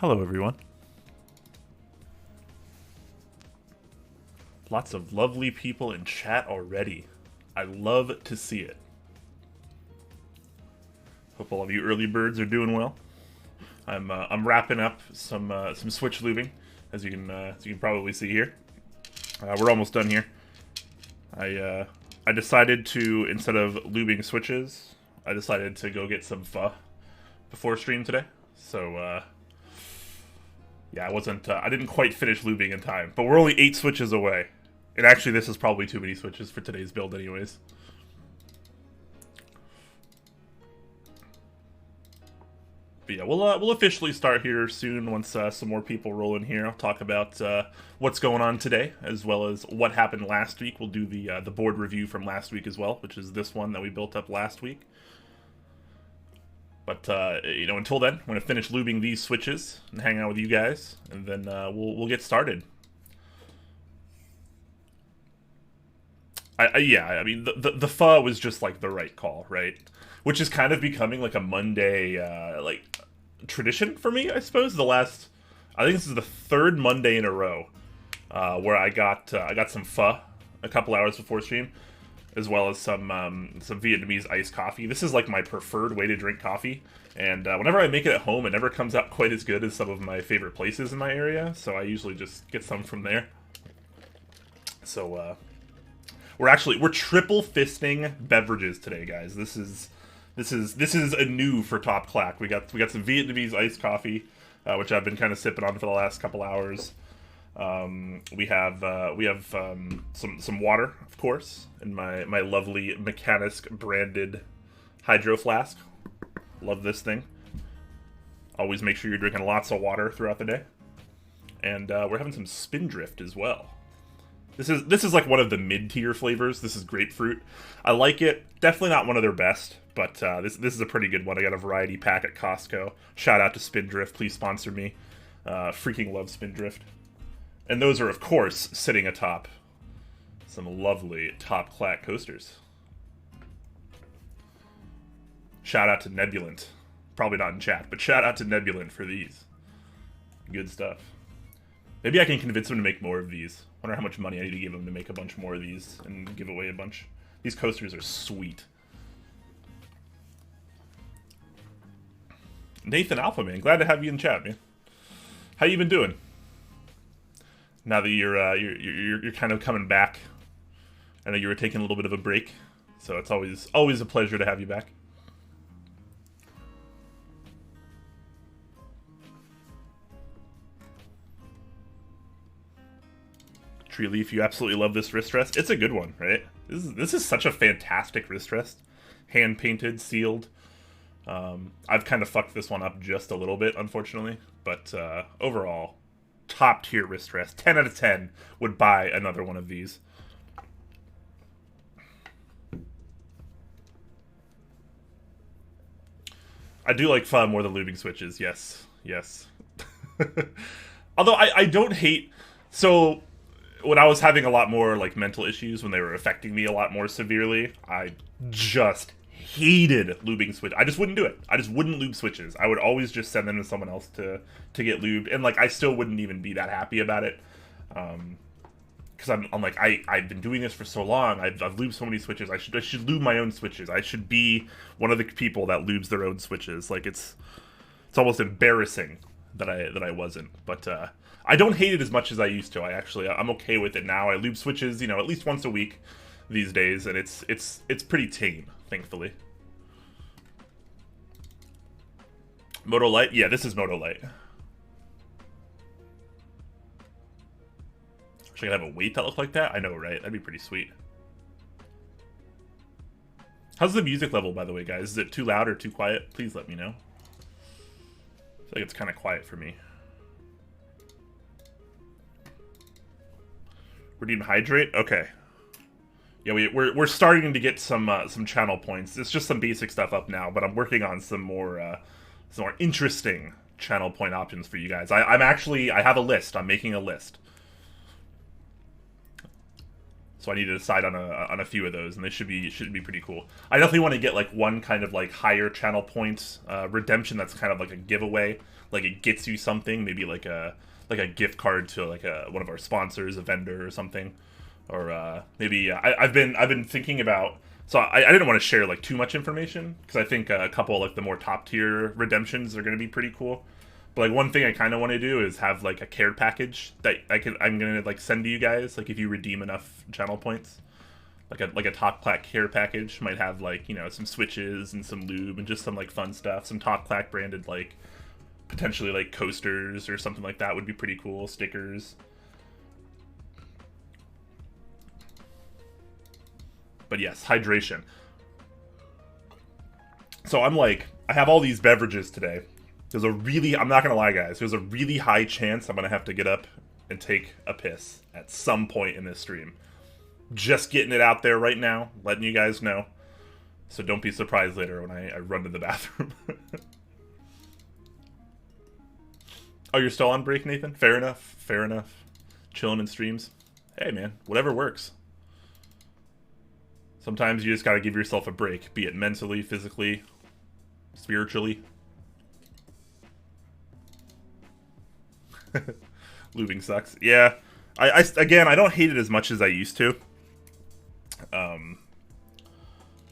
Hello, everyone. Lots of lovely people in chat already. I love to see it. Hope all of you early birds are doing well. I'm wrapping up some switch lubing, as you can probably see here. We're almost done here. I decided to, instead of lubing switches, I decided to go get some pho before stream today. So yeah, I didn't quite finish lubing in time, but we're only 8 switches away. And actually, this is probably too many switches for today's build, anyways. But yeah, we'll officially start here soon once some more people roll in here. I'll talk about what's going on today, as well as what happened last week. We'll do the board review from last week as well, which is this one that we built up last week. But you know, until then, I'm gonna finish lubing these switches and hang out with you guys, and then we'll get started. Yeah, I mean, the pho was just like the right call, right? Which is kind of becoming like a Monday like tradition for me, I suppose. I think this is the 3rd Monday in a row where I got some pho a couple hours before stream, as well as some Vietnamese iced coffee. This is like my preferred way to drink coffee, and whenever I make it at home, it never comes out quite as good as some of my favorite places in my area. So I usually just get some from there. So we're triple fisting beverages today, guys. This is a new for Top Clack. We got some Vietnamese iced coffee, which I've been kind of sipping on for the last couple hours. We have some water, of course, in my lovely Mekanisk branded hydro flask. Love this thing. Always make sure you're drinking lots of water throughout the day. And we're having some Spindrift as well. This is like one of the mid-tier flavors. This is grapefruit. I like it. Definitely not one of their best, but this is a pretty good one. I got a variety pack at Costco. Shout out to Spindrift. Please sponsor me. Freaking love Spindrift. And those are, of course, sitting atop some lovely Top Clack coasters. Shout out to Nebulant. Probably not in chat, but shout out to Nebulant for these. Good stuff. Maybe I can convince him to make more of these. Wonder how much money I need to give him to make a bunch more of these and give away a bunch. These coasters are sweet. Nathan Alpha, man, glad to have you in chat, man. How you been doing? Now that you're kind of coming back. I know you were taking a little bit of a break, so it's always a pleasure to have you back. Tree Leaf, you absolutely love this wrist rest. It's a good one, right? This is such a fantastic wrist rest. Hand painted, sealed. I've kind of fucked this one up just a little bit, unfortunately, but overall, top tier wrist rest. 10 out of 10 would buy another one of these. I do like pho more than lubing switches. Yes. Although I don't hate. So when I was having a lot more like mental issues, when they were affecting me a lot more severely, I just hated lubing switch. I just wouldn't do it. I just wouldn't lube switches. I would always just send them to someone else to get lubed, and like I still wouldn't even be that happy about it. Because I'm like I've been doing this for so long. I've lubed so many switches. I should lube my own switches. I should be one of the people that lubes their own switches. Like it's almost embarrassing that I wasn't. But I don't hate it as much as I used to. I'm okay with it now. I lube switches, you know, at least once a week these days, and it's pretty tame, thankfully. Moto Light? Yeah, this is Moto Light. Actually, I have a weight that look like that? I know, right? That'd be pretty sweet. How's the music level, by the way, guys? Is it too loud or too quiet? Please let me know. I feel like it's kind of quiet for me. Redeem Hydrate? Okay. Yeah, we're starting to get some channel points. It's just some basic stuff up now, but I'm working on some more interesting channel point options for you guys. I have a list. I'm making a list. So I need to decide on a few of those, and they should be pretty cool. I definitely want to get like one kind of like higher channel points redemption that's kind of like a giveaway, like it gets you something, maybe like a gift card to like one of our sponsors, a vendor or something, or maybe I've been thinking about. So I didn't want to share like too much information because I think a couple of, like the more top tier redemptions are going to be pretty cool. But like one thing I kind of want to do is have like a care package that I'm gonna like send to you guys. Like if you redeem enough channel points, like a top clack care package might have like, you know, some switches and some lube and just some like fun stuff. Some top clack branded like potentially like coasters or something like that would be pretty cool. Stickers. But yes, hydration. So I have all these beverages today. I'm not gonna lie guys, there's a really high chance I'm gonna have to get up and take a piss at some point in this stream. Just getting it out there right now, letting you guys know. So don't be surprised later when I run to the bathroom. Oh, you're still on break, Nathan? Fair enough, fair enough. Chilling in streams. Hey man, whatever works. Sometimes you just gotta give yourself a break, be it mentally, physically, spiritually. Lubing sucks. Yeah, again, I don't hate it as much as I used to.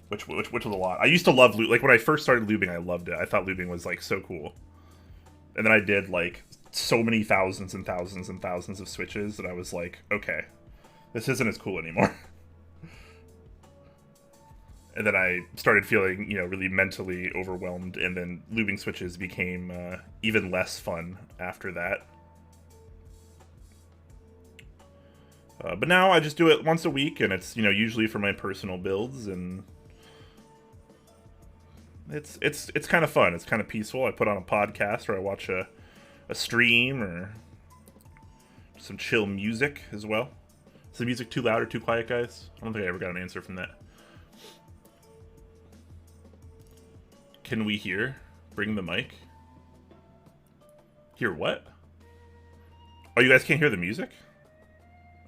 Which was a lot. I used to love like when I first started lubing, I loved it. I thought lubing was like so cool. And then I did like so many thousands and thousands and thousands of switches that I was like, okay, this isn't as cool anymore. And then I started feeling, you know, really mentally overwhelmed, and then lubing switches became even less fun after that. But now I just do it once a week, and it's, you know, usually for my personal builds, and it's kind of fun. It's kind of peaceful. I put on a podcast, or I watch a stream, or some chill music as well. Is the music too loud or too quiet, guys? I don't think I ever got an answer from that. Can we hear? Bring the mic. Hear what? Oh, you guys can't hear the music?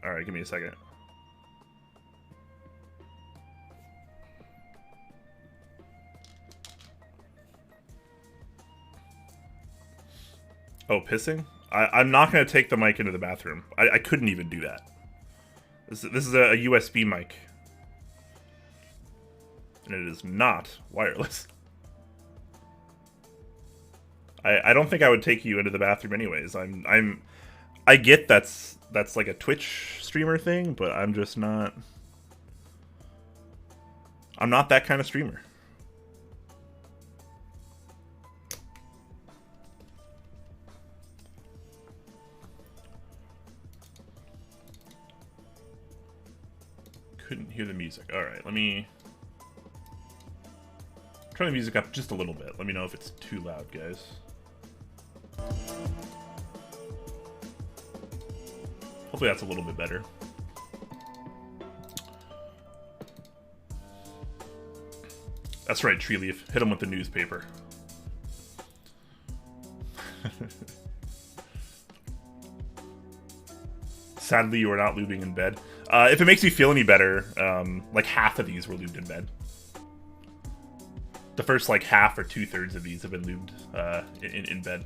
Alright, give me a second. Oh, pissing? I'm not going to take the mic into the bathroom. I couldn't even do that. This is a USB mic. And it is not wireless. I don't think I would take you into the bathroom anyways. I get that's like a Twitch streamer thing, but I'm just not. I'm not that kind of streamer. Couldn't hear the music. Alright, let me turn the music up just a little bit. Let me know if it's too loud, guys. Hopefully that's a little bit better. That's right, Tree Leaf. Hit him with the newspaper. Sadly, you are not lubing in bed. If it makes you feel any better, like half of these were lubed in bed. The first like half or 2/3 of these have been lubed in bed.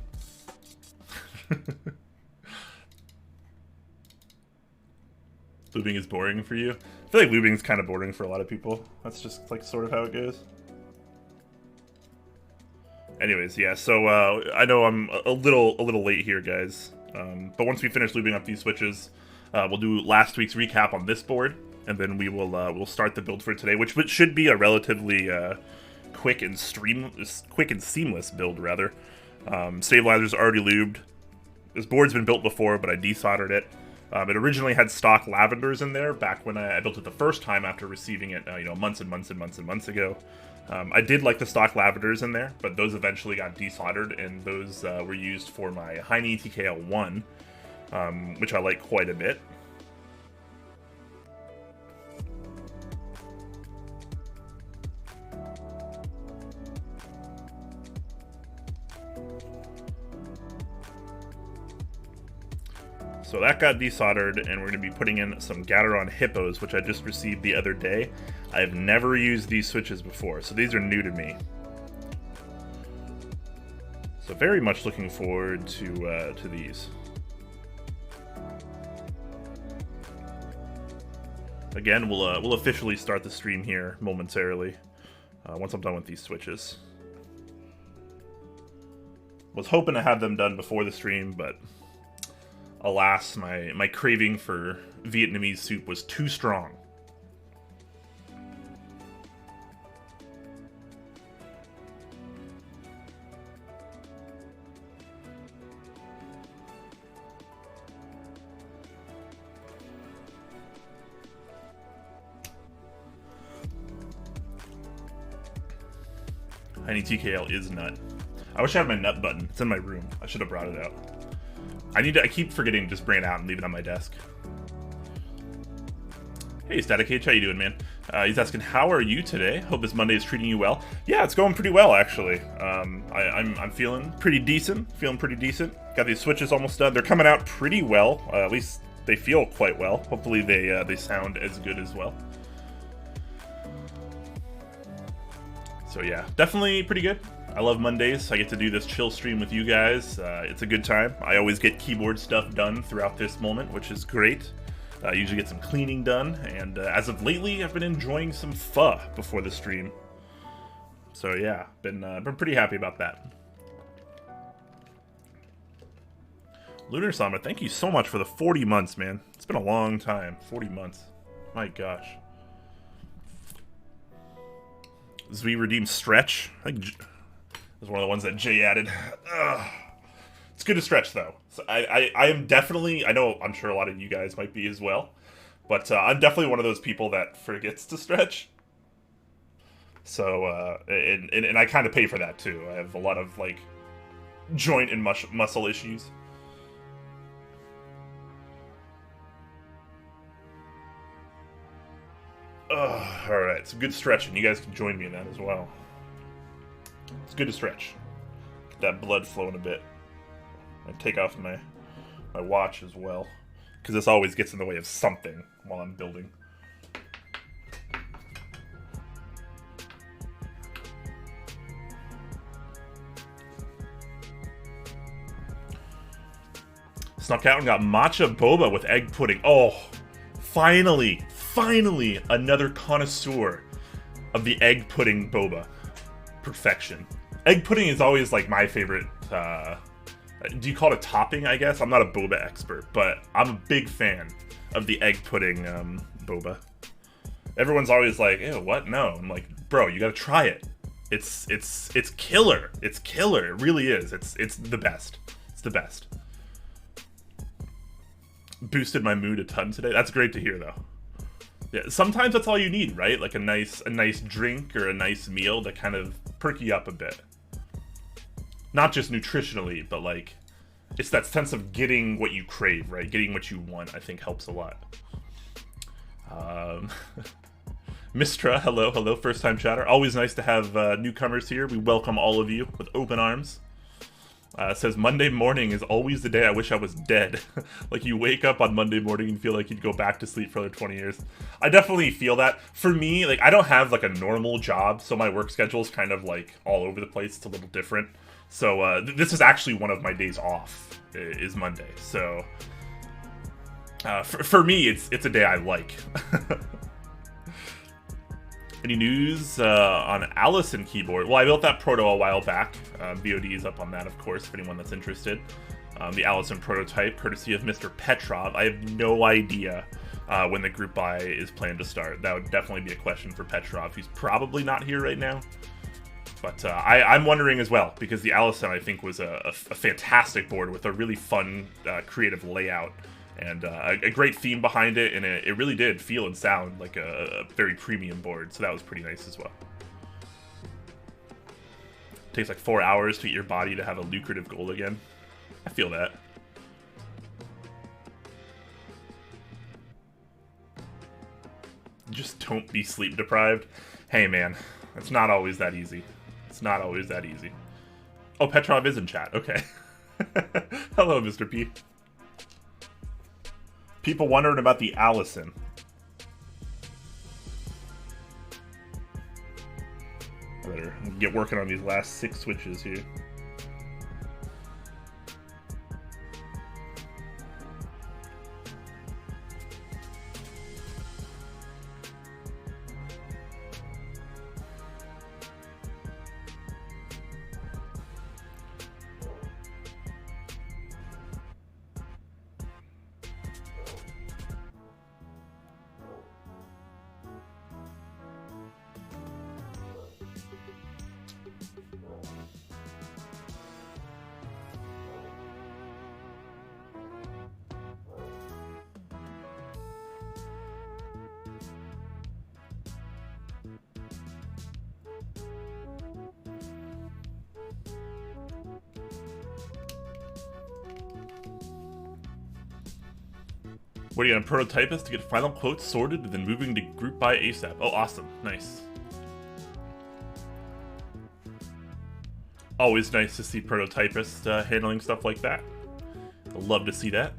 Lubing is boring for you? I feel like lubing is kind of boring for a lot of people. That's just like sort of how it goes. Anyways, yeah, so I know I'm a little late here, guys. But once we finish lubing up these switches, we'll do last week's recap on this board, and then we'll start the build for today, which should be a relatively quick and seamless build, rather. Stabilizer's already lubed. This board's been built before, but I desoldered it. It originally had stock lavenders in there back when I built it the first time after receiving it, you know, months and months and months and months ago. I did like the stock lavenders in there, but those eventually got desoldered, and those were used for my Heine TKL1, which I like quite a bit. So that got desoldered, and we're going to be putting in some Gateron Hippos, which I just received the other day. I have never used these switches before, so these are new to me. So very much looking forward to these. Again, we'll officially start the stream here momentarily once I'm done with these switches. Was hoping to have them done before the stream, but alas, my craving for Vietnamese soup was too strong. Tiny TKL is nut. I wish I had my nut button. It's in my room. I should have brought it out. I keep forgetting to just bring it out and leave it on my desk. Hey, Static H, how you doing, man? He's asking, how are you today? Hope this Monday is treating you well. Yeah, it's going pretty well, actually. I'm feeling pretty decent. Got these switches almost done. They're coming out pretty well. At least they feel quite well. Hopefully they sound as good as well. So yeah, definitely pretty good. I love Mondays. I get to do this chill stream with you guys. It's a good time. I always get keyboard stuff done throughout this moment, which is great. I usually get some cleaning done, and as of lately, I've been enjoying some pho before the stream. So yeah, been pretty happy about that. Lunar Sama, thank you so much for the 40 months, man. It's been a long time. 40 months. My gosh. Zvi redeemed Stretch. I think it was one of the ones that Jay added. Ugh. It's good to stretch, though. So I am definitely, I'm sure a lot of you guys might be as well, but I'm definitely one of those people that forgets to stretch. So, and I kind of pay for that, too. I have a lot of, like, joint and muscle issues. Alright, some good stretching. You guys can join me in that as well. It's good to stretch. Get that blood flowing a bit. I take off my watch as well, because this always gets in the way of something while I'm building. Snuck out and got matcha boba with egg pudding. Oh, finally another connoisseur of the egg pudding boba. Perfection. Egg pudding is always like my favorite. Do you call it a topping, I guess? I'm not a boba expert, but I'm a big fan of the egg pudding boba. Everyone's always like, ew, what? No. I'm like, bro, you gotta try it. It's killer. It's killer. It really is. It's the best. It's the best. Boosted my mood a ton today. That's great to hear, though. Yeah, sometimes that's all you need, right? Like a nice drink or a nice meal to kind of perk you up a bit. Not just nutritionally, but like, it's that sense of getting what you crave, right? Getting what you want, I think, helps a lot. Mistra, hello, first-time chatter. Always nice to have newcomers here. We welcome all of you with open arms. Says, Monday morning is always the day I wish I was dead. Like, you wake up on Monday morning and feel like you'd go back to sleep for another 20 years. I definitely feel that. For me, like, I don't have, like, a normal job, so my work schedule is kind of, like, all over the place. It's a little different. So, this is actually one of my days off, is Monday. So, for me, it's a day I like. Any news on Allison keyboard? Well, I built that proto a while back. VOD is up on that, of course, for anyone that's interested. The Allison prototype, courtesy of Mr. Petrov. I have no idea when the group buy is planned to start. That would definitely be a question for Petrov. He's probably not here right now. But I'm wondering as well, because the Allison, I think, was a fantastic board with a really fun, creative layout. And a great theme behind it, and it really did feel and sound like a very premium board, so that was pretty nice as well. It takes like 4 hours to get your body to have a lucrative goal again. I feel that. Just don't be sleep deprived. Hey man, it's not always that easy. It's not always that easy. Oh, Petrov is in chat, okay. Hello, Mr. P. People wondering about the Allison. I better get working on these last 6 switches here. Waiting on prototypist to get final quotes sorted and then moving to group buy ASAP. Oh, awesome. Nice. Always nice to see prototypists handling stuff like that. I love to see that.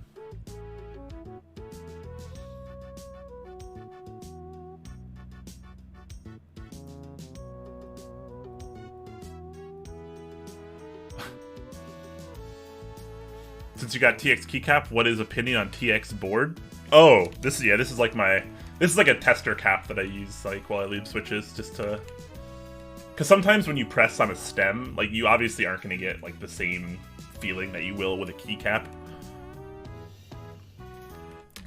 Since you got TX Keycap, what is opinion on TX board? Oh, this is like a tester cap that I use like while I leave switches just to, because sometimes when you press on a stem, like you obviously aren't going to get like the same feeling that you will with a keycap.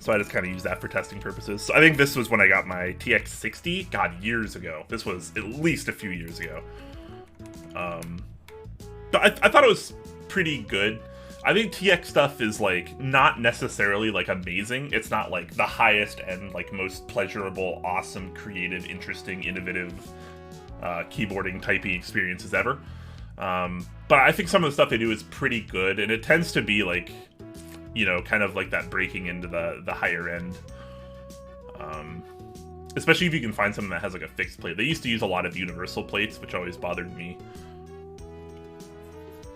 So I just kind of use that for testing purposes. So I think this was when I got my TX60. God, years ago. This was at least a few years ago. But I thought it was pretty good. I think TX stuff is like not necessarily like amazing. It's not like the highest end, like most pleasurable, awesome, creative, interesting, innovative keyboarding typey experiences ever. But I think some of the stuff they do is pretty good, and it tends to be like, you know, kind of like that breaking into the higher end. Especially if you can find something that has like a fixed plate. They used to use a lot of universal plates, which always bothered me.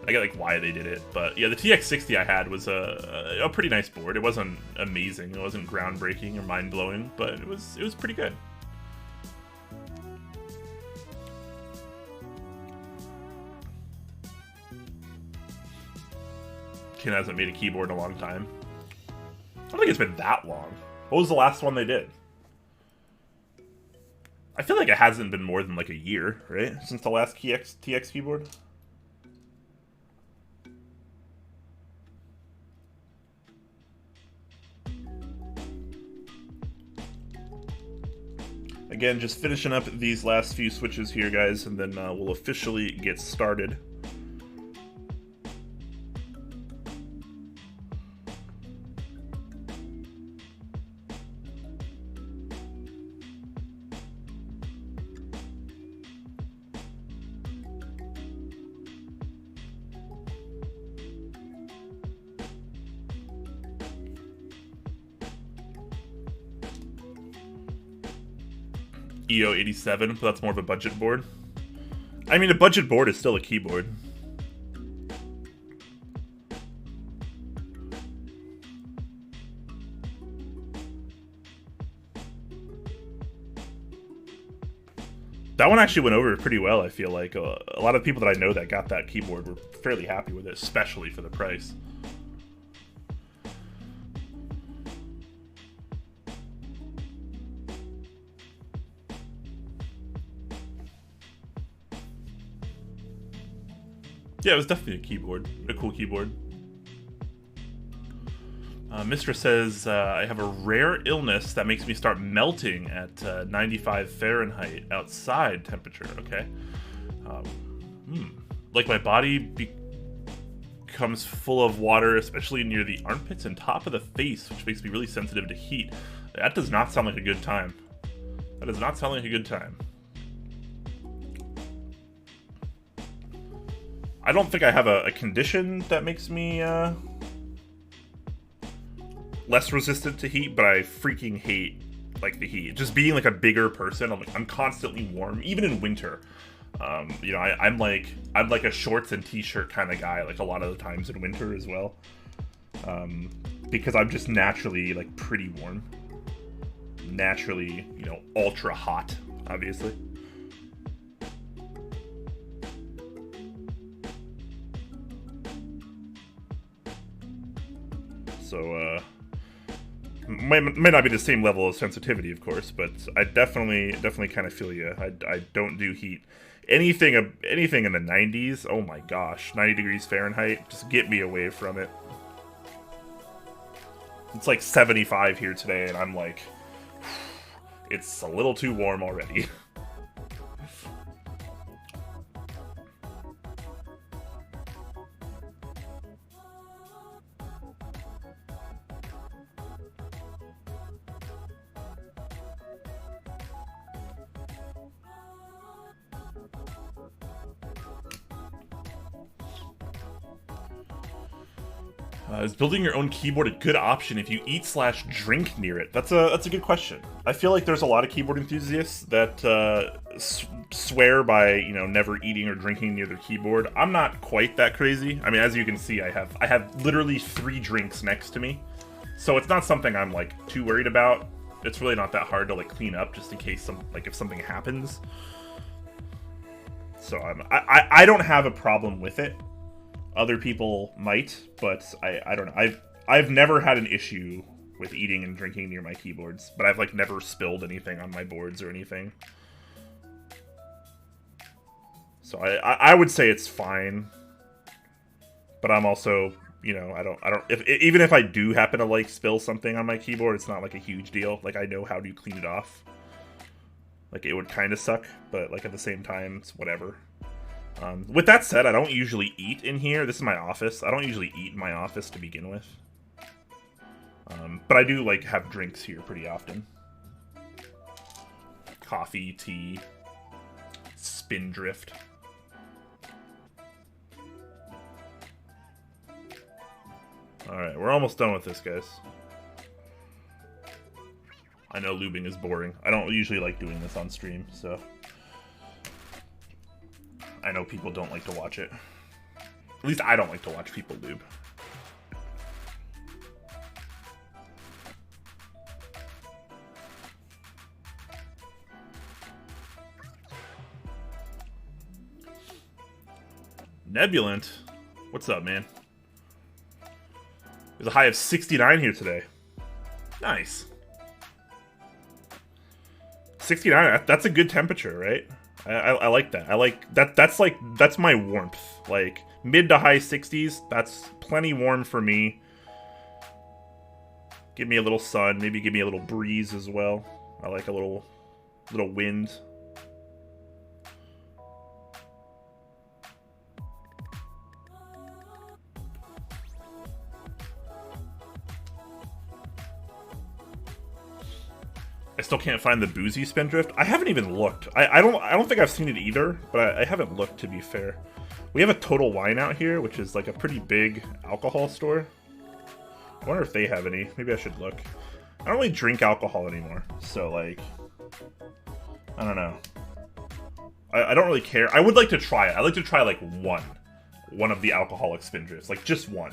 I get like why they did it, but yeah, the TX60 I had was a pretty nice board. It wasn't amazing, it wasn't groundbreaking or mind-blowing, but it was pretty good. Ken hasn't made a keyboard in a long time. I don't think it's been that long. What was the last one they did? I feel like it hasn't been more than like a year, right? Since the last TX keyboard? Again, just finishing up these last few switches here, guys, and then we'll officially get started. EO87, but that's more of a budget board. I mean, a budget board is still a keyboard. That one actually went over pretty well, I feel like. A lot of people that I know that got that keyboard were fairly happy with it, especially for the price. Yeah, it was definitely a keyboard. A cool keyboard. Mistress says, I have a rare illness that makes me start melting at 95 Fahrenheit outside temperature. Okay. Like my body becomes full of water, especially near the armpits and top of the face, which makes me really sensitive to heat. That does not sound like a good time. That does not sound like a good time. I don't think I have a condition that makes me less resistant to heat, but I freaking hate like the heat. Just being like a bigger person, I'm constantly warm, even in winter. You know, I'm like a shorts and t-shirt kind of guy, like a lot of the times in winter as well. because I'm just naturally like pretty warm. Naturally, you know, ultra hot, obviously. So, might not be the same level of sensitivity, of course, but I definitely kind of feel you. I don't do heat. Anything in the 90s, oh my gosh, 90 degrees Fahrenheit, just get me away from it. It's like 75 here today, and I'm like, it's a little too warm already. Is building your own keyboard a good option if you eat/drink near it? That's a good question. I feel like there's a lot of keyboard enthusiasts that swear by, you know, never eating or drinking near their keyboard. I'm not quite that crazy. I mean, as you can see, I have literally 3 drinks next to me, so it's not something I'm like too worried about. It's really not that hard to like clean up, just in case if something happens. So I don't have a problem with it. Other people might, but I don't know. I've never had an issue with eating and drinking near my keyboards, but I've like never spilled anything on my boards or anything. So I would say it's fine, but I'm also, you know, even if I do happen to like spill something on my keyboard, it's not like a huge deal. Like, I know how to clean it off. Like, it would kind of suck, but like at the same time, it's whatever. With that said, I don't usually eat in here. This is my office. I don't usually eat in my office to begin with. But I do, like, have drinks here pretty often. Coffee, tea, Spindrift. Alright, we're almost done with this, guys. I know lubing is boring. I don't usually like doing this on stream, so... I know people don't like to watch it. At least I don't like to watch people lube. Nebulant? What's up, man? There's a high of 69 here today. Nice. 69, that's a good temperature, right? I like that. I like that. That's my warmth. Like, mid to high 60s. That's plenty warm for me. Give me a little sun. Maybe give me a little breeze as well. I like a little wind. I still can't find the boozy Spindrift. I haven't even looked. I don't think I've seen it either, but I haven't looked, to be fair. We have a Total Wine out here, which is like a pretty big alcohol store. I wonder if they have any. Maybe I should look. I don't really drink alcohol anymore, so like, I don't know. I don't really care. I would like to try it. I'd like to try like one of the alcoholic Spindrifts, like just one.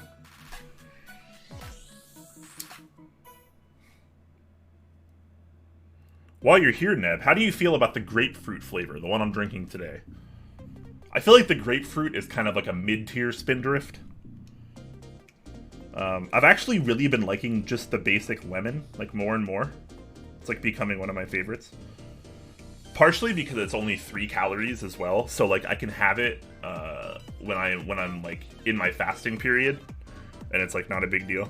While you're here, Neb, how do you feel about the grapefruit flavor, the one I'm drinking today? I feel like the grapefruit is kind of like a mid-tier Spindrift. I've actually really been liking just the basic lemon, like, more and more. It's like becoming one of my favorites. Partially because it's only 3 calories as well, so like I can have it when I'm like in my fasting period, and it's like not a big deal.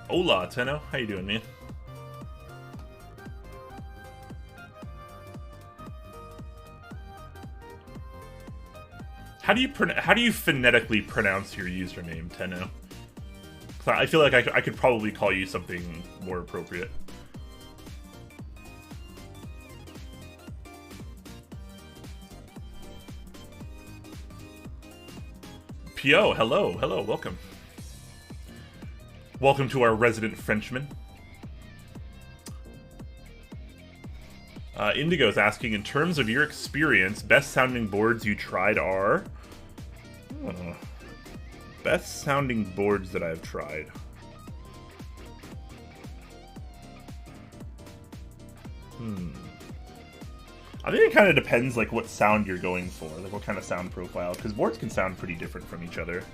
Hola, Tenno. How you doing, man? How do you phonetically pronounce your username, Tenno? So I feel like I could probably call you something more appropriate. Pio, hello, hello, welcome. Welcome to our resident Frenchman. Indigo's asking, in terms of your experience, best sounding boards you tried are... best sounding boards that I've tried. I think it kind of depends, like, what sound you're going for, like what kind of sound profile, because boards can sound pretty different from each other.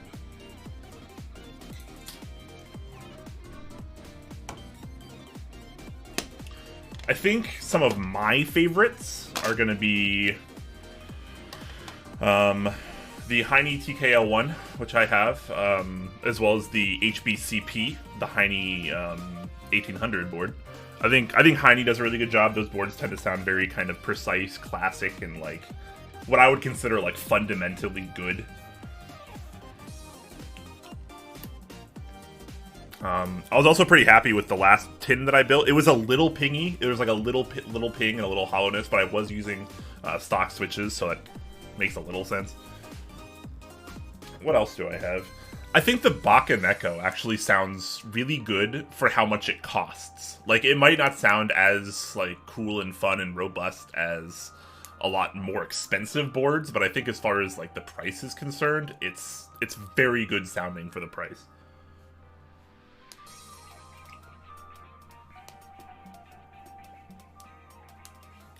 I think some of my favorites are going to be the Heine TKL1, which I have, as well as the HBCP, the Heine 1800 board. I think Heine does a really good job. Those boards tend to sound very kind of precise, classic, and like what I would consider like fundamentally good. I was also pretty happy with the last tin that I built. It was a little pingy. It was like a little ping and a little hollowness, but I was using stock switches, so that makes a little sense. What else do I have? I think the Bakaneko actually sounds really good for how much it costs. Like, it might not sound as like cool and fun and robust as a lot more expensive boards, but I think as far as like the price is concerned, it's very good sounding for the price.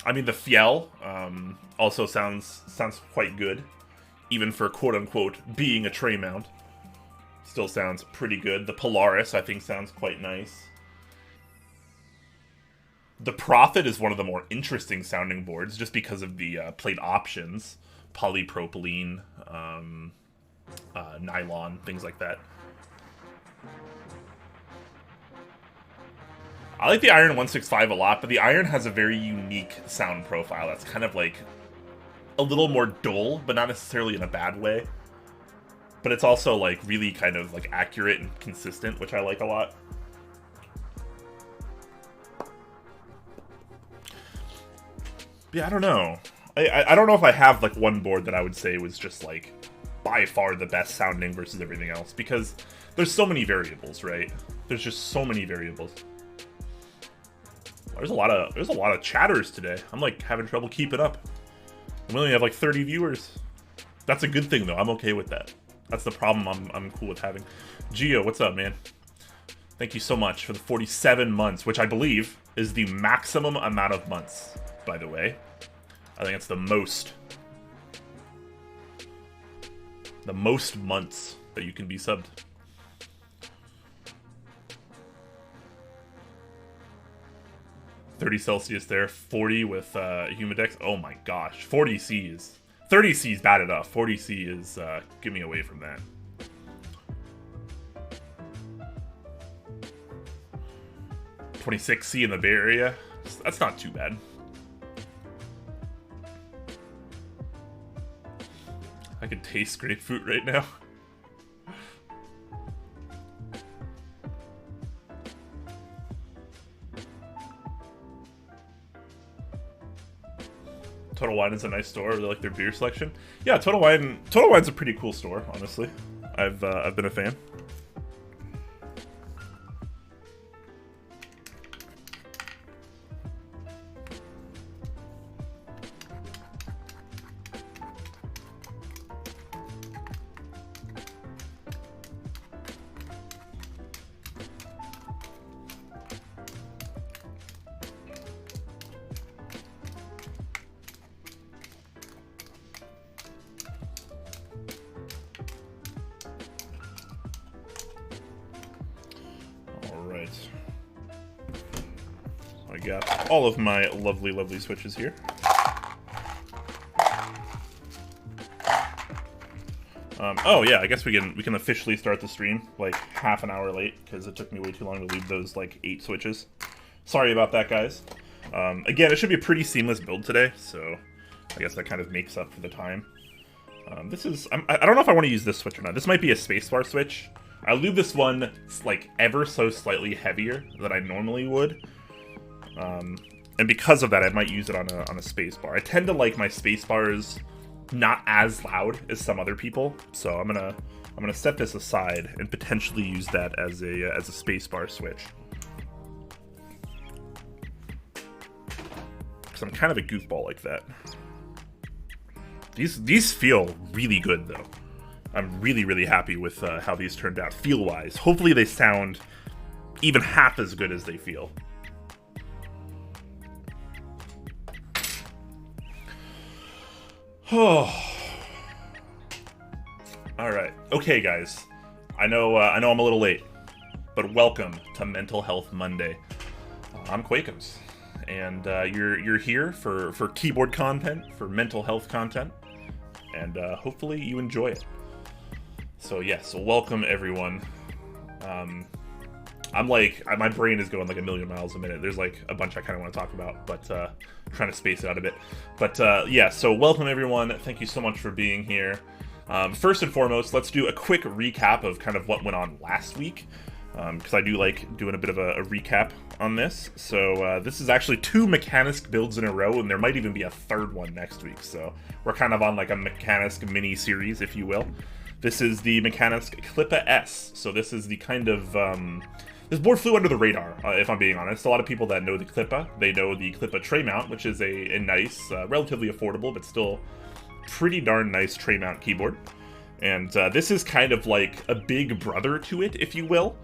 I mean, the Fiel also sounds quite good, even for quote-unquote being a tray mount. Still sounds pretty good. The Polaris, I think, sounds quite nice. The Prophet is one of the more interesting sounding boards, just because of the plate options. Polypropylene, nylon, things like that. I like the Iron 165 a lot, but the Iron has a very unique sound profile that's kind of like a little more dull, but not necessarily in a bad way. But it's also like really kind of like accurate and consistent, which I like a lot. Yeah, I don't know. I don't know if I have like one board that I would say was just like by far the best sounding versus everything else, because there's so many variables, right? There's just so many variables. There's a lot of chatters today. I'm like having trouble keeping up. We only have like 30 viewers. That's a good thing though. I'm okay with that. That's the problem I'm cool with having. Gio, what's up, man? Thank you so much for the 47 months, which I believe is the maximum amount of months, by the way. I think it's the most months that you can be subbed. $30 Celsius there, 40 with Humidex. Oh my gosh, 40 C is... 30 C is bad enough. 40 C is, get me away from that. $26 C in the Bay Area. That's not too bad. I can taste grapefruit right now. Total Wine is a nice store. I really like their beer selection. Yeah, Total Wine's a pretty cool store, honestly. I've been a fan. I got all of my lovely switches here. Oh yeah, I guess we can officially start the stream like half an hour late because it took me way too long to leave those like 8 switches. Sorry about that, guys. Again, it should be a pretty seamless build today, so I guess that kind of makes up for the time. I don't know if I want to use this switch or not. This might be a spacebar switch. I lube this one like ever so slightly heavier than I normally would. And because of that, I might use it on a space bar. I tend to like my space bars not as loud as some other people, so I'm gonna set this aside and potentially use that as a space bar switch. Because I'm kind of a goofball like that. These feel really good though. I'm really happy with how these turned out feel-wise. Hopefully they sound even half as good as they feel. Oh. All right. Okay, guys. I know I'm a little late, but welcome to Mental Health Monday. I'm Quakos, and you're here for keyboard content, for mental health content, and hopefully you enjoy it. So yes, welcome everyone. I'm like, my brain is going like a million miles a minute. There's like a bunch I kind of want to talk about, but I'm trying to space it out a bit. But yeah, so welcome everyone. Thank you so much for being here. First and foremost, let's do a quick recap of kind of what went on last week, because I do like doing a bit of a recap on this. So this is actually 2 Mekanisk builds in a row, and there might even be a third one next week. So we're kind of on like a Mekanisk mini-series, if you will. This is the Mekanisk Klippa S. So this is the kind of... this board flew under the radar, if I'm being honest. A lot of people that know the Klippa, they know the Klippa tray mount, which is a nice, relatively affordable, but still pretty darn nice tray mount keyboard. And this is kind of like a big brother to it, if you will.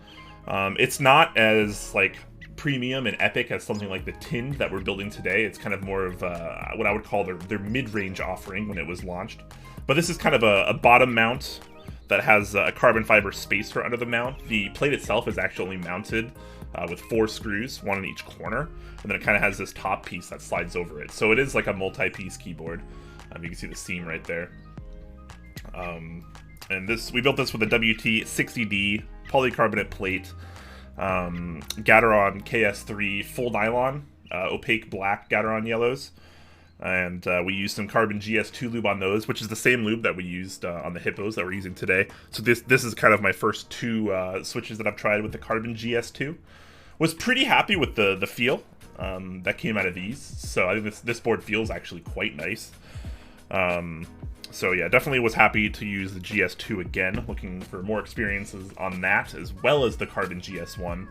It's not as like premium and epic as something like the Tind that we're building today. It's kind of more of what I would call their mid-range offering when it was launched. But this is kind of a bottom mount that has a carbon fiber spacer under the mount. The plate itself is actually mounted with 4 screws, 1 in each corner, and then it kind of has this top piece that slides over it. So it is like a multi-piece keyboard. You can see the seam right there. And we built this with a WT60D polycarbonate plate, Gateron KS3 full nylon, opaque black Gateron yellows. And we used some carbon GS2 lube on those, which is the same lube that we used on the Hippos that we're using today. So this is kind of my first 2 switches that I've tried with the carbon GS2. Was pretty happy with the feel that came out of these. So I think this board feels actually quite nice. So yeah, definitely was happy to use the GS2 again, looking for more experiences on that, as well as the carbon GS1.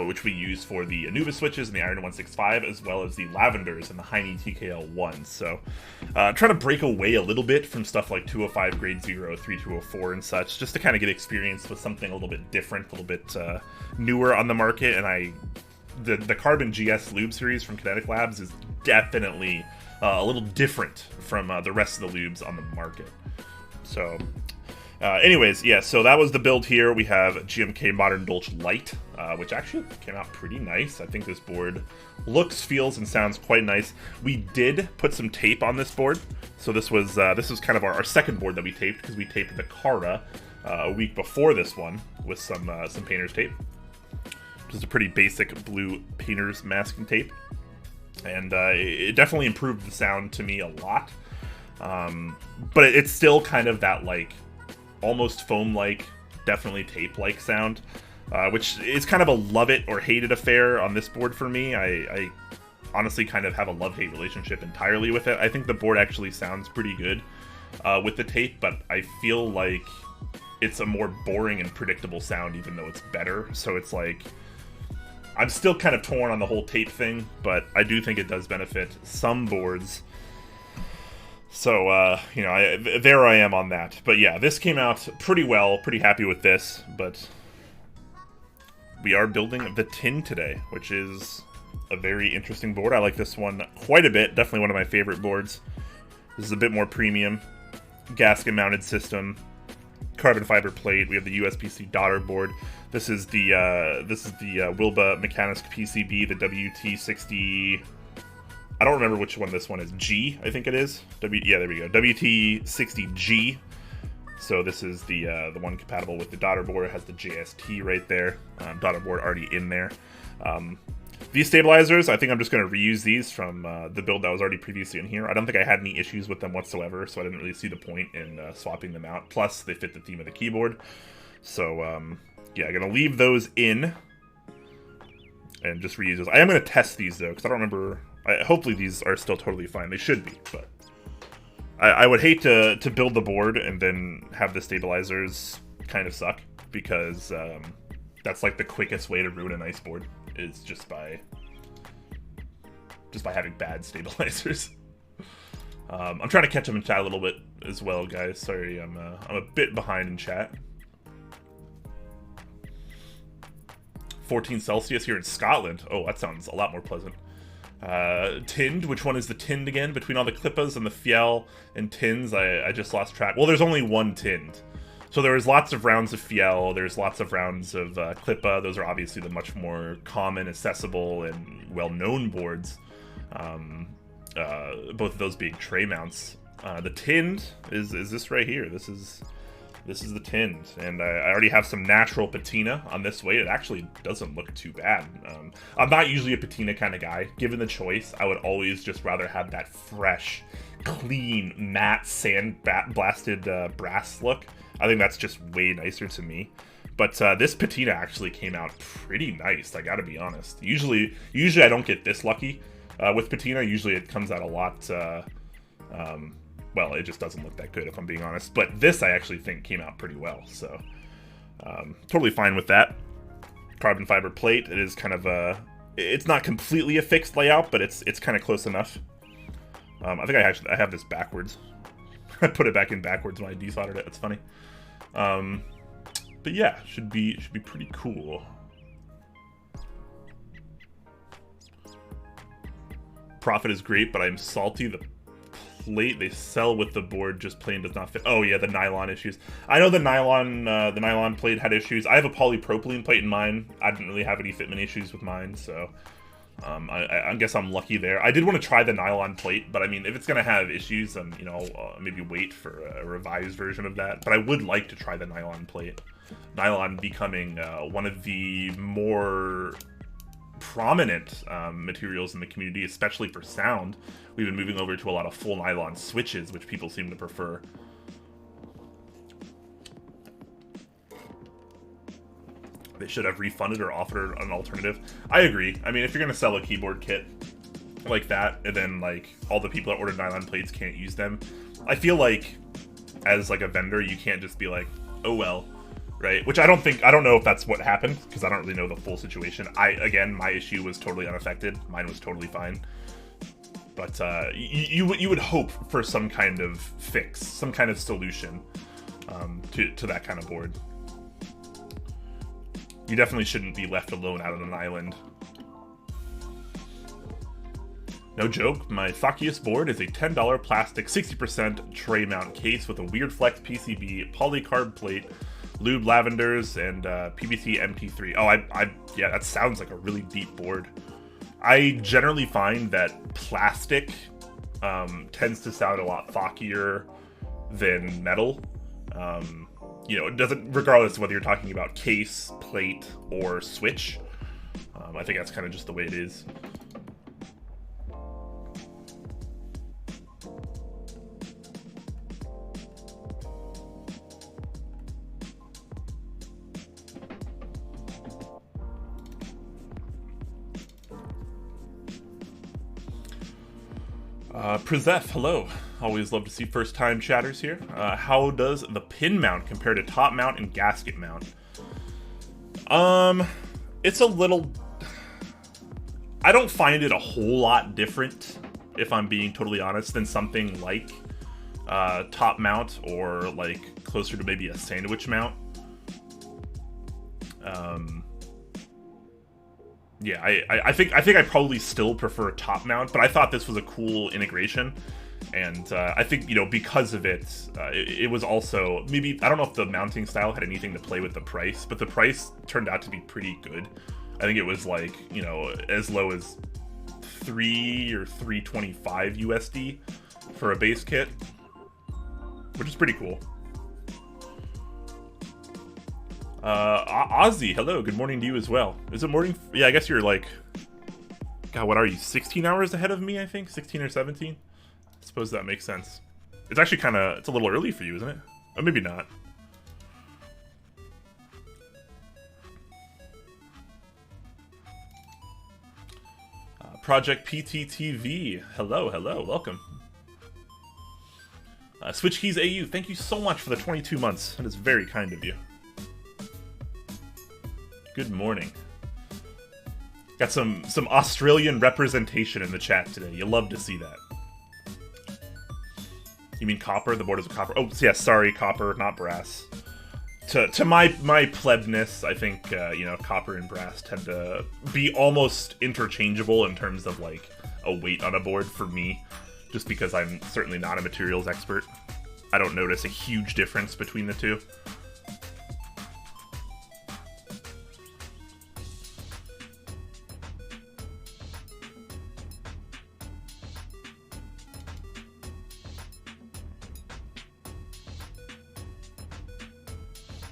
Which we use for the Anubis switches and the Iron 165, as well as the Lavenders and the Heine TKL1. So, trying to break away a little bit from stuff like 205 Grade 0, 3204 and such, just to kind of get experience with something a little bit different, a little bit newer on the market. And the Carbon GS Lube series from Kinetic Labs is definitely a little different from the rest of the lubes on the market. So... anyways, yeah, so that was the build here. We have GMK Modern Dolch Lite, which actually came out pretty nice. I think this board looks, feels, and sounds quite nice. We did put some tape on this board. So this was kind of our second board that we taped, because we taped the Kara a week before this one with some painter's tape. Which is a pretty basic blue painter's masking tape. And it definitely improved the sound to me a lot. But it's still kind of that, like, almost foam-like, definitely tape-like sound, which is kind of a love it or hate it affair on this board for me. I honestly kind of have a love-hate relationship entirely with it. I think the board actually sounds pretty good with the tape, but I feel like it's a more boring and predictable sound, even though it's better. So it's like, I'm still kind of torn on the whole tape thing, but I do think it does benefit some boards. So, you know, there I am on that. But yeah, this came out pretty well, pretty happy with this, but we are building the Tind today, which is a very interesting board. I like this one quite a bit, definitely one of my favorite boards. This is a bit more premium, gasket-mounted system, carbon fiber plate. We have the USPC daughter board. This is the Wilba Mekanisk PCB, the WT60... I don't remember which one this one is. G, I think it is. Yeah, there we go. WT60G. So this is the one compatible with the daughter board. It has the JST right there. Daughter board already in there. These stabilizers, I think I'm just going to reuse these from the build that was already previously in here. I don't think I had any issues with them whatsoever, so I didn't really see the point in swapping them out. Plus, they fit the theme of the keyboard. So, yeah, I'm going to leave those in and just reuse those. I am going to test these, though, because I don't remember. Hopefully these are still totally fine. They should be, but I would hate to build the board and then have the stabilizers kind of suck, because that's like the quickest way to ruin a nice board, is just by having bad stabilizers. I'm trying to catch up in chat a little bit as well, guys. Sorry, I'm a bit behind in chat. 14 Celsius here in Scotland. Oh, that sounds a lot more pleasant. Tind, which one is the Tind again? Between all the Klippas and the Fjell and Tinds, I just lost track. Well, there's only one Tind. So there's lots of rounds of Fjell, there's lots of rounds of Klippa. Those are obviously the much more common, accessible, and well-known boards. Both of those being tray mounts. The Tind is this right here. This is the Tind, and I already have some natural patina on this weight. It actually doesn't look too bad. I'm not usually a patina kind of guy. Given the choice, I would always just rather have that fresh, clean, matte, sand-blasted brass look. I think that's just way nicer to me. But this patina actually came out pretty nice, I gotta be honest. Usually I don't get this lucky with patina. Usually it comes out a lot... well, it just doesn't look that good, if I'm being honest. But this, I actually think, came out pretty well. So, totally fine with that. Carbon fiber plate. It is kind of a... It's not completely a fixed layout, but it's kind of close enough. I think I have this backwards. I put it back in backwards when I desoldered it. That's funny. But yeah, should be pretty cool. Profit is great, but I'm salty. The plate they sell with the board just plain does not fit. Oh yeah, the nylon issues. I know the nylon plate had issues. I have a polypropylene plate in mine. I didn't really have any fitment issues with mine, so I guess I'm lucky there. I did want to try the nylon plate, but I mean, if it's gonna have issues, then you know, maybe wait for a revised version of that. But I would like to try the nylon plate. Nylon becoming one of the more prominent materials in the community, especially for sound. We've been moving over to a lot of full nylon switches, which people seem to prefer. They should have refunded or offered an alternative. I agree. I mean, if you're going to sell a keyboard kit like that, and then like all the people that ordered nylon plates can't use them, I feel like as like a vendor, you can't just be like, oh well, right? Which I don't know if that's what happened, because I don't really know the full situation. Again, my issue was totally unaffected. Mine was totally fine. But you would hope for some kind of fix, some kind of solution to that kind of board. You definitely shouldn't be left alone out on an island. No joke, my thockiest board is a $10 plastic 60% tray mount case with a weird flex PCB, polycarb plate, lube lavenders, and PVC MT3. Oh, yeah, that sounds like a really deep board. I generally find that plastic tends to sound a lot thockier than metal. You know, it doesn't, regardless of whether you're talking about case, plate, or switch. I think that's kind of just the way it is. Prezef, hello. Always love to see first-time chatters here. How does the pin mount compare to top mount and gasket mount? It's a little... I don't find it a whole lot different, if I'm being totally honest, than something like top mount or like closer to maybe a sandwich mount. Yeah, I think I probably still prefer top mount, but I thought this was a cool integration, and I think, you know, because of it, it was also maybe, I don't know if the mounting style had anything to play with the price, but the price turned out to be pretty good. I think it was like, you know, as low as $3 or $3.25 USD for a base kit, which is pretty cool. Ozzy, hello, good morning to you as well. Is it morning? Yeah, I guess you're like, God, what are you, 16 hours ahead of me, I think? 16 or 17? I suppose that makes sense. It's actually kind of, it's a little early for you, isn't it? Or maybe not. Project PTTV. Hello, hello, welcome. Switch Keys AU, thank you so much for the 22 months. That is very kind of you. Good morning. Got some Australian representation in the chat today. You love to see that. You mean copper? The board is a copper. Oh, yeah, sorry, copper, not brass. To my plebness, I think, you know, copper and brass tend to be almost interchangeable in terms of, like, a weight on a board for me, just because I'm certainly not a materials expert. I don't notice a huge difference between the two.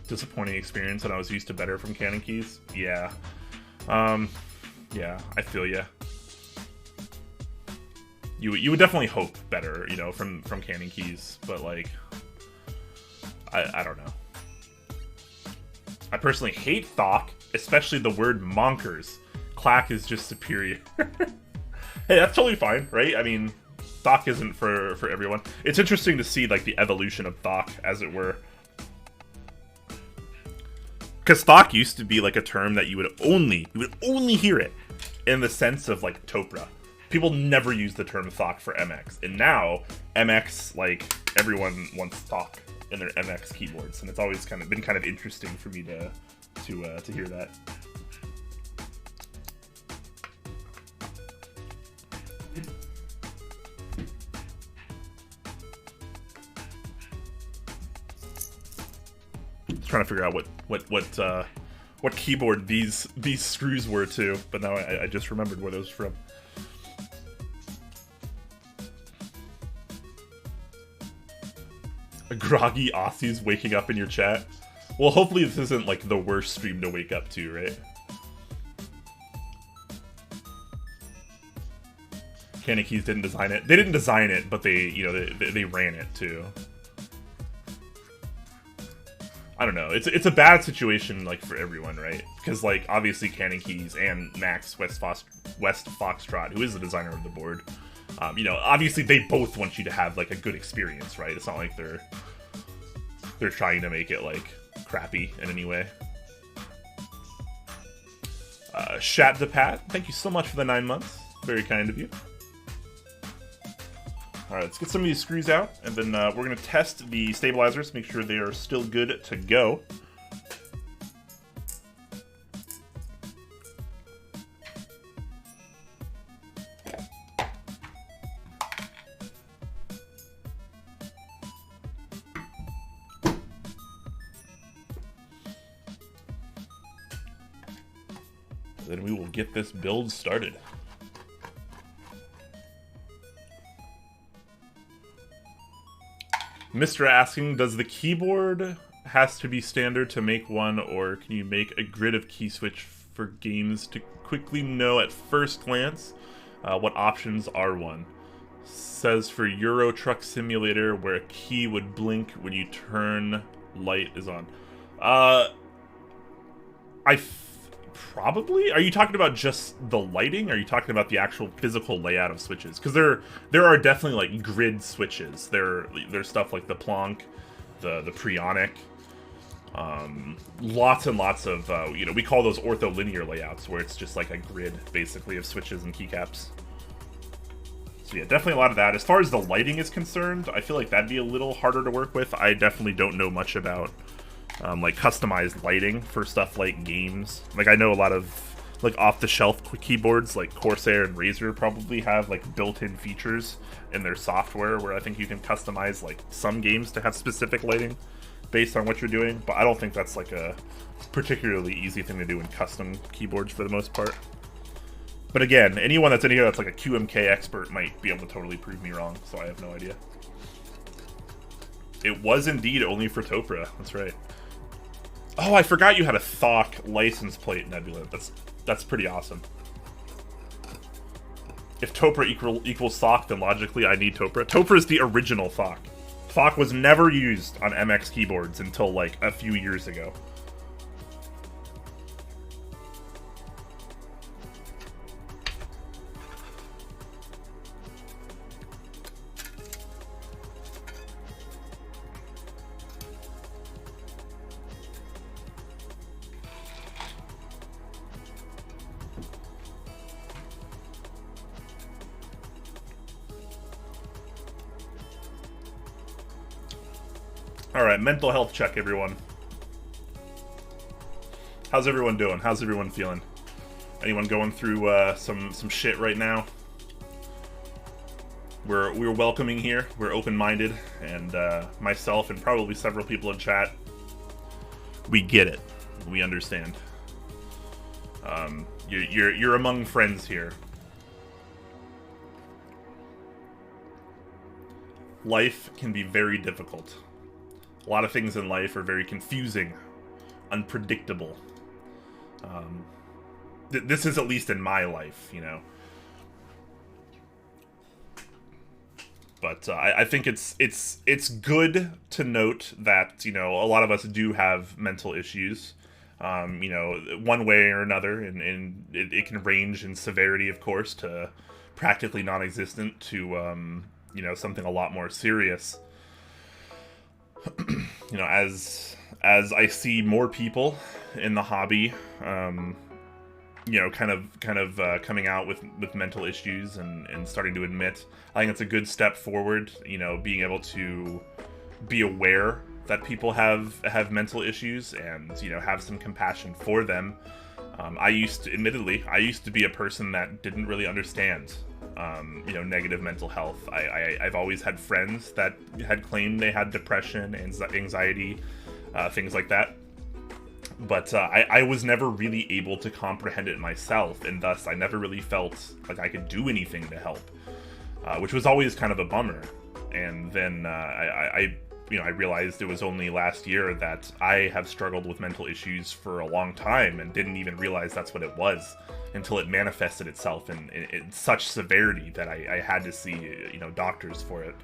Disappointing experience when I was used to better from Cannon Keys. Yeah. Yeah, I feel ya. You would definitely hope better, you know, from Cannon Keys, but like, I don't know. I personally hate Thok, especially the word monkers. Clack is just superior. Hey, that's totally fine, right? I mean, Thok isn't for everyone. It's interesting to see like the evolution of Thok, as it were. Because Thok used to be like a term that you would only hear it in the sense of like Topra. People never use the term Thok for MX, and now MX, like, everyone wants Thok in their MX keyboards, and it's always been kind of interesting for me to hear that. Trying to figure out what keyboard these screws were to, but now I just remembered where those were from. Groggy Aussies waking up in your chat. Well, hopefully this isn't like the worst stream to wake up to, right? Cannon Keys didn't design it. They didn't design it, but they, you know, they ran it too. I don't know. It's a bad situation like for everyone, right? Because like obviously Cannon Keys and Max West Foxtrot, who is the designer of the board, you know, obviously they both want you to have like a good experience, right? It's not like they're trying to make it like crappy in any way. Shat the Pat, thank you so much for the 9 months. Very kind of you. Alright, let's get some of these screws out, and then we're going to test the stabilizers, make sure they are still good to go. Then we will get this build started. Mr. asking, does the keyboard has to be standard to make one, or can you make a grid of key switch for games to quickly know at first glance what options are one? Says for Euro Truck Simulator, where a key would blink when you turn light is on. Probably? Are you talking about just the lighting? Or are you talking about the actual physical layout of switches? Because there are definitely like grid switches. There's stuff like the Plonk, the Prionic, lots and lots of you know, we call those ortholinear layouts, where it's just like a grid basically of switches and keycaps. So yeah, definitely a lot of that. As far as the lighting is concerned, I feel like that'd be a little harder to work with. I definitely don't know much about like customized lighting for stuff like games. Like I know a lot of like off-the-shelf keyboards like Corsair and Razer probably have like built-in features in their software where I think you can customize like some games to have specific lighting based on what you're doing, but I don't think that's like a particularly easy thing to do in custom keyboards for the most part. But again, anyone that's in here that's like a QMK expert might be able to totally prove me wrong, so I have no idea. It was indeed only for Topra, that's right. Oh, I forgot you had a Thok license plate, Nebula. That's pretty awesome. If Topra equals Thok, then logically I need Topra. Topra is the original Thok. Thok was never used on MX keyboards until like a few years ago. All right, mental health check, everyone. How's everyone doing? How's everyone feeling? Anyone going through some shit right now? We're welcoming here. We're open-minded, and myself and probably several people in chat, we get it. We understand. You're among friends here. Life can be very difficult. A lot of things in life are very confusing, unpredictable. This is at least in my life, you know. But I think it's good to note that, you know, a lot of us do have mental issues, you know, one way or another, and it can range in severity, of course, to practically non-existent to, you know, something a lot more serious. You know, as I see more people in the hobby, you know, kind of coming out with mental issues and starting to admit, I think it's a good step forward. You know, being able to be aware that people have mental issues and, you know, have some compassion for them. Admittedly, I used to be a person that didn't really understand, you know, negative mental health. I've always had friends that had claimed they had depression, anxiety, things like that. But I was never really able to comprehend it myself, and thus I never really felt like I could do anything to help, which was always kind of a bummer. And then I realized it was only last year that I have struggled with mental issues for a long time and didn't even realize that's what it was until it manifested itself in such severity that I had to see, you know, doctors for it.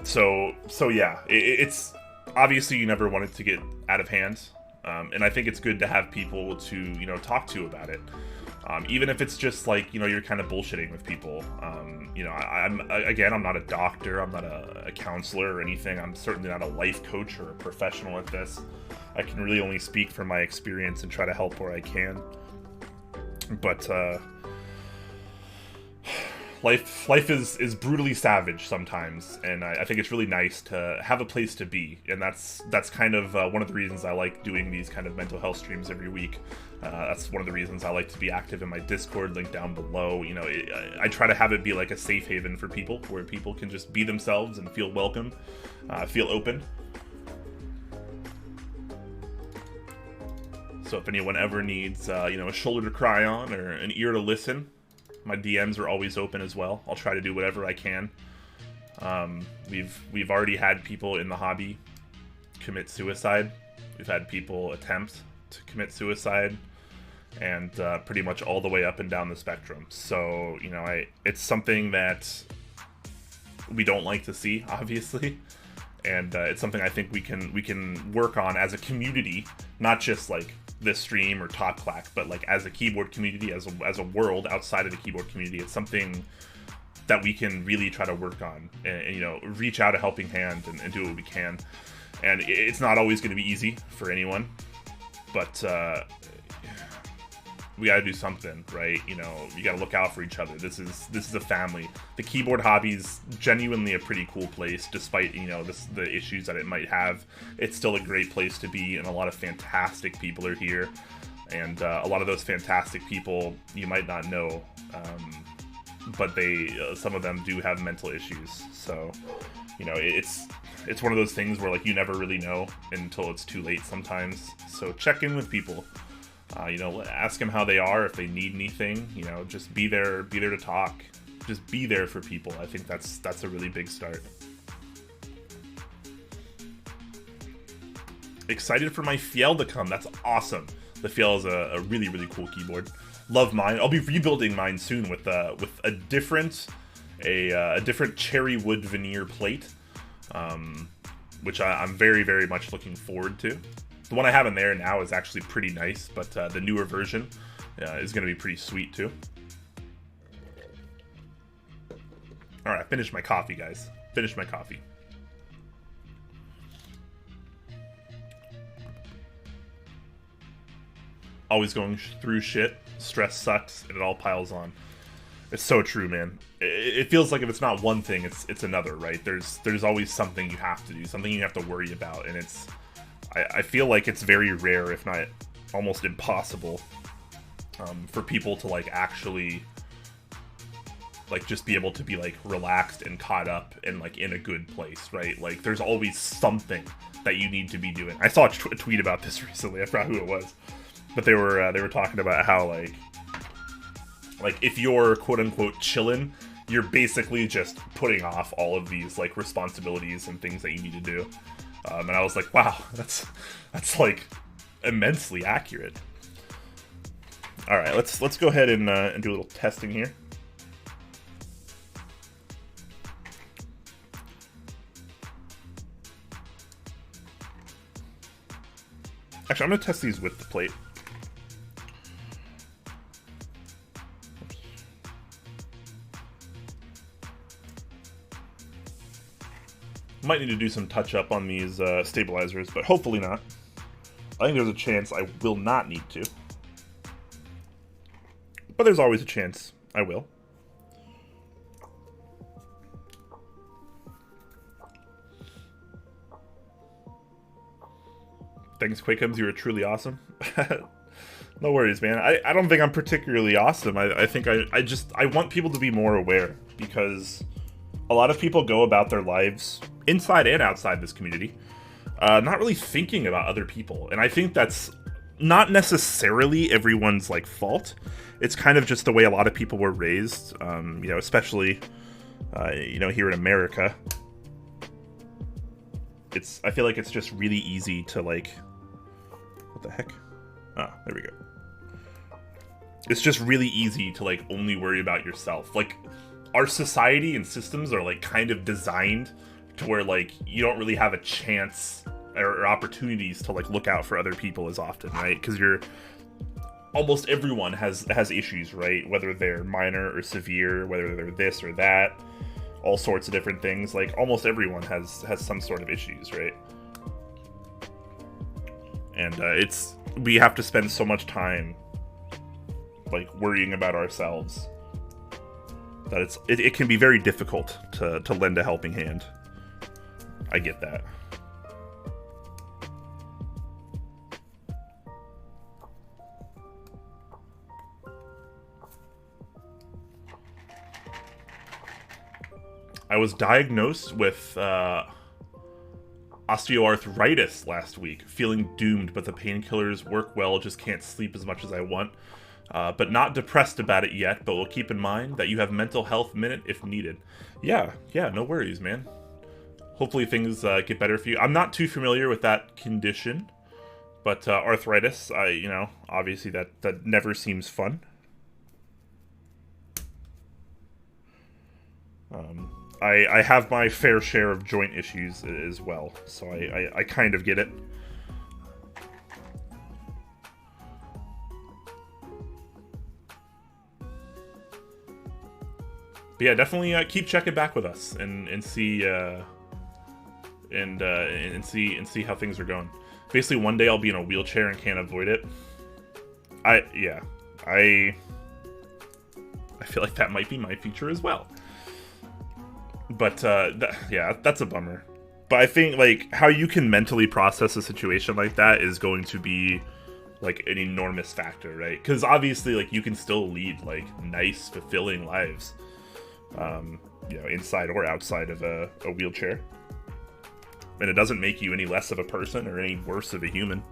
So yeah, it's obviously you never want it to get out of hand, and I think it's good to have people to, you know, talk to about it, even if it's just like, you know, you're kind of bullshitting with people. You know, I'm not a doctor, I'm not a counselor or anything. I'm certainly not a life coach or a professional at this. I can really only speak from my experience and try to help where I can. But life is brutally savage sometimes, and I think it's really nice to have a place to be, and that's kind of one of the reasons I like doing these kind of mental health streams every week. That's one of the reasons I like to be active in my Discord, link down below. You know, I try to have it be like a safe haven for people, where people can just be themselves and feel welcome, feel open. So if anyone ever needs, you know, a shoulder to cry on or an ear to listen, my DMs are always open as well. I'll try to do whatever I can. We've already had people in the hobby commit suicide. We've had people attempt to commit suicide, and pretty much all the way up and down the spectrum. So, you know, it's something that we don't like to see, obviously, and it's something I think we can work on as a community, not just like this stream or Top Clack, but like as a keyboard community, as a world outside of the keyboard community. It's something that we can really try to work on, and you know, reach out a helping hand and do what we can. And it's not always going to be easy for anyone, but we got to do something, right? You know, you got to look out for each other. This is a family. The keyboard hobby's genuinely a pretty cool place, despite, you know, the issues that it might have. It's still a great place to be, and a lot of fantastic people are here, and a lot of those fantastic people you might not know, but some of them do have mental issues. So, you know, it's one of those things where, like, you never really know until it's too late sometimes. So check in with people. You know, ask them how they are, if they need anything. You know, just be there to talk. Just be there for people. I think that's a really big start. Excited for my Fiel to come. That's awesome. The Fiel is a really, really cool keyboard. Love mine. I'll be rebuilding mine soon with a different cherry wood veneer plate, which I'm very, very much looking forward to. The one I have in there now is actually pretty nice, but the newer version is going to be pretty sweet too. Alright, finished my coffee, guys. Finished my coffee. Always going through shit. Stress sucks, and it all piles on. It's so true, man. It feels like if it's not one thing, it's another, right? There's always something you have to do, something you have to worry about, and I feel like it's very rare, if not almost impossible, for people to like actually like just be able to be like relaxed and caught up and like in a good place, right? Like there's always something that you need to be doing. I saw a tweet about this recently. I forgot who it was, but they were talking about how like if you're quote unquote chilling, you're basically just putting off all of these like responsibilities and things that you need to do. And I was like, wow, that's like immensely accurate. All right, let's go ahead and do a little testing here. Actually, I'm going to test these with the plate. Might need to do some touch-up on these stabilizers, but hopefully not. I think there's a chance I will not need to. But there's always a chance I will. Thanks, Quakeums, you were truly awesome. No worries, man. I don't think I'm particularly awesome. I think I want people to be more aware, because a lot of people go about their lives, inside and outside this community, not really thinking about other people. And I think that's not necessarily everyone's like fault. It's kind of just the way a lot of people were raised, you know, especially, you know, here in America. I feel like it's just really easy to like, what the heck? Ah, there we go. It's just really easy to like only worry about yourself. Like our society and systems are like kind of designed to where like you don't really have a chance or opportunities to like look out for other people as often, right? Because almost everyone has issues, right? Whether they're minor or severe, whether they're this or that, all sorts of different things. Like almost everyone has some sort of issues, right? And we have to spend so much time like worrying about ourselves that it can be very difficult to lend a helping hand. I get that. I was diagnosed with osteoarthritis last week, feeling doomed, but the painkillers work well, just can't sleep as much as I want. But not depressed about it yet, but we'll keep in mind that you have mental health minute if needed. Yeah, no worries, man. Hopefully things get better for you. I'm not too familiar with that condition, but arthritis, you know, obviously that never seems fun. I have my fair share of joint issues as well, so I kind of get it. But yeah, definitely keep checking back with us and see and see how things are going. Basically, one day I'll be in a wheelchair and can't avoid it. I feel like that might be my future as well. But yeah, that's a bummer. But I think like how you can mentally process a situation like that is going to be like an enormous factor, right? Because obviously, like you can still lead like nice, fulfilling lives, you know, inside or outside of a wheelchair, and it doesn't make you any less of a person or any worse of a human.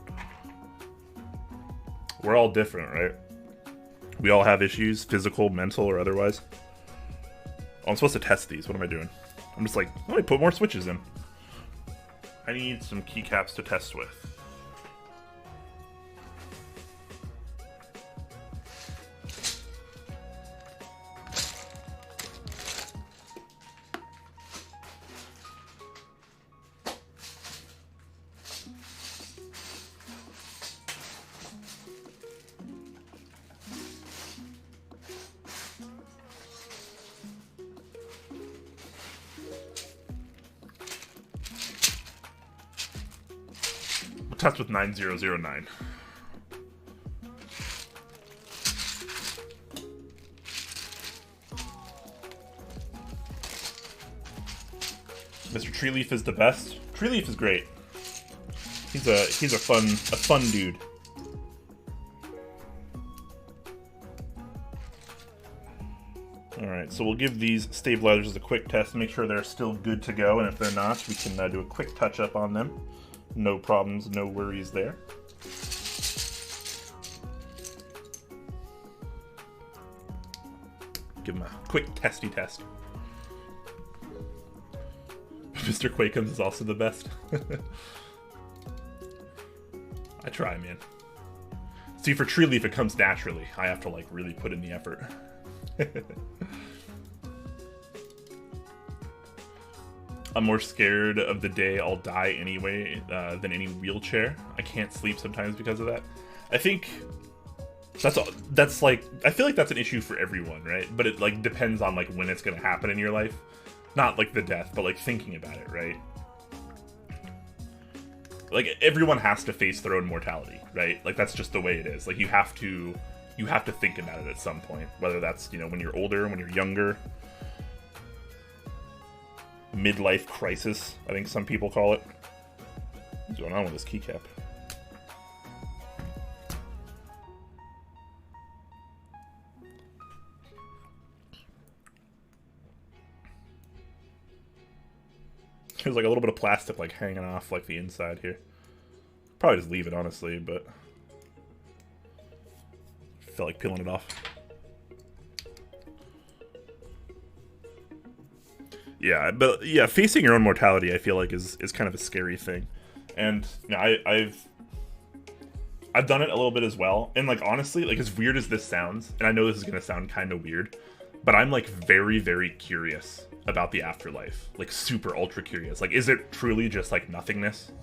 We're all different, right? We all have issues, physical, mental, or otherwise. Oh, I'm supposed to test these. What am I doing? I'm just like, let me put more switches in. I need some keycaps to test with. Test with 9009. Mr. Treeleaf is the best. Treeleaf is great. He's a fun dude. Alright, so we'll give these stabilizers a quick test, make sure they're still good to go, and if they're not, we can do a quick touch-up on them. No problems, no worries there. Give them a quick testy test. Mr. Quakums is also the best. I try, man. See, for Treeleaf, it comes naturally. I have to, like, really put in the effort. I'm more scared of the day I'll die anyway than any wheelchair. I can't sleep sometimes because of that. I think that's like, I feel like that's an issue for everyone, right? But it like depends on like when it's gonna happen in your life. Not like the death, but like thinking about it, right? Like everyone has to face their own mortality, right? Like that's just the way it is. Like you have to think about it at some point, whether that's, you know, when you're older, when you're younger. Midlife crisis, I think some people call it. What's going on with this keycap? There's like a little bit of plastic like hanging off like the inside here. Probably just leave it, honestly, but I feel like peeling it off. Yeah, but yeah, facing your own mortality, I feel like is kind of a scary thing, and you know, I've done it a little bit as well, and like honestly, like as weird as this sounds, and I know this is gonna sound kind of weird, but I'm like very, very curious about the afterlife, like super ultra curious. Like, is it truly just like nothingness?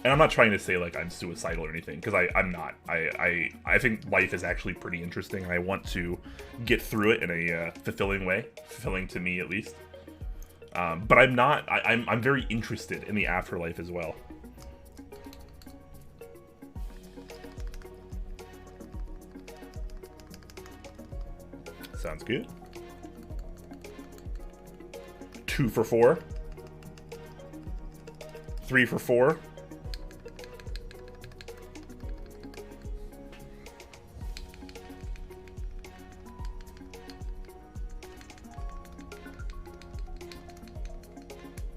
And I'm not trying to say like I'm suicidal or anything, because I'm not. I think life is actually pretty interesting, and I want to get through it in a fulfilling way, fulfilling to me at least. But I'm not. I'm very interested in the afterlife as well. Sounds good. 2 for 4. 3 for 4.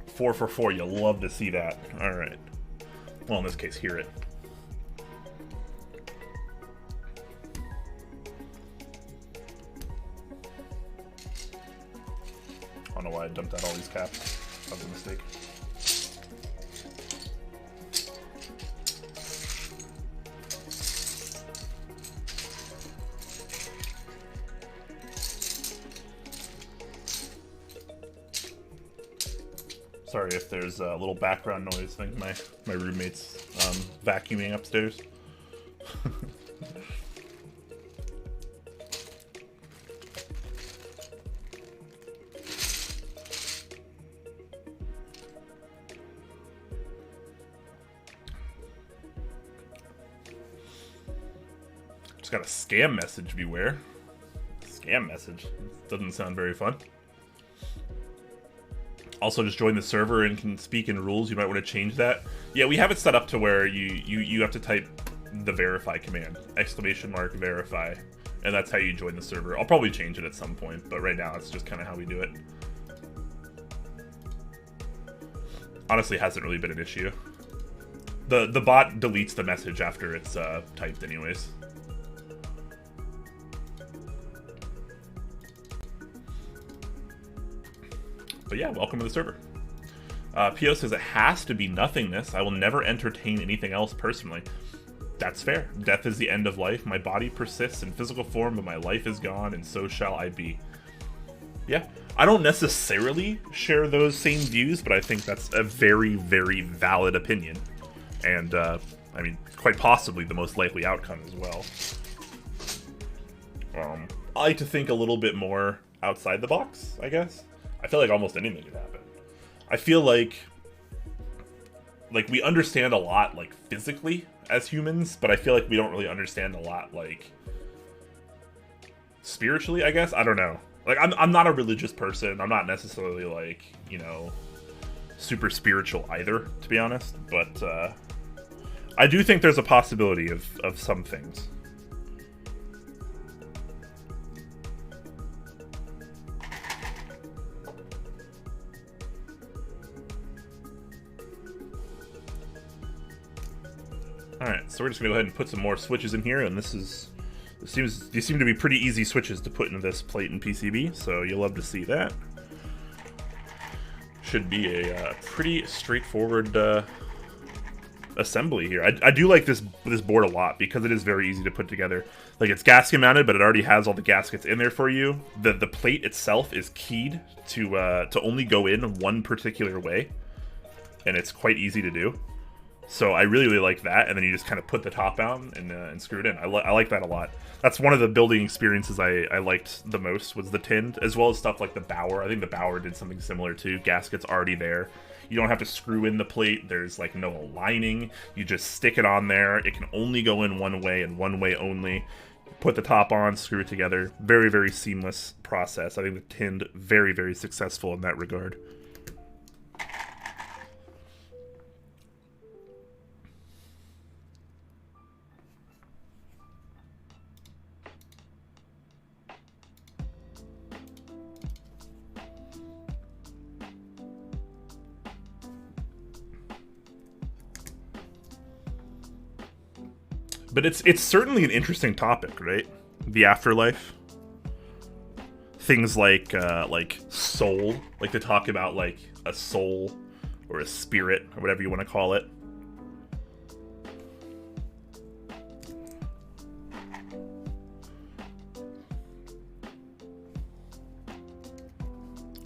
Four for 4, you'll love to see that. Alright. Well, in this case, hear it. I don't know why I dumped out all these caps. That was a mistake. Sorry if there's a little background noise. I think my roommate's vacuuming upstairs. Just got a scam message, beware. Scam message. Doesn't sound very fun. Also, just join the server and can speak in rules. You might want to change that. Yeah, we have it set up to where you have to type the verify command, !verify, and that's how you join the server. I'll probably change it at some point, but right now it's just kind of how we do it. Honestly, hasn't really been an issue. The bot deletes the message after it's typed anyways. But yeah, welcome to the server. Pio says it has to be nothingness. I will never entertain anything else personally. That's fair. Death is the end of life. My body persists in physical form, but my life is gone, and so shall I be. Yeah, I don't necessarily share those same views, but I think that's a very, very valid opinion. And, I mean, quite possibly the most likely outcome as well. I like to think a little bit more outside the box, I guess. I feel like almost anything could happen. I feel like we understand a lot, like, physically as humans, but I feel like we don't really understand a lot, like, spiritually, I guess? I don't know. Like, I'm not a religious person. I'm not necessarily, like, you know, super spiritual either, to be honest. But I do think there's a possibility of some things. Alright, so we're just gonna go ahead and put some more switches in here, and these seem to be pretty easy switches to put into this plate and PCB, so you'll love to see that. Should be a pretty straightforward assembly here. I do like this board a lot because it is very easy to put together. Like, it's gasket mounted, but it already has all the gaskets in there for you. The plate itself is keyed to only go in one particular way, and it's quite easy to do. So I really, really like that, and then you just kind of put the top on and screw it in. I like that a lot. That's one of the building experiences I liked the most, was the Tind, as well as stuff like the Bower. I think the Bower did something similar too. Gasket's already there. You don't have to screw in the plate. There's like no aligning. You just stick it on there. It can only go in one way and one way only. Put the top on, screw it together. Very, very seamless process. I think the Tind, very, very successful in that regard. But it's certainly an interesting topic, right? The afterlife. Things like soul, like to talk about like a soul or a spirit or whatever you want to call it.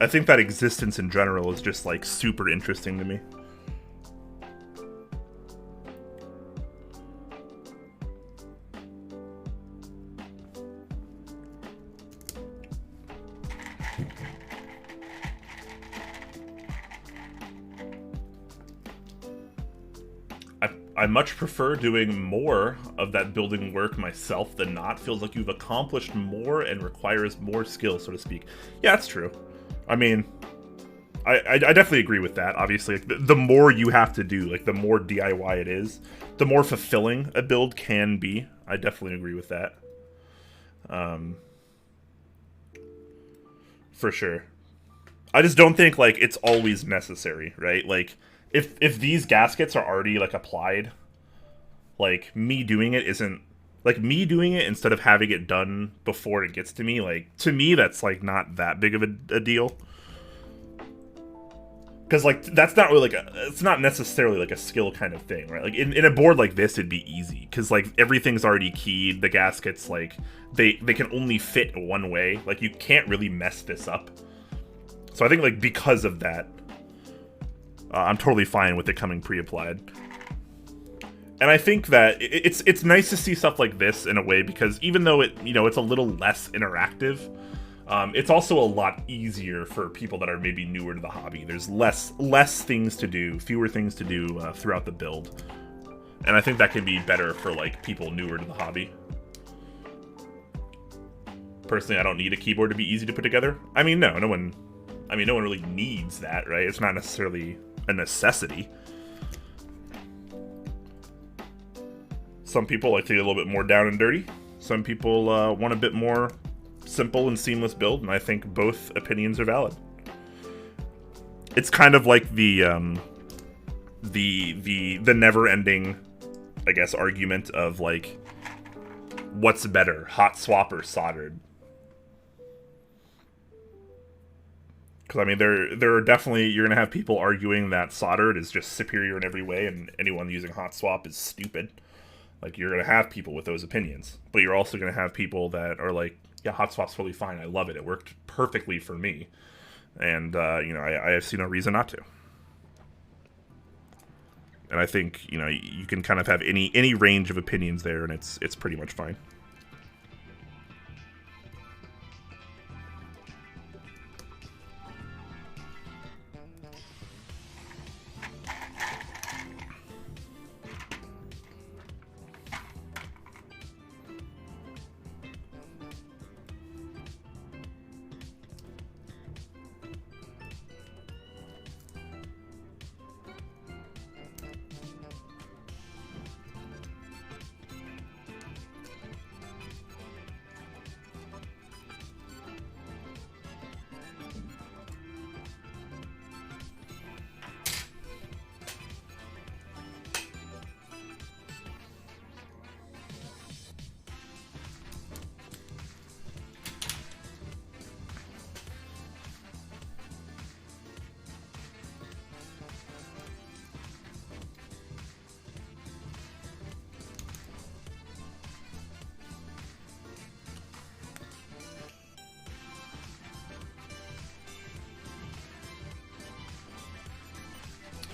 I think that existence in general is just like super interesting to me. I much prefer doing more of that building work myself than not. Feels like you've accomplished more and requires more skill, so to speak. Yeah, that's true. I mean, I definitely agree with that. Obviously, the more you have to do, like the more DIY it is, the more fulfilling a build can be. I definitely agree with that. For sure. I just don't think like it's always necessary, right? Like if these gaskets are already like applied, like me doing it isn't like me doing it instead of having it done before it gets to me. Like to me, that's like not that big of a deal. Because like that's not really like it's not necessarily like a skill kind of thing, right? Like in a board like this, it'd be easy because like everything's already keyed. The gaskets like they can only fit one way. Like you can't really mess this up. So I think like because of that, I'm totally fine with it coming pre-applied. And I think that it's nice to see stuff like this in a way because even though it's a little less interactive, it's also a lot easier for people that are maybe newer to the hobby. There's less things to do, fewer things to do throughout the build, and I think that can be better for like people newer to the hobby. Personally, I don't need a keyboard to be easy to put together. I mean, no one really needs that, right? It's not necessarily a necessity. Some people like to get a little bit more down and dirty. Some people want a bit more simple and seamless build, and I think both opinions are valid. It's kind of like the never-ending, I guess, argument of like, what's better, hot swap or soldered? Because I mean, there are definitely, you're gonna have people arguing that soldered is just superior in every way, and anyone using hot swap is stupid. Like, you're gonna have people with those opinions, but you're also gonna have people that are like, yeah, hot swap's totally fine. I love it. It worked perfectly for me, and I see no reason not to. And I think you can kind of have any range of opinions there, and it's pretty much fine.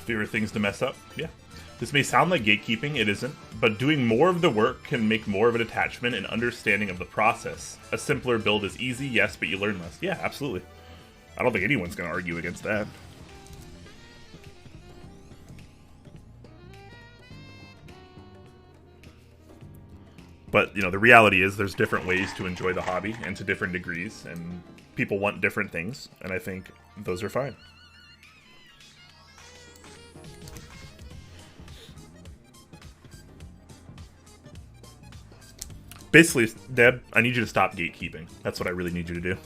Fewer things to mess up. Yeah. This may sound like gatekeeping, it isn't, but doing more of the work can make more of an attachment and understanding of the process. A simpler build is easy, yes, but you learn less. Yeah, absolutely. I don't think anyone's going to argue against that. But, you know, the reality is there's different ways to enjoy the hobby and to different degrees, and people want different things, and I think those are fine. Basically, Deb, I need you to stop gatekeeping. That's what I really need you to do.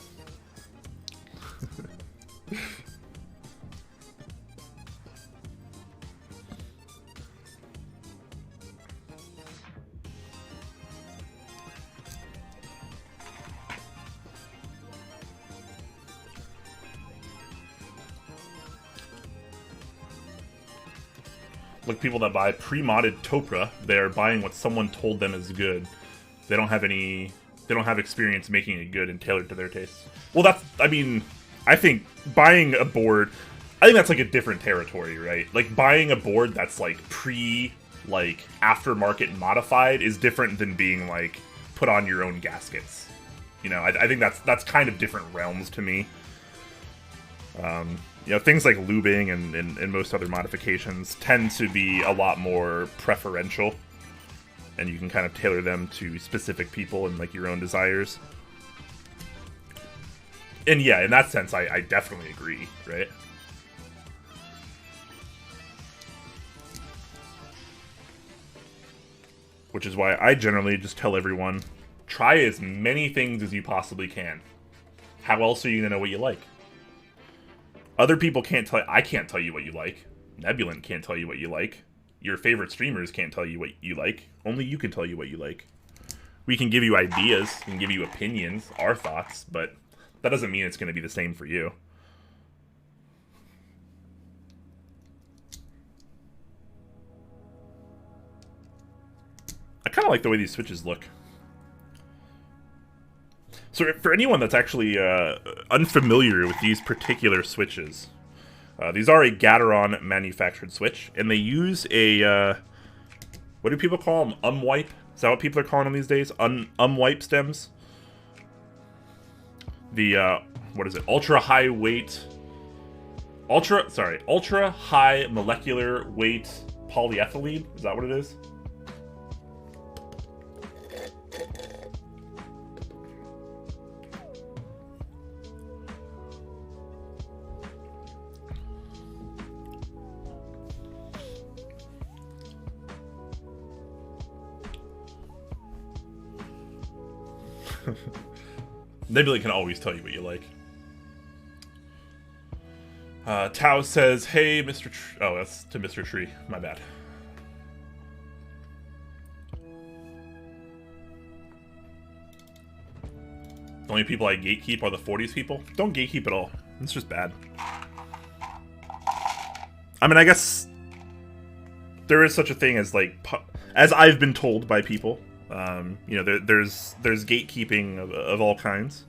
Like people that buy pre-modded Topra, they're buying what someone told them is good. They don't have experience making it good and tailored to their tastes. Well, that's, I mean, I think buying a board, I think that's like a different territory, right? Like buying a board that's like aftermarket modified is different than being like put on your own gaskets. You know, I think that's kind of different realms to me. You know, things like lubing and most other modifications tend to be a lot more preferential, and you can kind of tailor them to specific people and like your own desires. And yeah, in that sense, I definitely agree, right? Which is why I generally just tell everyone, try as many things as you possibly can. How else are you going to know what you like? Other people can't tell. I can't tell you what you like. Nebulant can't tell you what you like. Your favorite streamers can't tell you what you like. Only you can tell you what you like. We can give you ideas, we can give you opinions, our thoughts, but that doesn't mean it's going to be the same for you. I kind of like the way these switches look. So for anyone that's actually unfamiliar with these particular switches, these are a Gateron manufactured switch, and they use a, what do people call them? Umwipe? Is that what people are calling them these days? Umwipe stems? The, what is it? Ultra high molecular weight polyethylene? Is that what it is? Nebula can always tell you what you like. Tao says, hey, Mr. Oh, that's to Mr. Tree. My bad. The only people I gatekeep are the 40s people. Don't gatekeep at all. It's just bad. I mean, I guess there is such a thing as, like, as I've been told by people. You know, there's gatekeeping of all kinds,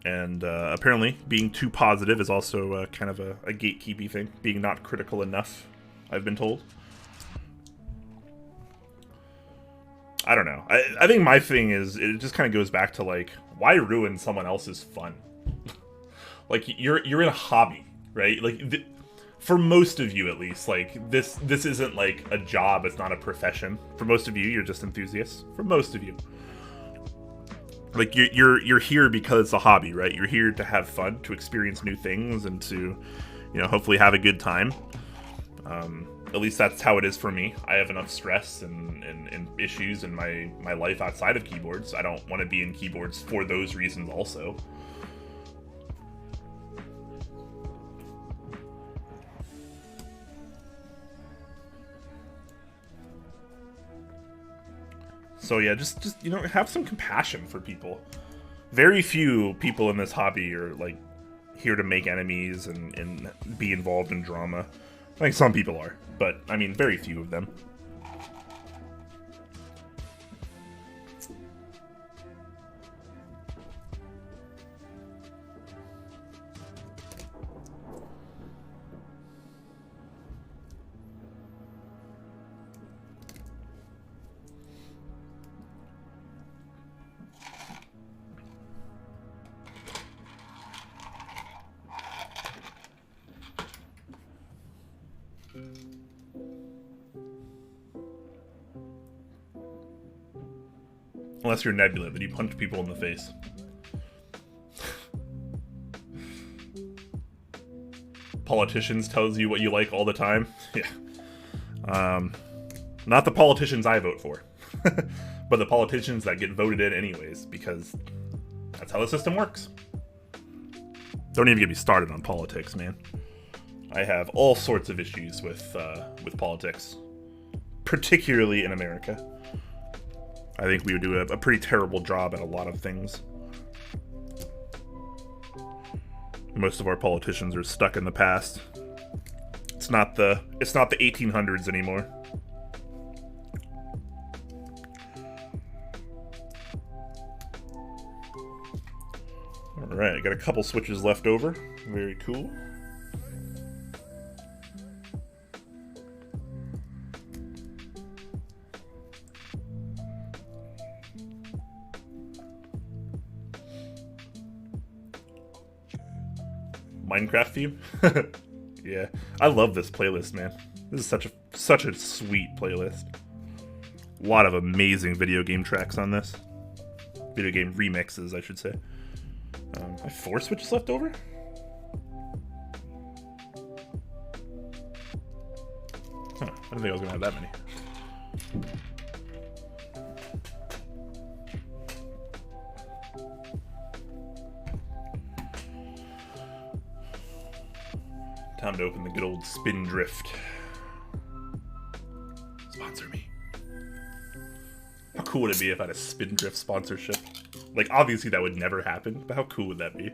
and apparently being too positive is also kind of a gatekeepy thing. Being not critical enough, I've been told. I don't know. I think my thing is it just kind of goes back to like, why ruin someone else's fun? Like you're in a hobby, right? Like. For most of you, at least, like, this isn't, like, a job, it's not a profession. For most of you, you're just enthusiasts. For most of you. Like, you're here because it's a hobby, right? You're here to have fun, to experience new things, and to, you know, hopefully have a good time. At least that's how it is for me. I have enough stress and issues in my life outside of keyboards. I don't want to be in keyboards for those reasons also. So yeah, just you know, have some compassion for people. Very few people in this hobby are like here to make enemies and be involved in drama. I think some people are, but I mean very few of them. Unless you're Nebula, then you punch people in the face. Politicians tells you what you like all the time. Yeah. Not the politicians I vote for, but the politicians that get voted in anyways, because that's how the system works. Don't even get me started on politics, man. I have all sorts of issues with politics, particularly in America. I think we would do a pretty terrible job at a lot of things. Most of our politicians are stuck in the past. It's not the 1800s anymore. All right, I got a couple switches left over. Very cool. Minecraft theme? Yeah, I love this playlist, man. This is such a sweet playlist. A lot of amazing video game tracks on this. Video game remixes, I should say. I have 4 switches left over? Huh, I didn't think I was gonna have that many. Time to open the good old Spindrift. Sponsor me. How cool would it be if I had a Spindrift sponsorship? Like, obviously that would never happen, but how cool would that be?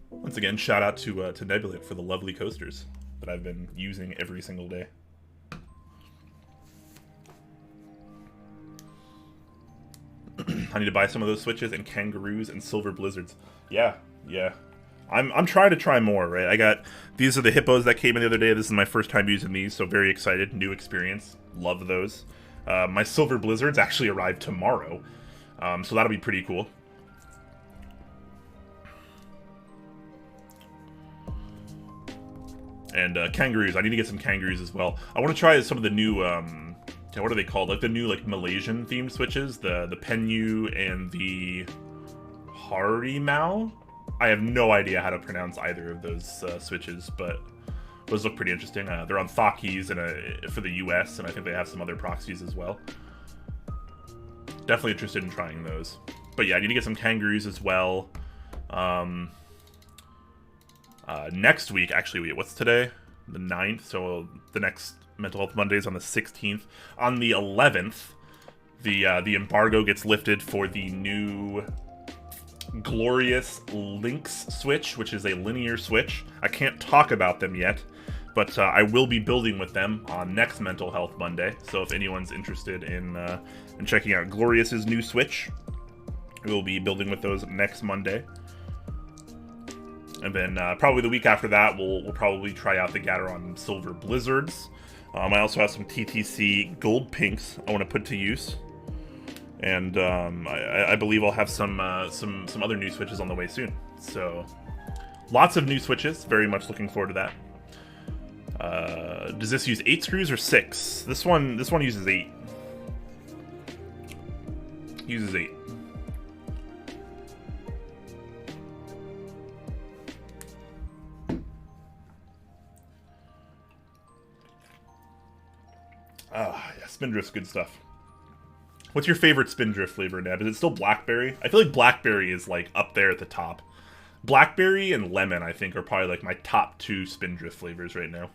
Once again, shout out to Nebula for the lovely coasters that I've been using every single day. I need to buy some of those switches and kangaroos and silver blizzards. Yeah. I'm trying to try more, right? I got, these are the hippos that came in the other day. This is my first time using these, so very excited. New experience. Love those. My silver blizzards actually arrive tomorrow, so that'll be pretty cool. And kangaroos. I need to get some kangaroos as well. I want to try some of the new, what are they called? Like the new Malaysian themed switches. The Penyu and the Harimau. I have no idea how to pronounce either of those switches, but those look pretty interesting. They're on Thockeys and for the US, and I think they have some other proxies as well. Definitely interested in trying those. But yeah, I need to get some kangaroos as well. Next week, actually, what's today? The 9th, so the next Mental Health Monday is on the 16th. On the 11th, the embargo gets lifted for the new Glorious Lynx Switch, which is a linear switch. I can't talk about them yet, but I will be building with them on next Mental Health Monday. So if anyone's interested in checking out Glorious's new Switch, we'll be building with those next Monday. And then probably the week after that, we'll probably try out the Gateron Silver Blizzards. I also have some TTC Gold Pinks I want to put to use. And I believe I'll have some other new switches on the way soon. So lots of new switches. Very much looking forward to that. Does this use 8 screws or 6? This one uses 8. Uses 8. Yeah, Spindrift's good stuff. What's your favorite Spindrift flavor, Neb? Is it still blackberry? I feel like blackberry is like up there at the top. Blackberry and lemon, I think, are probably like my top 2 Spindrift flavors right now.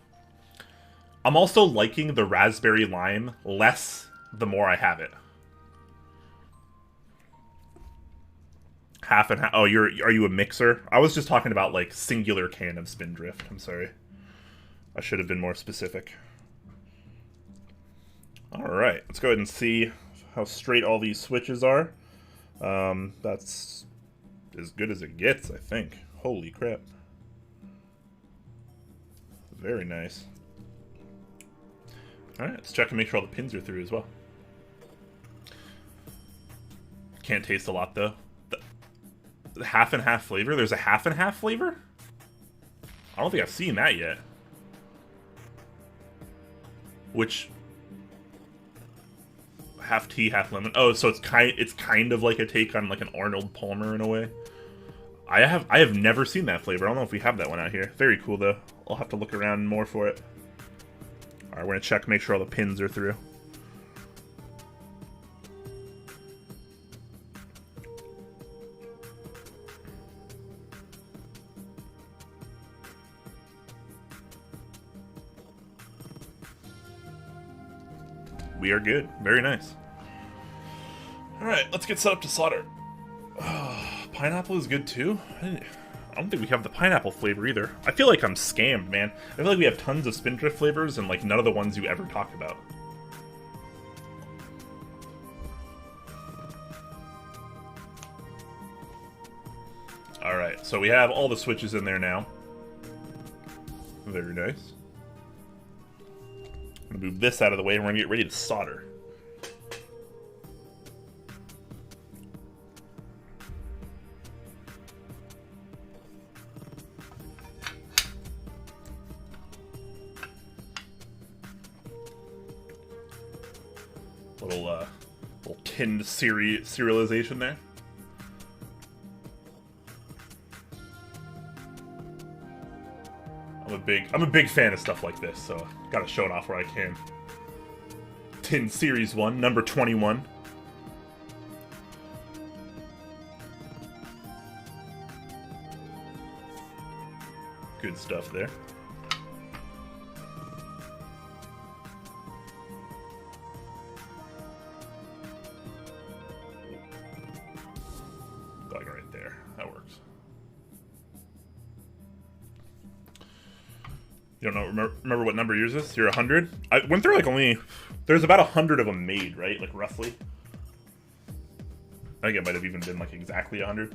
I'm also liking the raspberry lime less the more I have it. Half and half. Oh, are you a mixer? I was just talking about like singular can of Spindrift. I'm sorry. I should have been more specific. Alright, let's go ahead and see how straight all these switches are. That's as good as it gets, I think. Holy crap. Very nice. Alright, let's check and make sure all the pins are through as well. Can't taste a lot, though. The half and half flavor? There's a half and half flavor? I don't think I've seen that yet. Which half tea, half lemon. Oh, so it's kind of like a take on like an Arnold Palmer in a way. I have never seen that flavor. I don't know if we have that one out here. Very cool though. I'll have to look around more for it. All right, we're gonna check, make sure all the pins are through. We are good. Very nice. All right, let's get set up to solder. Pineapple is good too. I don't think we have the pineapple flavor either. I feel like I'm scammed, man. I feel like we have tons of Spindrift flavors and like none of the ones you ever talk about. All right, so we have all the switches in there now. Very nice. I'm gonna move this out of the way and we're gonna get ready to solder. Little tinned serialization there. I'm a big fan of stuff like this, so gotta show it off where I can. Tind Series 1, number 21. Good stuff there. Dog right there. That works. You don't know? Remember what number yours is? You're 100. I went through like there's about 100 of them made, right? Like roughly. I think it might have even been like exactly 100.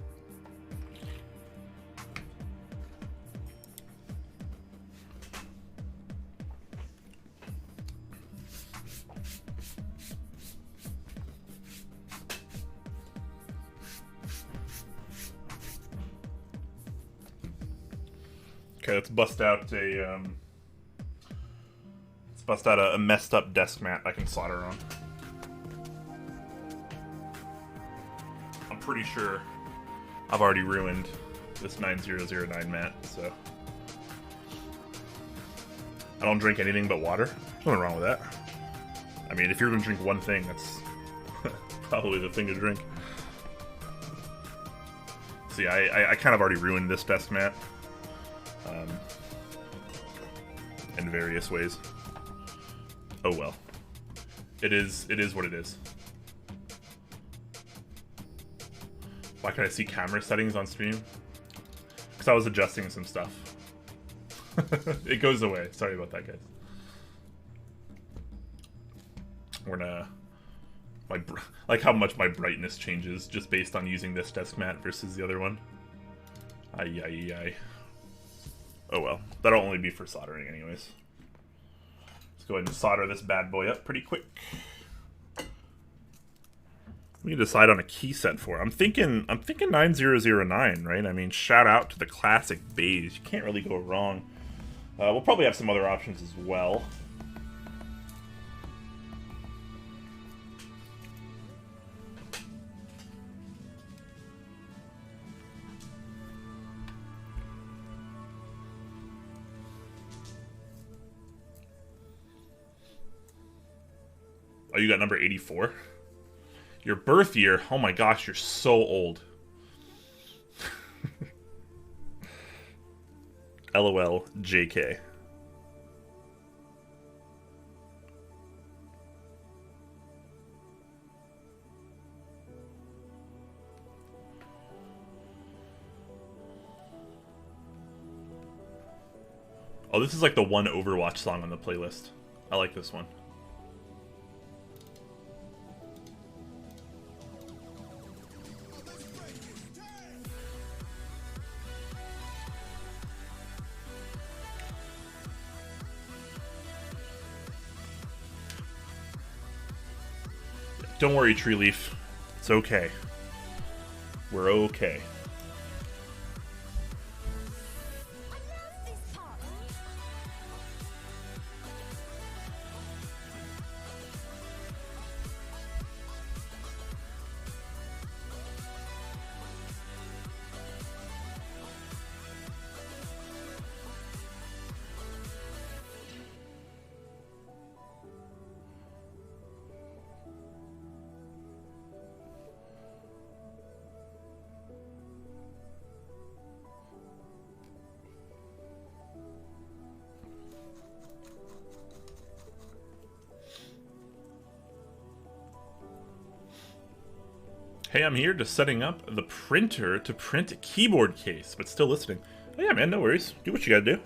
Okay, let's bust out a messed up desk mat I can solder on. I'm pretty sure I've already ruined this 9009 mat, so I don't drink anything but water. There's nothing wrong with that. I mean, if you're gonna drink one thing, that's probably the thing to drink. See, I kind of already ruined this desk mat. In various ways. Oh well. It is what it is. Why can I see camera settings on stream? Because I was adjusting some stuff. It goes away. Sorry about that, guys. We're gonna... like how much my brightness changes just based on using this desk mat versus the other one. Ay, ay, ay. Oh well, that'll only be for soldering anyways. Let's go ahead and solder this bad boy up pretty quick. We can decide on a key set for it. I'm thinking 9009, right? I mean, shout out to the classic beige. You can't really go wrong. We'll probably have some other options as well. Oh, you got number 84? Your birth year? Oh my gosh, you're so old. LOL, JK. Oh, this is like the one Overwatch song on the playlist. I like this one. Don't worry, Tree Leaf. It's okay. We're okay. Hey, I'm here just setting up the printer to print a keyboard case, but still listening. Oh, yeah, man, no worries. Do what you gotta do.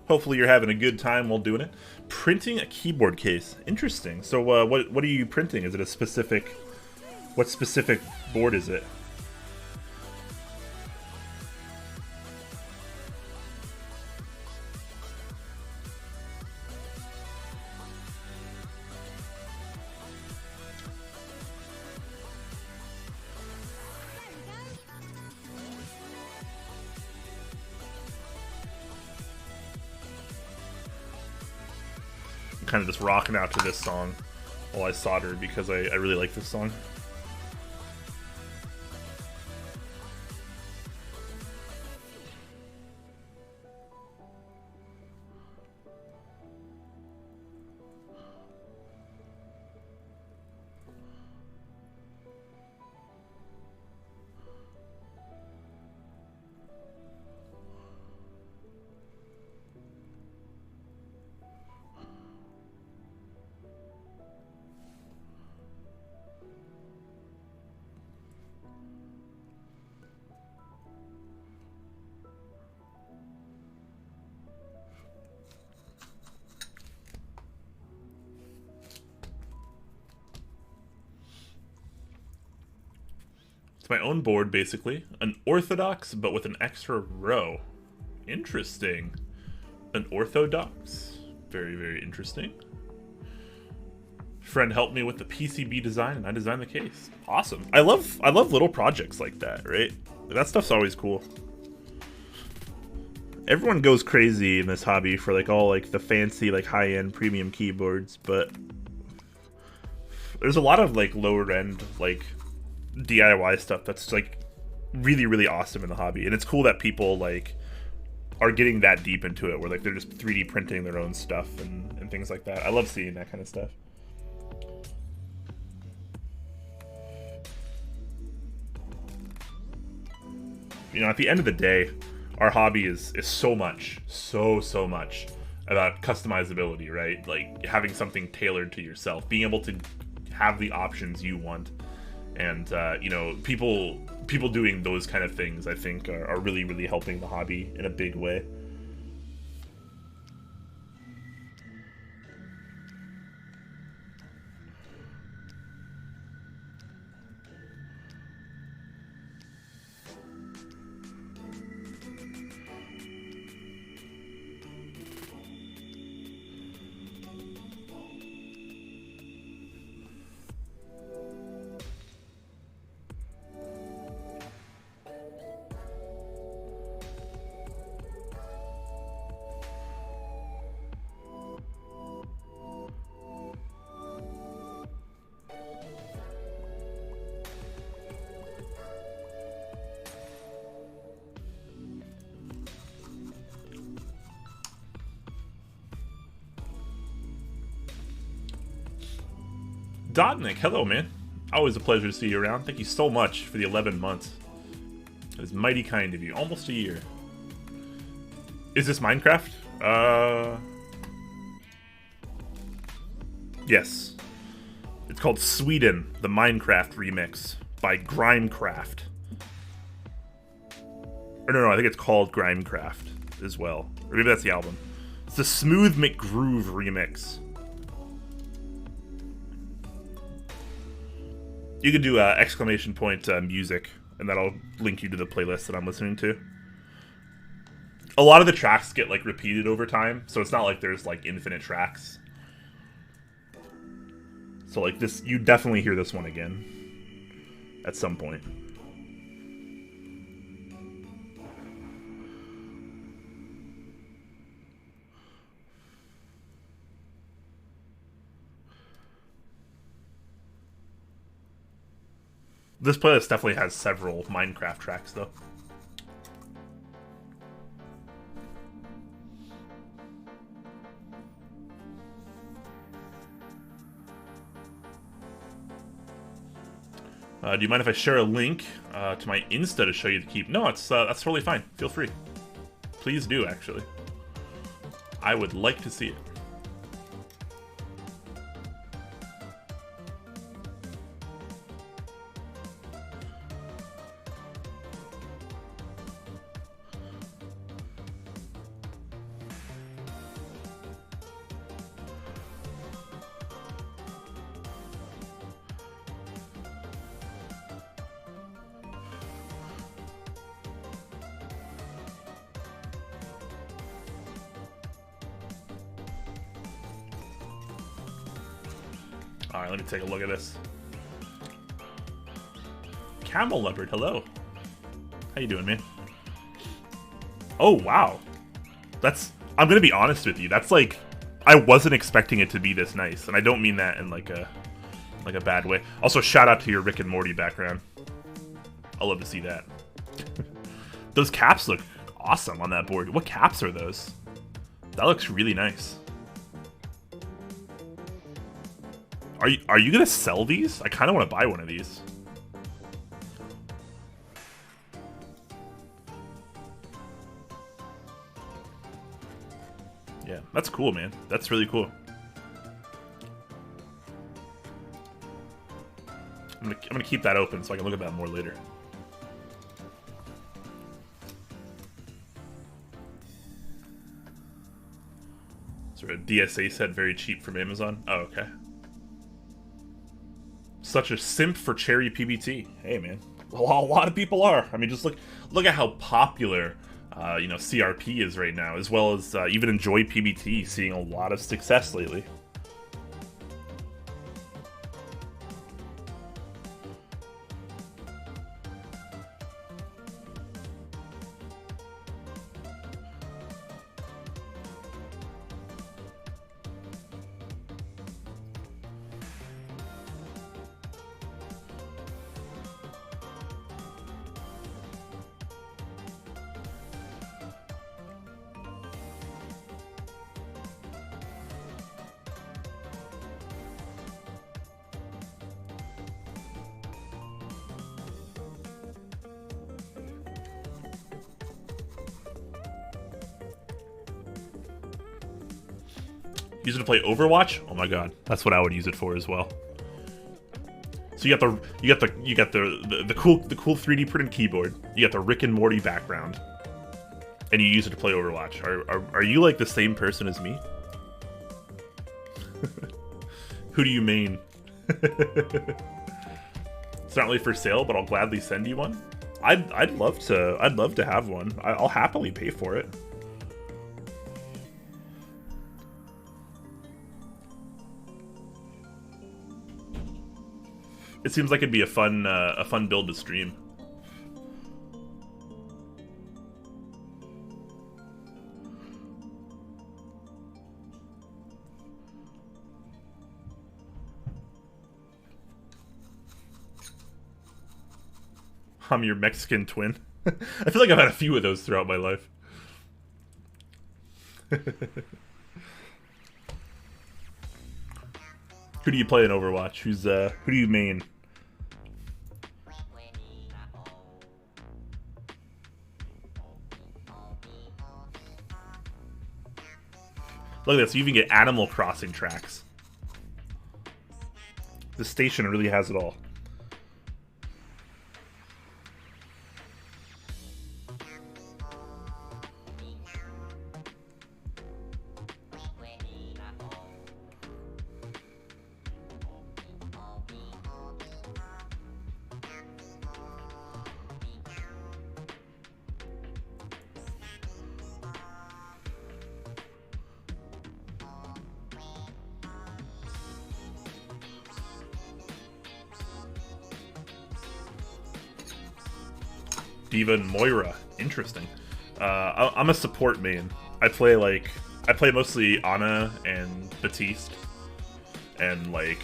Hopefully you're having a good time while doing it. Printing a keyboard case. Interesting. So what are you printing? Is it a specific... What specific board is it? Kind of just rocking out to this song while I solder because I really like this song. My own board, basically. An orthodox, but with an extra row. Interesting. An orthodox. Very, very interesting. Friend helped me with the PCB design, and I designed the case. Awesome. I love little projects like that, right? That stuff's always cool. Everyone goes crazy in this hobby for like all like the fancy, like high-end premium keyboards, but there's a lot of like lower end, like DIY stuff that's like really, really awesome in the hobby, and it's cool that people like are getting that deep into it where like they're just 3D printing their own stuff and things like that. I love seeing that kind of stuff. You know, at the end of the day, our hobby is so much about customizability, right? Like having something tailored to yourself, being able to have the options you want. And, you know, people doing those kind of things, I think, are really, really helping the hobby in a big way. Dotnik, hello, man. Always a pleasure to see you around. Thank you so much for the 11 months. That is mighty kind of you. Almost a year. Is this Minecraft? Yes. It's called Sweden, the Minecraft remix by Grimecraft. Or no, I think it's called Grimecraft as well. Or maybe that's the album. It's the Smooth McGroove remix. You could do exclamation point music, and that'll link you to the playlist that I'm listening to. A lot of the tracks get like repeated over time, so it's not like there's like infinite tracks. So like this, you definitely hear this one again at some point. This playlist definitely has several Minecraft tracks, though. Do you mind if I share a link to my Insta to show you the keep? No, that's totally fine. Feel free. Please do, actually. I would like to see it. Alright, let me take a look at this. Camel Leopard, hello. How you doing, man? Oh, wow. That's... I'm gonna be honest with you. That's like... I wasn't expecting it to be this nice. And I don't mean that in like a bad way. Also, shout out to your Rick and Morty background. I'd love to see that. Those caps look awesome on that board. What caps are those? That looks really nice. Are you gonna sell these? I kind of want to buy one of these. Yeah, that's cool, man. That's really cool. I'm gonna keep that open so I can look at that more later. Sort of DSA set very cheap from Amazon. Oh, okay. Such a simp for cherry PBT. Hey, man. Well, a lot of people are. I mean, just look at how popular, you know, CRP is right now, as well as even Enjoy PBT seeing a lot of success lately. Use it to play Overwatch? Oh my god, that's what I would use it for as well. So you got the cool 3D printed keyboard. You got the Rick and Morty background, and you use it to play Overwatch. Are you like the same person as me? Who do you main? It's not really for sale, but I'll gladly send you one. I'd love to have one. I'll happily pay for it. It seems like it'd be a fun build to stream. I'm your Mexican twin. I feel like I've had a few of those throughout my life. Who do you play in Overwatch? Who do you main? Look at this, you even get Animal Crossing tracks. This station really has it all. Diva and Moira. Interesting. I'm a support main. I play mostly Ana and Baptiste. And like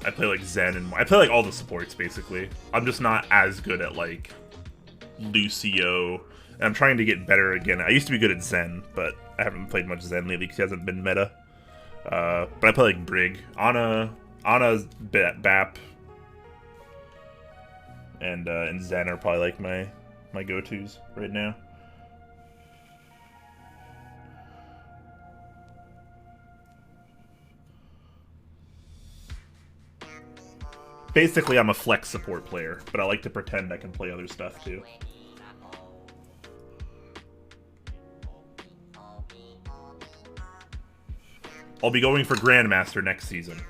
I play like Zen and I play like all the supports basically. I'm just not as good at like Lucio. And I'm trying to get better again. I used to be good at Zen, but I haven't played much Zen lately because he hasn't been meta. But I play like Brig. Ana's Bap. And Zen are probably like my go-tos right now. Basically, I'm a flex support player, but I like to pretend I can play other stuff too. I'll be going for Grandmaster next season.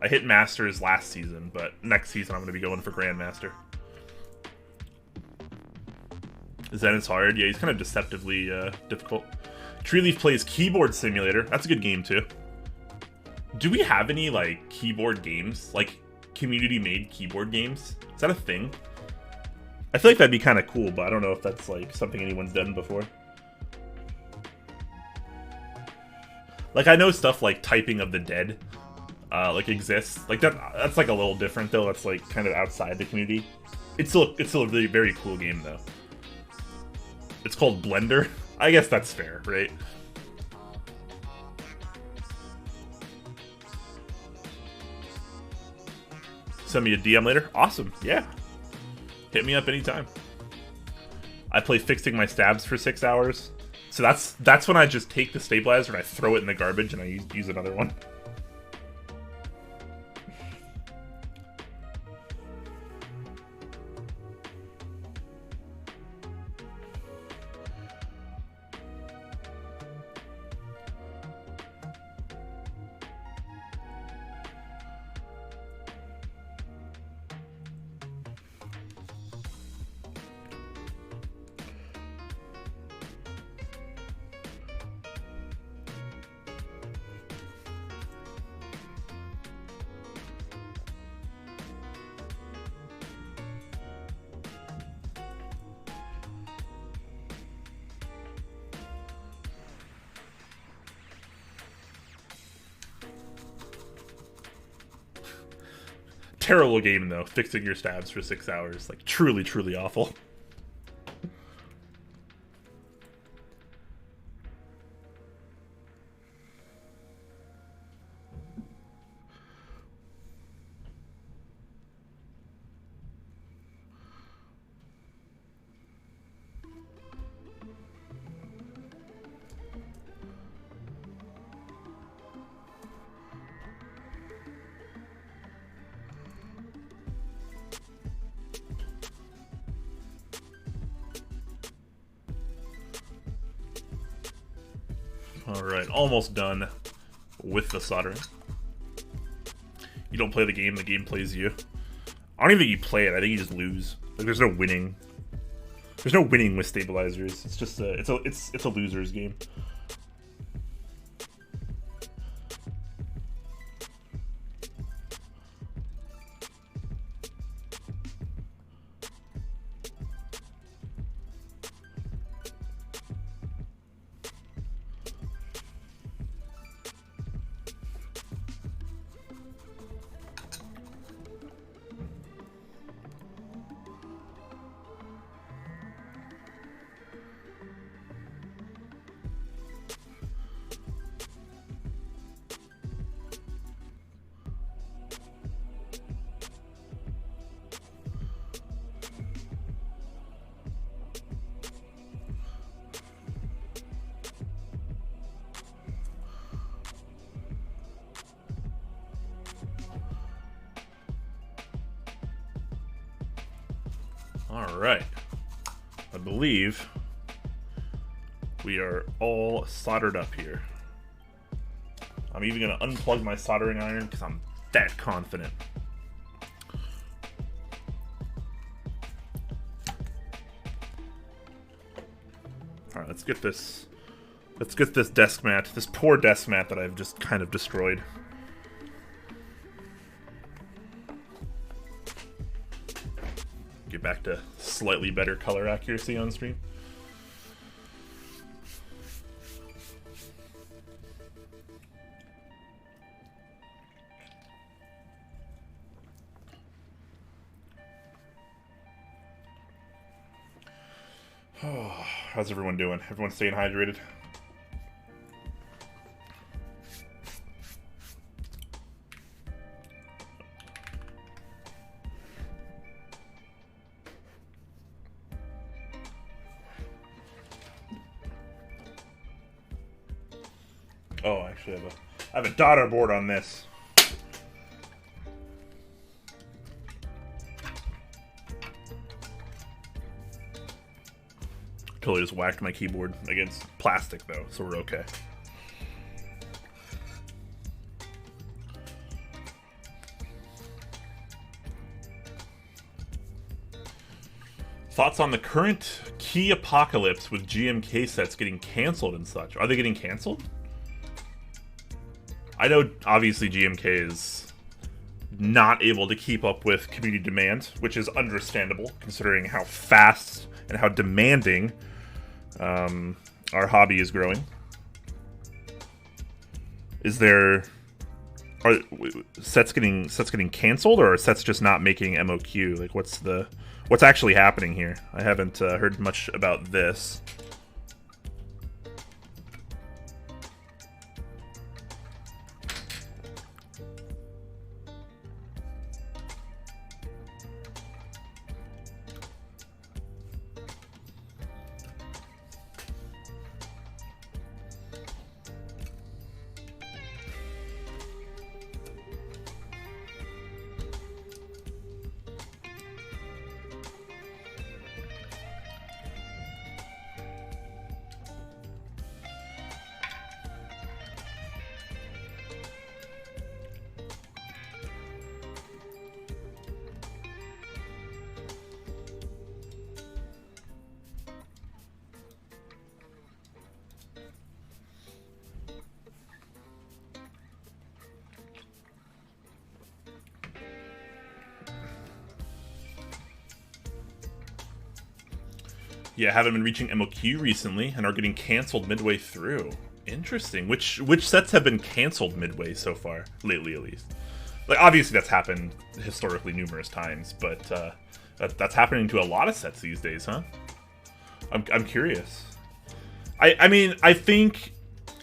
I hit Masters last season, but next season I'm going to be going for Grandmaster. Zen is hard. Yeah, he's kind of deceptively difficult. Treeleaf plays Keyboard Simulator. That's a good game, too. Do we have any, like, keyboard games? Like, community-made keyboard games? Is that a thing? I feel like that'd be kind of cool, but I don't know if that's, like, something anyone's done before. Like, I know stuff like Typing of the Dead, like, exists. Like, that's, like, a little different, though. That's, like, kind of outside the community. It's still a really very cool game, though. It's called Blender. I guess that's fair, right? Send me a DM later. Awesome. Yeah. Hit me up anytime. I play Fixing My Stabs for 6 hours. So that's when I just take the stabilizer and I throw it in the garbage and I use another one. Terrible game, though. Fixing your stabs for 6 hours. Like, truly, truly awful. Alright, almost done with the soldering. You don't play the game plays you. I don't even think you play it, I think you just lose. Like, there's no winning. There's no winning with stabilizers. It's just it's a loser's game. Alright, I believe we are all soldered up here. I'm even going to unplug my soldering iron because I'm that confident. Alright, let's get this desk mat, this poor desk mat that I've just kind of destroyed. Get back to slightly better color accuracy on stream. Oh, how's everyone doing? Everyone staying hydrated? Oh, actually, I have a daughter board on this. Totally just whacked my keyboard against plastic, though, so we're okay. Thoughts on the current key apocalypse with GMK sets getting canceled and such? Are they getting canceled? I know obviously GMK is not able to keep up with community demand, which is understandable considering how fast and how demanding our hobby is growing. Are sets getting canceled, or are sets just not making MOQ? Like, what's actually happening here? I haven't heard much about this. Yeah, haven't been reaching MOQ recently and are getting canceled midway through. Interesting. Which sets have been canceled midway so far, lately at least? Like, obviously that's happened historically numerous times, but that's happening to a lot of sets these days, huh? I'm curious. I mean, I think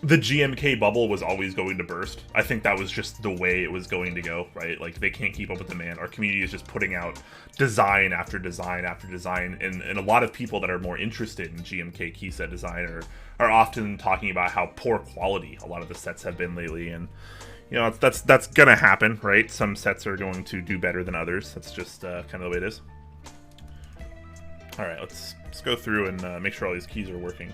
the GMK bubble was always going to burst. I think that was just the way it was going to go, right? Like, they can't keep up with demand. Our community is just putting out design after design after design, and a lot of people that are more interested in GMK key set design are often talking about how poor quality a lot of the sets have been lately, and you know, that's gonna happen, right? Some sets are going to do better than others. That's just kind of the way it is. All right, let's go through and make sure all these keys are working.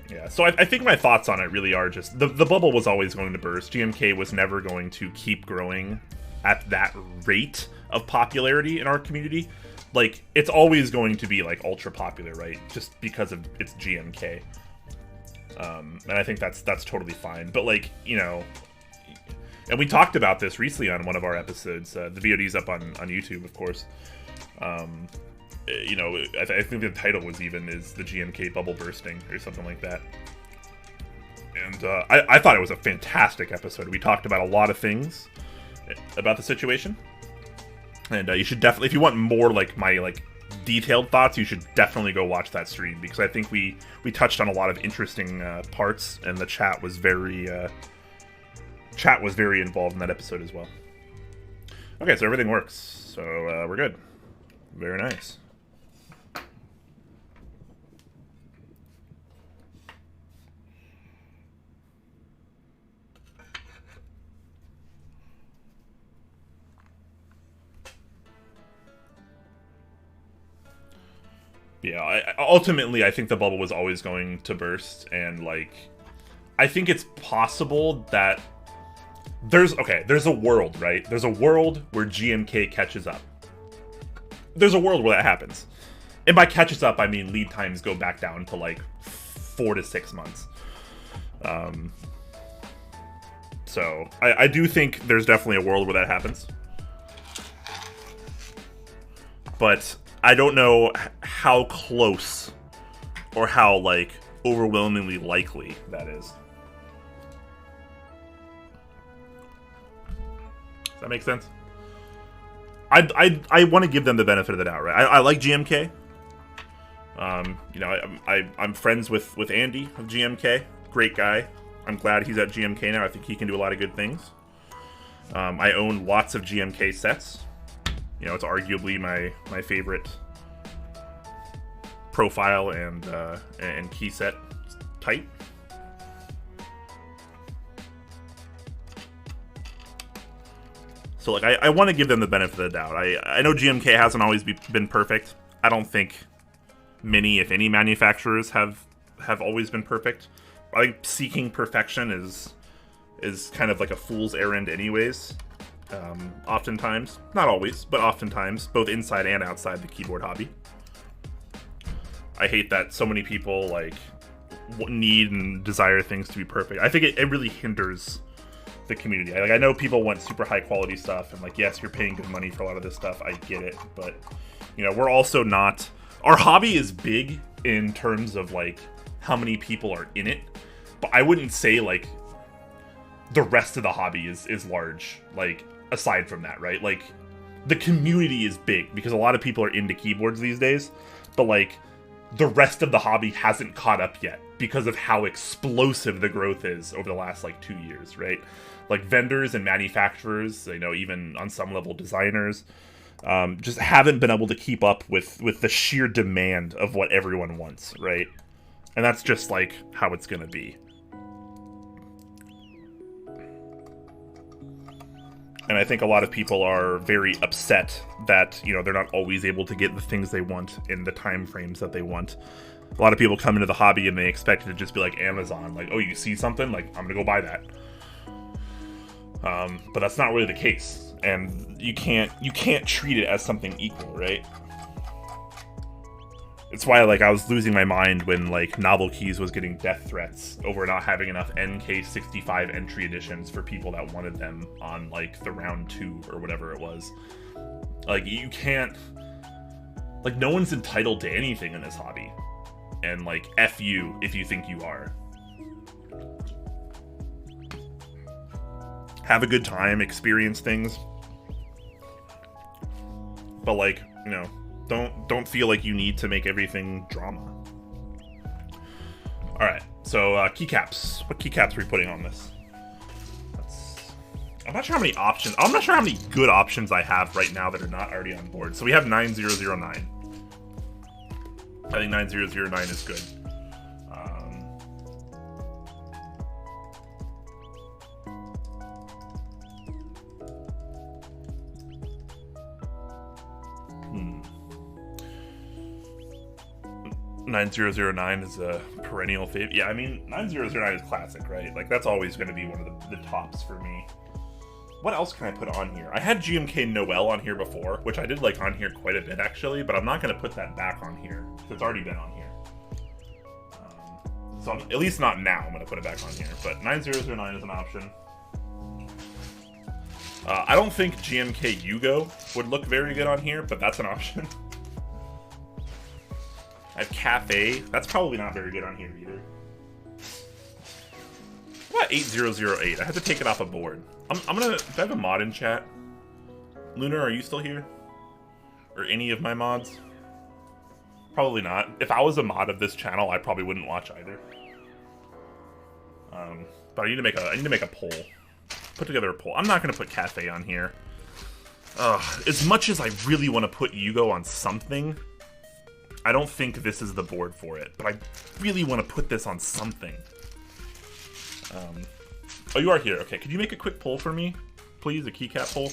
Yeah, so I think my thoughts on it really are just the bubble was always going to burst. GMK was never going to keep growing at that rate of popularity in our community. Like, it's always going to be like ultra popular, right? Just because of its GMK. And I think that's totally fine. But like, you know, and we talked about this recently on one of our episodes. The VOD's up on YouTube, of course. You know, I think the title was is the GMK bubble bursting or something like that. And I thought it was a fantastic episode. We talked about a lot of things about the situation. And you should definitely, if you want more like my detailed thoughts, you should definitely go watch that stream, because I think we touched on a lot of interesting parts, and the chat was very involved in that episode as well. Okay, so everything works. So we're good. Very nice. Yeah, ultimately, I think the bubble was always going to burst, and, like, I think it's possible that there's a world, right? There's a world where GMK catches up. There's a world where that happens. And by catches up, I mean lead times go back down to, like, 4 to 6 months. So, I do think there's definitely a world where that happens. But I don't know how close or how, like, overwhelmingly likely that is. Does that make sense? I want to give them the benefit of the doubt, right? I like GMK. You know, I'm friends with Andy of GMK. Great guy. I'm glad he's at GMK now. I think he can do a lot of good things. I own lots of GMK sets. You know, it's arguably my favorite profile and key set type. So, like, I want to give them the benefit of the doubt. I know GMK hasn't always been perfect. I don't think many, if any, manufacturers have always been perfect. I think seeking perfection is kind of like a fool's errand anyways. Oftentimes, not always, but oftentimes, both inside and outside the keyboard hobby. I hate that so many people, like, need and desire things to be perfect. I think it really hinders the community. Like, I know people want super high quality stuff, and like, yes, you're paying good money for a lot of this stuff. I get it, but you know, we're also not. Our hobby is big in terms of like how many people are in it, but I wouldn't say like the rest of the hobby is large. Like, aside from that, right? Like, the community is big because a lot of people are into keyboards these days, but like the rest of the hobby hasn't caught up yet because of how explosive the growth is over the last like 2 years, right? Like, vendors and manufacturers, you know, even on some level designers, just haven't been able to keep up with the sheer demand of what everyone wants, right? And that's just like how it's gonna be. And I think a lot of people are very upset that, you know, they're not always able to get the things they want in the time frames that they want. A lot of people come into the hobby and they expect it to just be like Amazon, like, oh, you see something, like, I'm gonna go buy that. But that's not really the case, and you can't treat it as something equal, right? It's why, like, I was losing my mind when, like, Novel Keys was getting death threats over not having enough NK65 entry editions for people that wanted them on, like, the round 2 or whatever it was. Like, you can't... Like, no one's entitled to anything in this hobby. And, like, F you if you think you are. Have a good time, experience things. But, like, you know... Don't feel like you need to make everything drama. Alright, so keycaps. What keycaps are we putting on this? I'm not sure how many options. I'm not sure how many good options I have right now that are not already on board. So we have 9009. I think 9009 is good. Hmm. 9009 is a perennial favorite. Yeah, I mean, 9009 is classic, right? Like, that's always going to be one of the tops for me. What else can I put on here? I had GMK Noel on here before, which I did like on here quite a bit, actually, but I'm not going to put that back on here, because it's already been on here. So at least not now, I'm going to put it back on here, but 9009 is an option. I don't think GMK Yugo would look very good on here, but that's an option. I have Cafe. That's probably not very good on here either. What about 8008? I have to take it off a board. I'm gonna... Do I have a mod in chat? Lunar, are you still here? Or any of my mods? Probably not. If I was a mod of this channel, I probably wouldn't watch either. But I need to make a poll. Put together a poll. I'm not gonna put Cafe on here. As much as I really want to put Yugo on something, I don't think this is the board for it, but I really want to put this on something. Oh, you are here. Okay, could you make a quick poll for me, please? A keycap poll.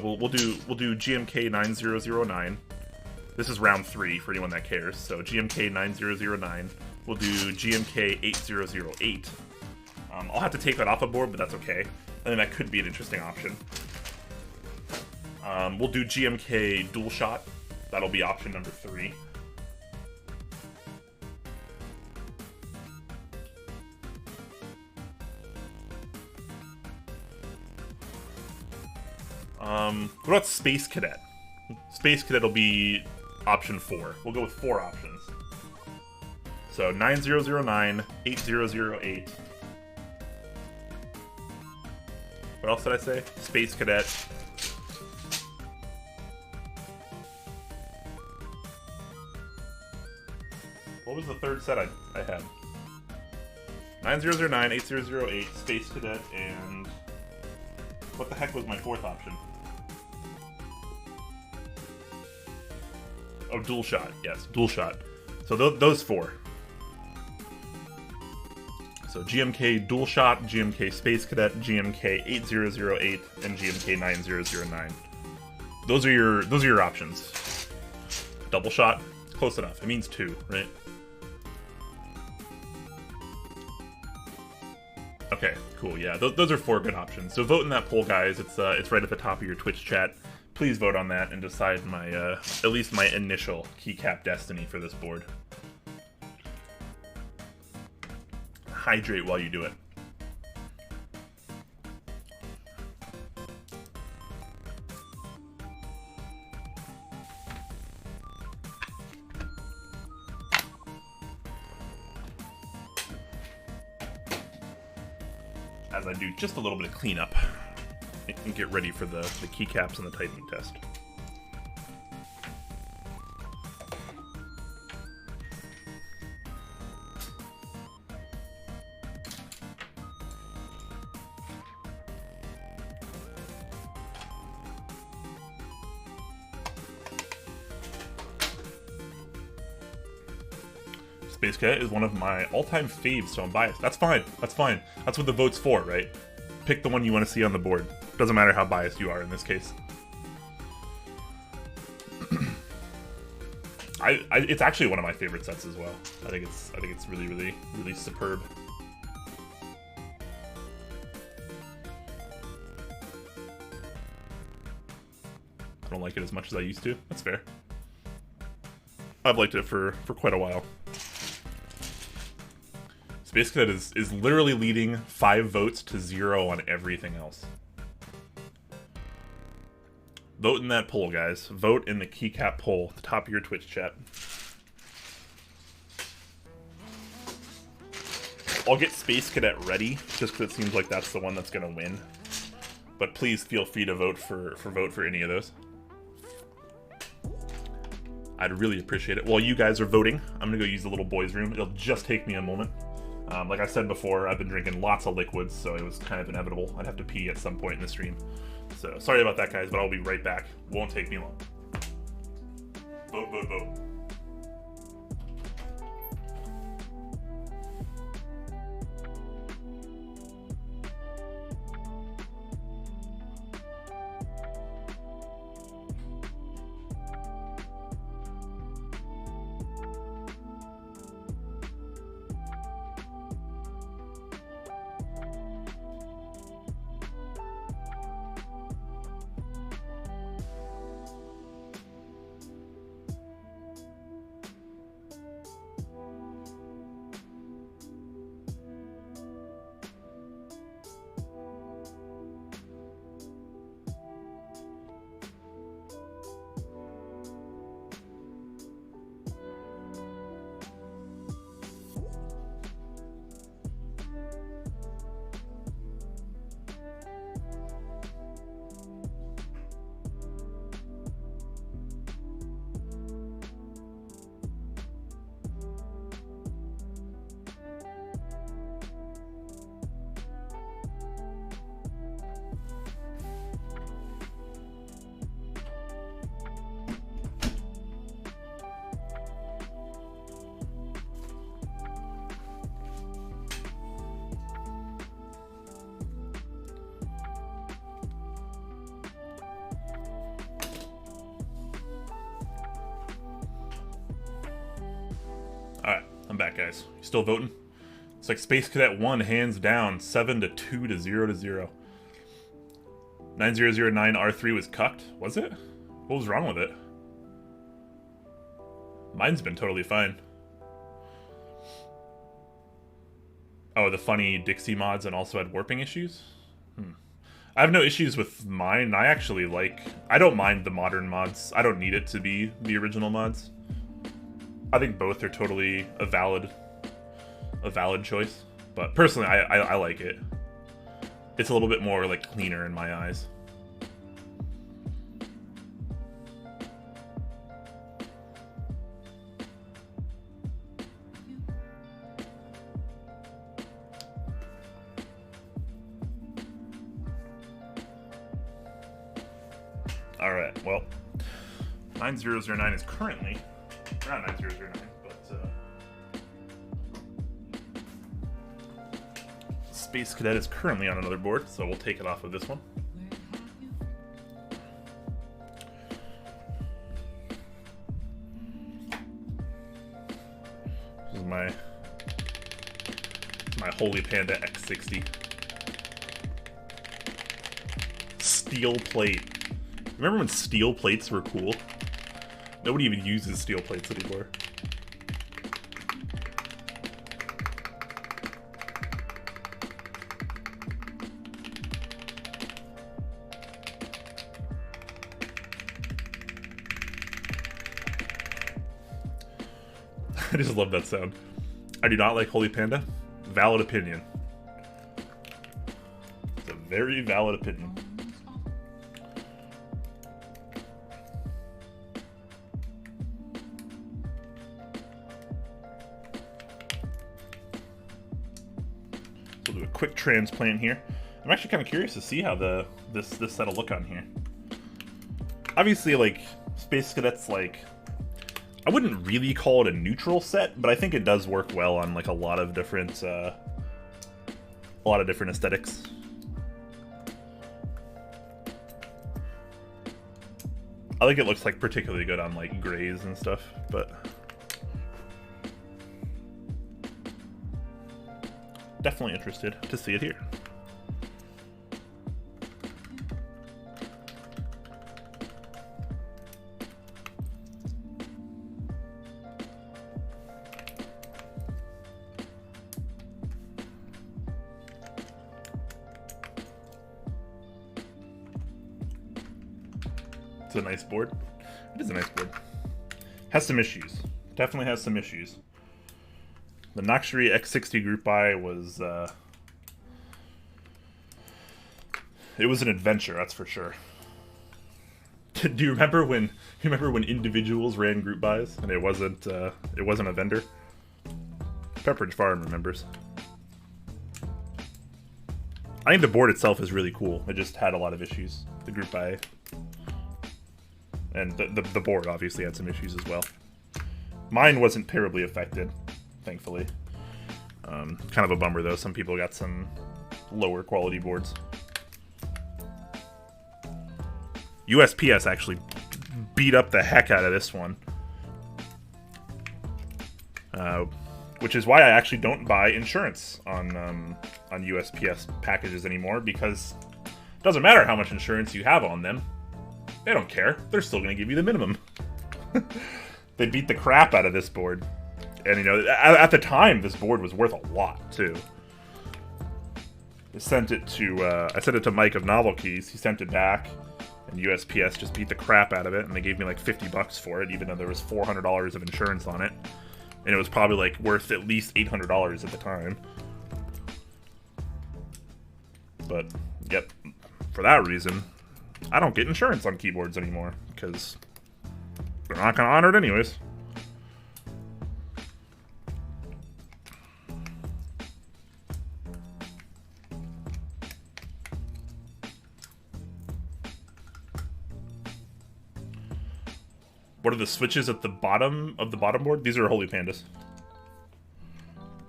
We'll do GMK 9009. This is round 3 for anyone that cares. So GMK 9009. We'll do GMK 8008. I'll have to take that off a board, but that's okay. I think that could be an interesting option. We'll do GMK Dual Shot. That'll be option number 3. What about Space Cadet? Space Cadet will be option 4. We'll go with 4 options. So 9009, 8008. What else did I say? Space Cadet. What was the third set I had? 9009, 8008, Space Cadet, and... What the heck was my 4th option? Oh, Dual Shot. Yes, Dual Shot. So those 4. So GMK Dual Shot, GMK Space Cadet, GMK 8008, and GMK 9009. Those are your options. Double Shot? Close enough. It means 2, right? Okay, cool. Yeah, those are 4 good options. So vote in that poll, guys. It's right at the top of your Twitch chat. Please vote on that and decide my at least my initial keycap destiny for this board. hydrate while you do it. As I do just a little bit of cleanup and get ready for the keycaps and the tightening test. Space Cadet is one of my all-time faves, so I'm biased. That's fine. That's fine. That's what the vote's for, right? Pick the one you want to see on the board. Doesn't matter how biased you are in this case. It's actually one of my favorite sets as well. I think it's really, really, really superb. I don't like it as much as I used to. That's fair. I've liked it for quite a while. Space Cadet is literally leading 5 votes to 0 on everything else. Vote in that poll, guys. Vote in the Keycap poll at the top of your Twitch chat. I'll get Space Cadet ready, just because it seems like that's the one that's going to win. But please feel free to vote for any of those. I'd really appreciate it. While you guys are voting, I'm going to go use the little boys' room. It'll just take me a moment. Like I said before, I've been drinking lots of liquids, so it was kind of inevitable. I'd have to pee at some point in the stream. So, sorry about that, guys, but I'll be right back. Won't take me long. Vote, vote, vote. Alright, I'm back, guys. You still voting? It's like Space Cadet won hands down, 7-2 to 0-0. 9009 R3 was cucked? Was it? What was wrong with it? Mine's been totally fine. Oh, the funny Dixie mods and also had warping issues? I have no issues with mine. I actually I don't mind the modern mods. I don't need it to be the original mods. I think both are totally a valid choice. But personally, I like it. It's a little bit more cleaner in my eyes. Alright, well, 9009 is currently, not 9009, but Space Cadet is currently on another board, so we'll take it off of this one. This is my Holy Panda X60. Steel plate. Remember when steel plates were cool? Nobody even uses steel plates anymore. I just love that sound. I do not like Holy Panda. Valid opinion. It's a very valid opinion. We'll do a quick transplant here. I'm actually kind of curious to see how this set will look on here. Obviously, like, Space Cadet's, like, I wouldn't really call it a neutral set, but I think it does work well on, like, a lot of different aesthetics. I think it looks, like, particularly good on, like, grays and stuff, but definitely interested to see it here. It's a nice board. It is a nice board. Has some issues. Definitely has some issues. The Noxury X60 group buy was it was an adventure, that's for sure. Do you remember when individuals ran group buys and it wasn't a vendor? Pepperidge Farm remembers. I think the board itself is really cool. It just had a lot of issues. The group buy and the board obviously had some issues as well. Mine wasn't terribly affected, thankfully. Kind of a bummer though. Some people got some lower quality boards. USPS actually beat up the heck out of this one. Which is why I actually don't buy insurance on USPS packages anymore, because it doesn't matter how much insurance you have on them. They don't care. They're still going to give you the minimum. They beat the crap out of this board. And, you know, at the time, this board was worth a lot, too. I sent it to Mike of Novel Keys. He sent it back, and USPS just beat the crap out of it, and they gave me like $50 for it, even though there was $400 of insurance on it. And it was probably like worth at least $800 at the time. But, yep, for that reason, I don't get insurance on keyboards anymore, because they're not going to honor it anyways. What are the switches at the bottom of the bottom board? These are Holy Pandas.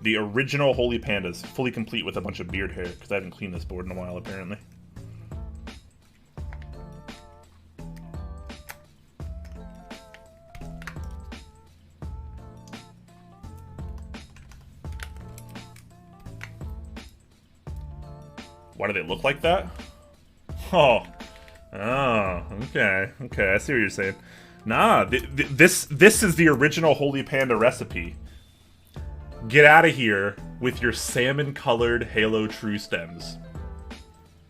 The original Holy Pandas, fully complete with a bunch of beard hair, because I haven't cleaned this board in a while, apparently. Why do they look like that? Oh, okay, I see what you're saying. Nah, this is the original Holy Panda recipe. Get out of here with your salmon-colored Halo True stems.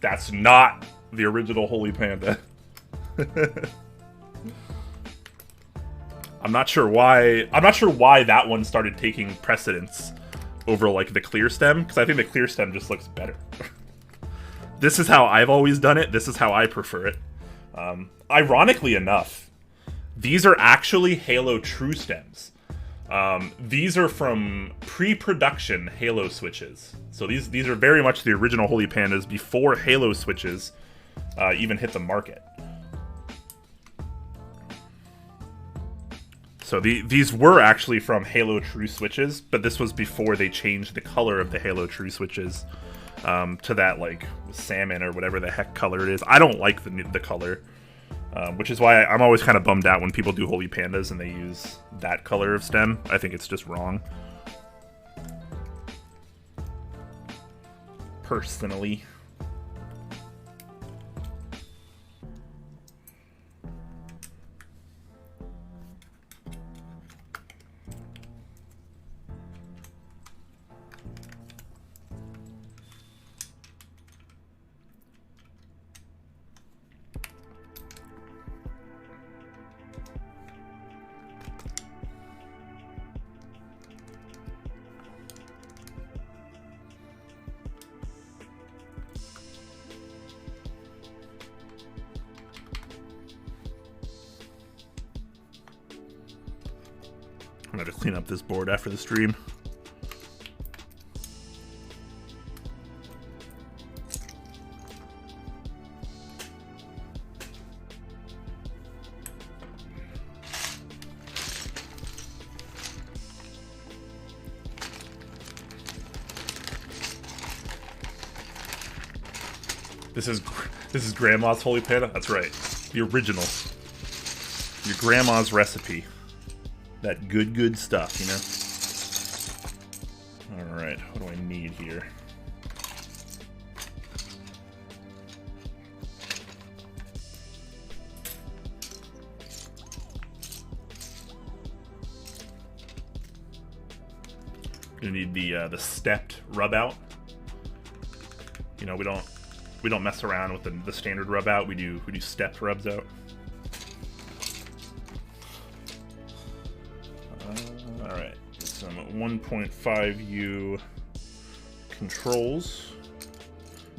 That's not the original Holy Panda. I'm not sure why that one started taking precedence over like the clear stem, because I think the clear stem just looks better. This is how I've always done it. This is how I prefer it. Ironically enough, these are actually Halo True stems. These are from pre-production Halo switches. So these are very much the original Holy Pandas before Halo switches even hit the market. So these were actually from Halo True switches, but this was before they changed the color of the Halo True switches to that like salmon or whatever the heck color it is. I don't like the color. Which is why I'm always kind of bummed out when people do Holy Pandas and they use that color of stem. I think it's just wrong. Personally. I'm gonna clean up this board after the stream. This is Grandma's Holy Panda? That's right. The original. Your grandma's recipe. That good stuff, you know? Alright, what do I need here? Gonna need the stepped rub out. You know, we don't mess around with the standard rub out. We do stepped rubs out. All right, some 1.5U controls.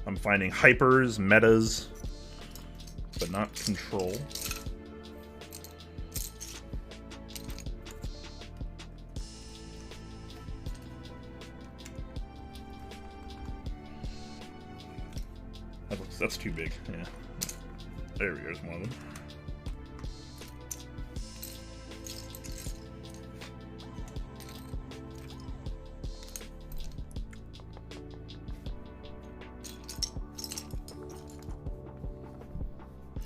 I'm finding hypers, metas, but not control. That's too big. Yeah. There we go. There's one of them.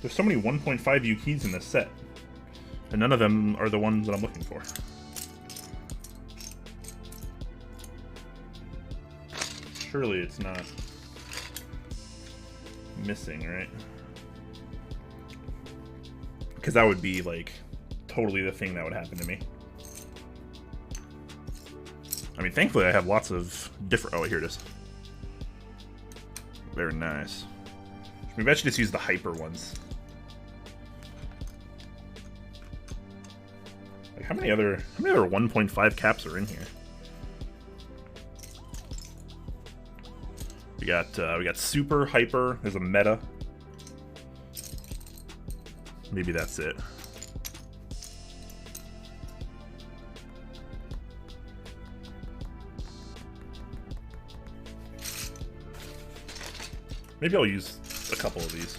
There's so many 1.5U keys in this set, and none of them are the ones that I'm looking for. Surely it's not missing, right? Because that would be like totally the thing that would happen to me. I mean, thankfully I have lots of different... Oh, here it is. Very nice. Maybe I should just use the hyper ones. Like, how many other 1.5 caps are in here? We got super, hyper. There's a meta. Maybe that's it. Maybe I'll use a couple of these.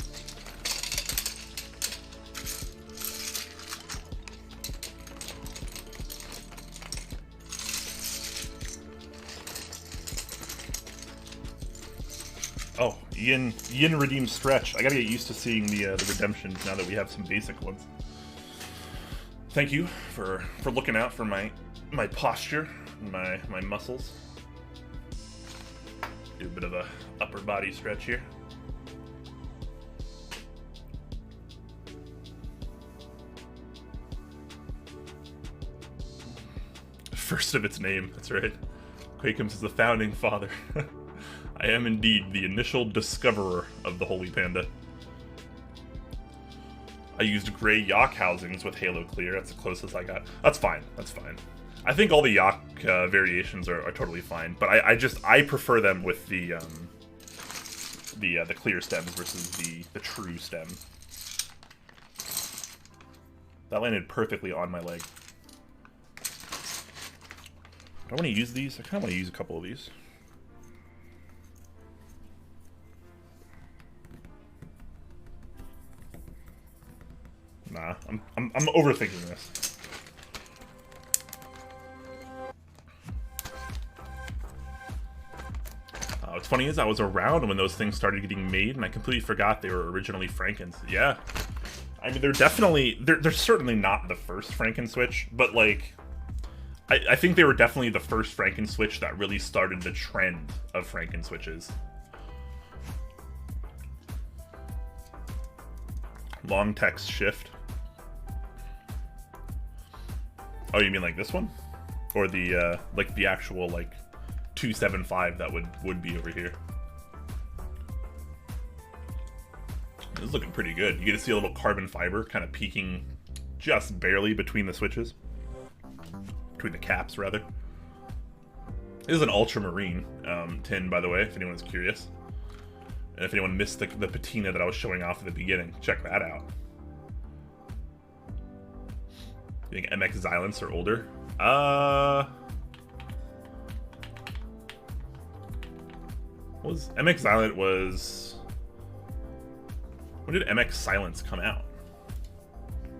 Oh, Yin redeemed stretch. I gotta get used to seeing the redemptions now that we have some basic ones. Thank you for looking out for my posture and my muscles. Do a bit of a upper body stretch here. First of its name, that's right. Quakums is the founding father. I am indeed the initial discoverer of the Holy Panda. I used gray Yak housings with Halo Clear. That's the closest I got. That's fine. That's fine. I think all the Yak variations are totally fine, but I prefer them with the clear stems versus the true stem. That landed perfectly on my leg. Do I want to use these? I kind of want to use a couple of these. Nah, I'm overthinking this. What's funny is I was around when those things started getting made, and I completely forgot they were originally Frankens. Yeah, I mean they're certainly not the first Franken switch, but like I think they were definitely the first Franken switch that really started the trend of Franken switches. Long text shift. Oh, you mean like this one? Or the like the actual like 275 that would be over here. This is looking pretty good. You get to see a little carbon fiber kind of peeking just barely between the switches. Between the caps, rather. This is an ultramarine tin, by the way, if anyone's curious. And if anyone missed the patina that I was showing off at the beginning, check that out. You think MX Xylants are older? What was MX Silent was... When did MX Silence come out?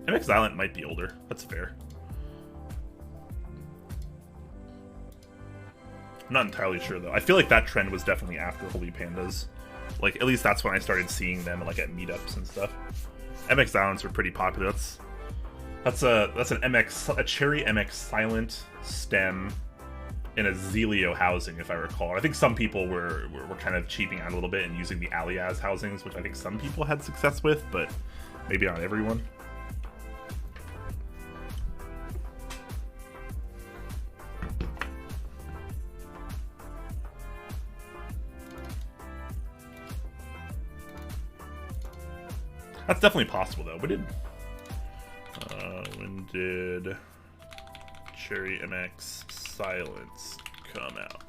MX Silent might be older. That's fair. I'm not entirely sure, though. I feel like that trend was definitely after Holy Pandas. Like, at least that's when I started seeing them, like, at meetups and stuff. MX Silents were pretty popular. That's a Cherry MX Silent stem in a Zelio housing, if I recall. I think some people were kind of cheaping out a little bit and using the Alias housings, which I think some people had success with, but maybe not everyone. That's definitely possible, though. When did Cherry MX Silence come out?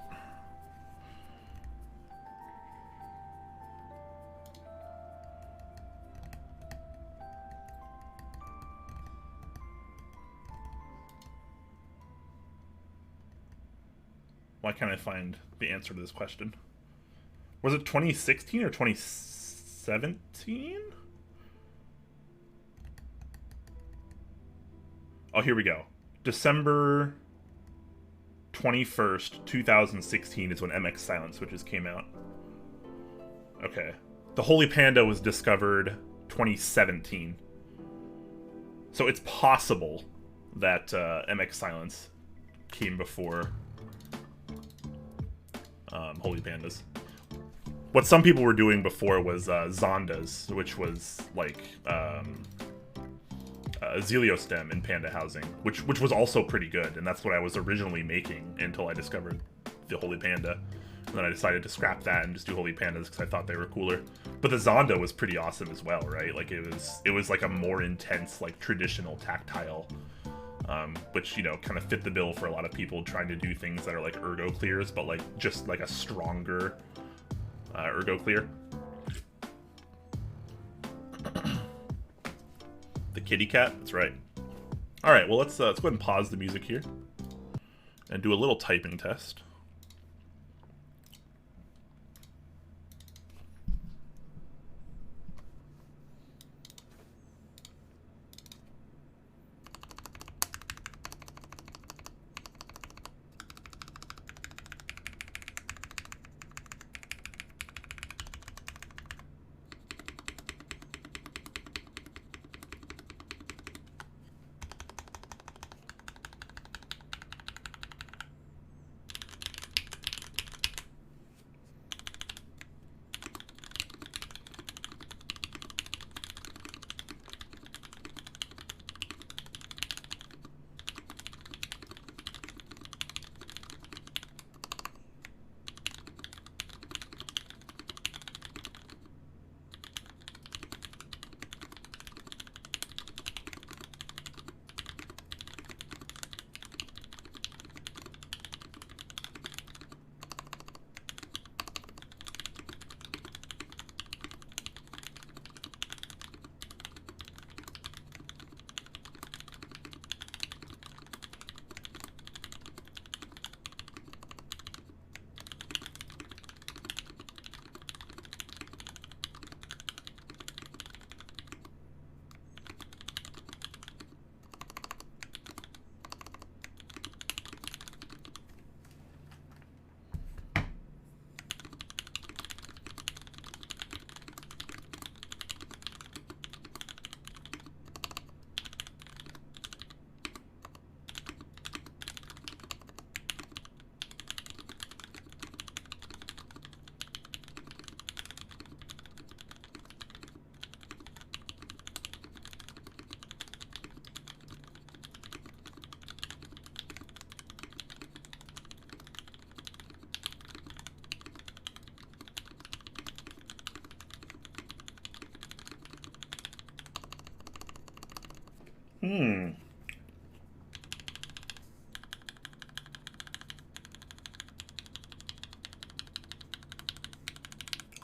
Why can't I find the answer to this question? Was it 2016 or 2017? Oh, here we go. December 21st, 2016 is when MX Silent Switches came out. Okay. The Holy Panda was discovered 2017. So it's possible that MX Silence came before Holy Pandas. What some people were doing before was Zondas, which was like... Zelio stem in Panda housing, which was also pretty good, and that's what I was originally making until I discovered the Holy Panda, and then I decided to scrap that and just do Holy Pandas because I thought they were cooler. But the Zonda was pretty awesome as well, right? Like it was like a more intense, like traditional tactile, which, you know, kind of fit the bill for a lot of people trying to do things that are like ergo clears, but like just like a stronger ergo clear. The kitty cat? That's right. Alright, well, let's go ahead and pause the music here and do a little typing test.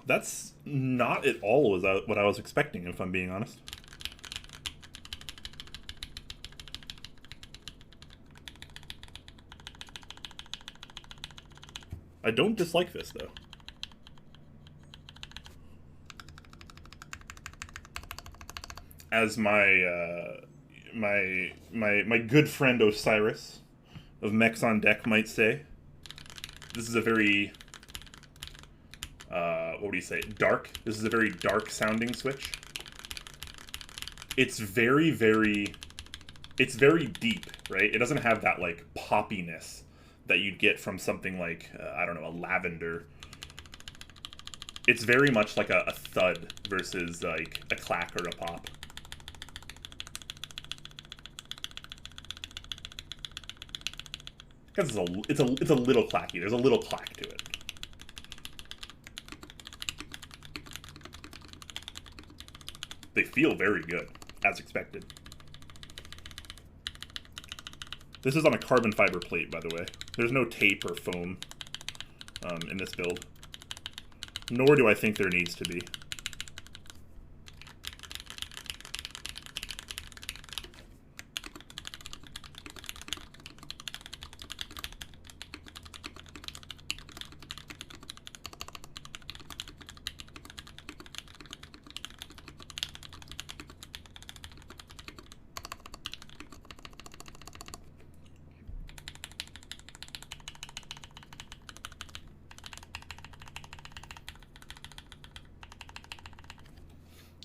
That's not at all what I was expecting, if I'm being honest. I don't dislike this though. As my good friend Osiris of Mechs on Deck might say, this is a very what do you say? Dark. This is a very dark sounding switch. It's very deep, right? It doesn't have that like poppiness that you'd get from something like I don't know, a lavender. It's very much like a thud versus like a clack or a pop. Because it's a little clacky. There's a little clack to it. They feel very good, as expected. This is on a carbon fiber plate, by the way. There's no tape or foam in this build. Nor do I think there needs to be.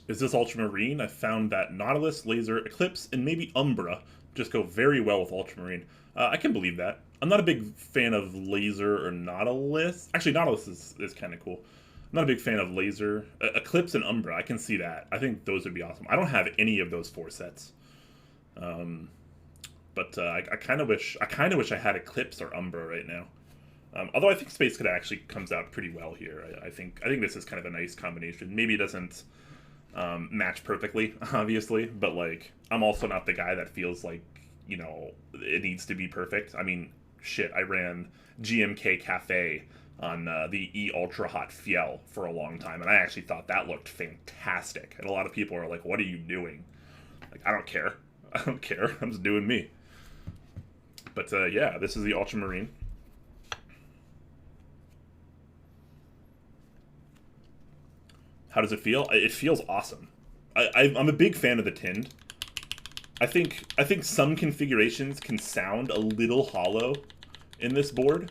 Is this Ultramarine? I found that Nautilus, Laser, Eclipse, and maybe Umbra just go very well with Ultramarine. I can believe that. I'm not a big fan of Laser or Nautilus. Actually, Nautilus is kind of cool. I'm not a big fan of Laser. Eclipse and Umbra, I can see that. I think those would be awesome. I don't have any of those 4 sets. But I kind of wish I had Eclipse or Umbra right now. Although I think Space Cadet actually comes out pretty well here. I think this is kind of a nice combination. Maybe it doesn't match perfectly, obviously, but like I'm also not the guy that feels like, you know, it needs to be perfect. I mean, shit, I ran GMK Cafe on the E Ultra Hot Fiel for a long time, and I actually thought that looked fantastic. And a lot of people are like, "What are you doing?" Like, I don't care. I don't care. I'm just doing me. But yeah, this is the Ultramarine. How does it feel? It feels awesome. I'm a big fan of the Tind. I think some configurations can sound a little hollow in this board,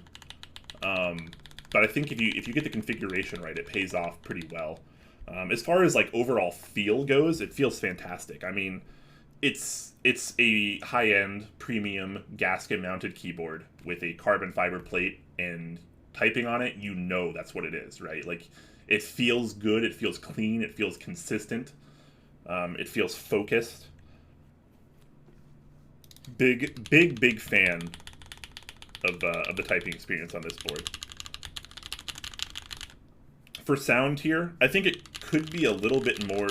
but I think if you get the configuration right, it pays off pretty well. As far as like overall feel goes, it feels fantastic. I mean, it's a high-end premium gasket-mounted keyboard with a carbon fiber plate, and typing on it, you know that's what it is, right? Like, it feels good, it feels clean, it feels consistent, it feels focused. Big fan of the typing experience on this board. For sound here, I think it could be a little bit more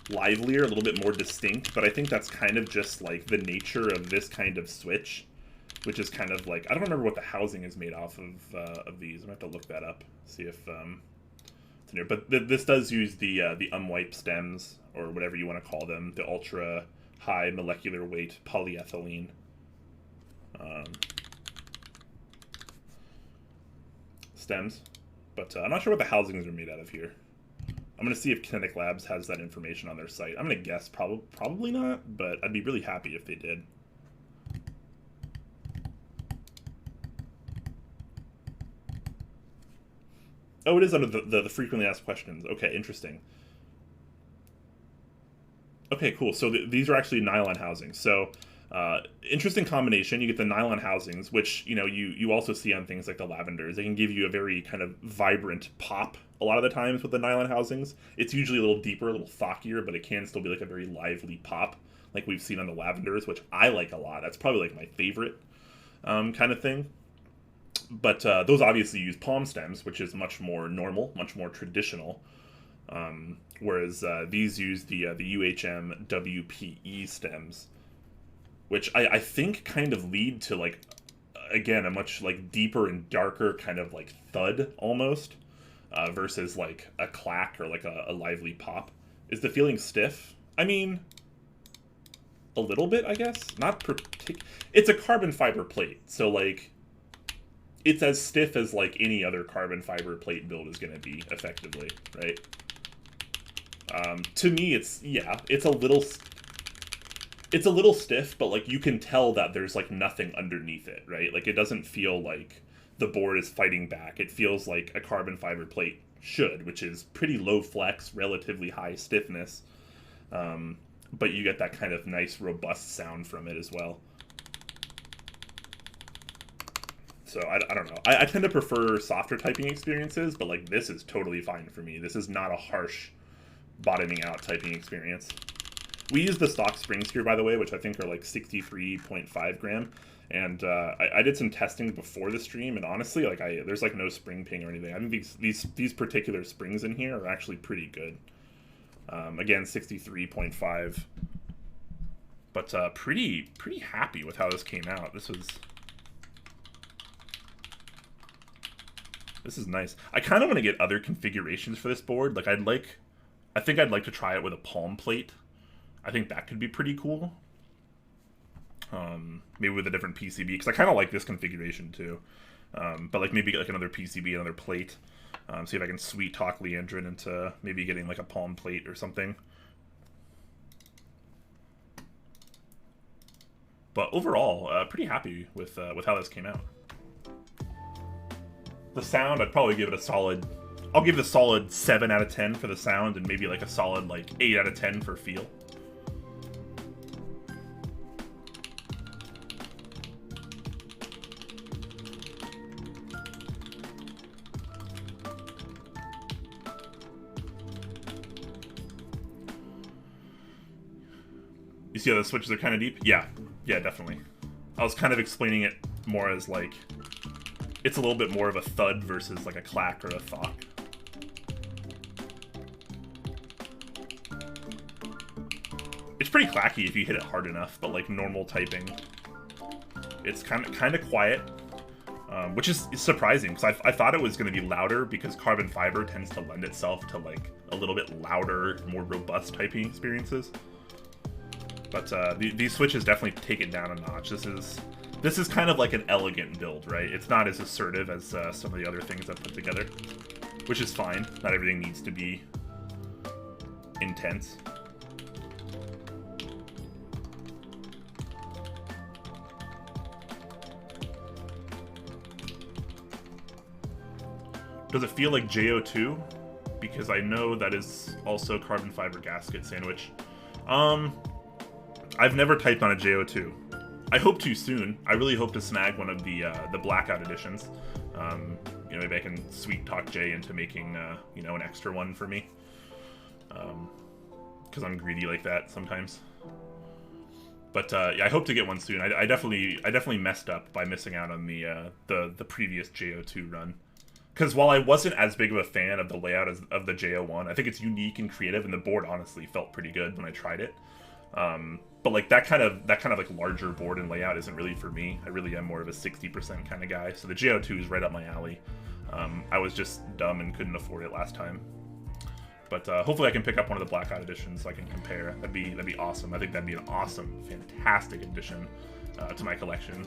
livelier, a little bit more distinct, but I think that's kind of just like the nature of this kind of switch, which is kind of like, I don't remember what the housing is made off of these. I'm gonna have to look that up, see if it's in here. But this does use the unwipe stems, or whatever you want to call them, the ultra high molecular weight polyethylene. Stems, but I'm not sure what the housings are made out of here. I'm gonna see if Kinetic Labs has that information on their site. I'm gonna guess probably not, but I'd be really happy if they did. Oh, it is under the frequently asked questions. Okay, interesting. Okay, cool. So these are actually nylon housings. So interesting combination. You get the nylon housings, which you also see on things like the lavenders. They can give you a very kind of vibrant pop a lot of the times with the nylon housings. It's usually a little deeper, a little thockier, but it can still be like a very lively pop, like we've seen on the lavenders, which I like a lot. That's probably like my favorite kind of thing. But those obviously use palm stems, which is much more normal, much more traditional. Whereas these use the UHM WPE stems, which I think kind of lead to, like, again, a much like deeper and darker kind of like thud almost, versus like a clack or like a lively pop. Is the feeling stiff? I mean, a little bit, I guess. Not particular. It's a carbon fiber plate, so like, it's as stiff as like any other carbon fiber plate build is going to be, effectively, right? To me, it's a little stiff, but like you can tell that there's like nothing underneath it, right? Like it doesn't feel like the board is fighting back. It feels like a carbon fiber plate should, which is pretty low flex, relatively high stiffness, but you get that kind of nice robust sound from it as well. So I don't know. I tend to prefer softer typing experiences, but like this is totally fine for me. This is not a harsh bottoming out typing experience. We use the stock spring screw, by the way, which I think are like 63.5 gram. And I did some testing before the stream, and honestly, like there's like no spring ping or anything. I think these particular springs in here are actually pretty good. Again, 63.5, but pretty happy with how this came out. This is nice. I kind of want to get other configurations for this board. Like I think I'd like to try it with a palm plate. I think that could be pretty cool. Maybe with a different PCB, because I kind of like this configuration too. But like maybe like another PCB, another plate. See if I can sweet talk Leandrin into maybe getting like a palm plate or something. But overall, pretty happy with how this came out. The sound, I'd probably give it a solid. I'll give it a solid 7 out of 10 for the sound, and maybe like a solid like 8 out of 10 for feel. You see how the switches are kind of deep? Yeah, definitely. I was kind of explaining it more as like, it's a little bit more of a thud versus like a clack or a thok. It's pretty clacky if you hit it hard enough, but like normal typing, it's kind of quiet, which is surprising because I thought it was going to be louder because carbon fiber tends to lend itself to like a little bit louder, more robust typing experiences. But these switches definitely take it down a notch. This is kind of like an elegant build, right? It's not as assertive as some of the other things I've put together, which is fine. Not everything needs to be intense. Does it feel like JO2? Because I know that is also carbon fiber gasket sandwich. I've never typed on a JO2. I hope to soon. I really hope to snag one of the blackout editions. You know, maybe I can sweet talk Jay into making you know, an extra one for me. Because I'm greedy like that sometimes. But yeah, I hope to get one soon. I definitely messed up by missing out on the previous JO2 run. Because while I wasn't as big of a fan of the layout of the JO1, I think it's unique and creative, and the board honestly felt pretty good when I tried it. But like that kind of like larger board and layout isn't really for me. I really am more of a 60% kind of guy. So the JO2 is right up my alley. I was just dumb and couldn't afford it last time. But hopefully I can pick up one of the blackout editions so I can compare. That'd be awesome. I think that'd be an awesome, fantastic addition to my collection.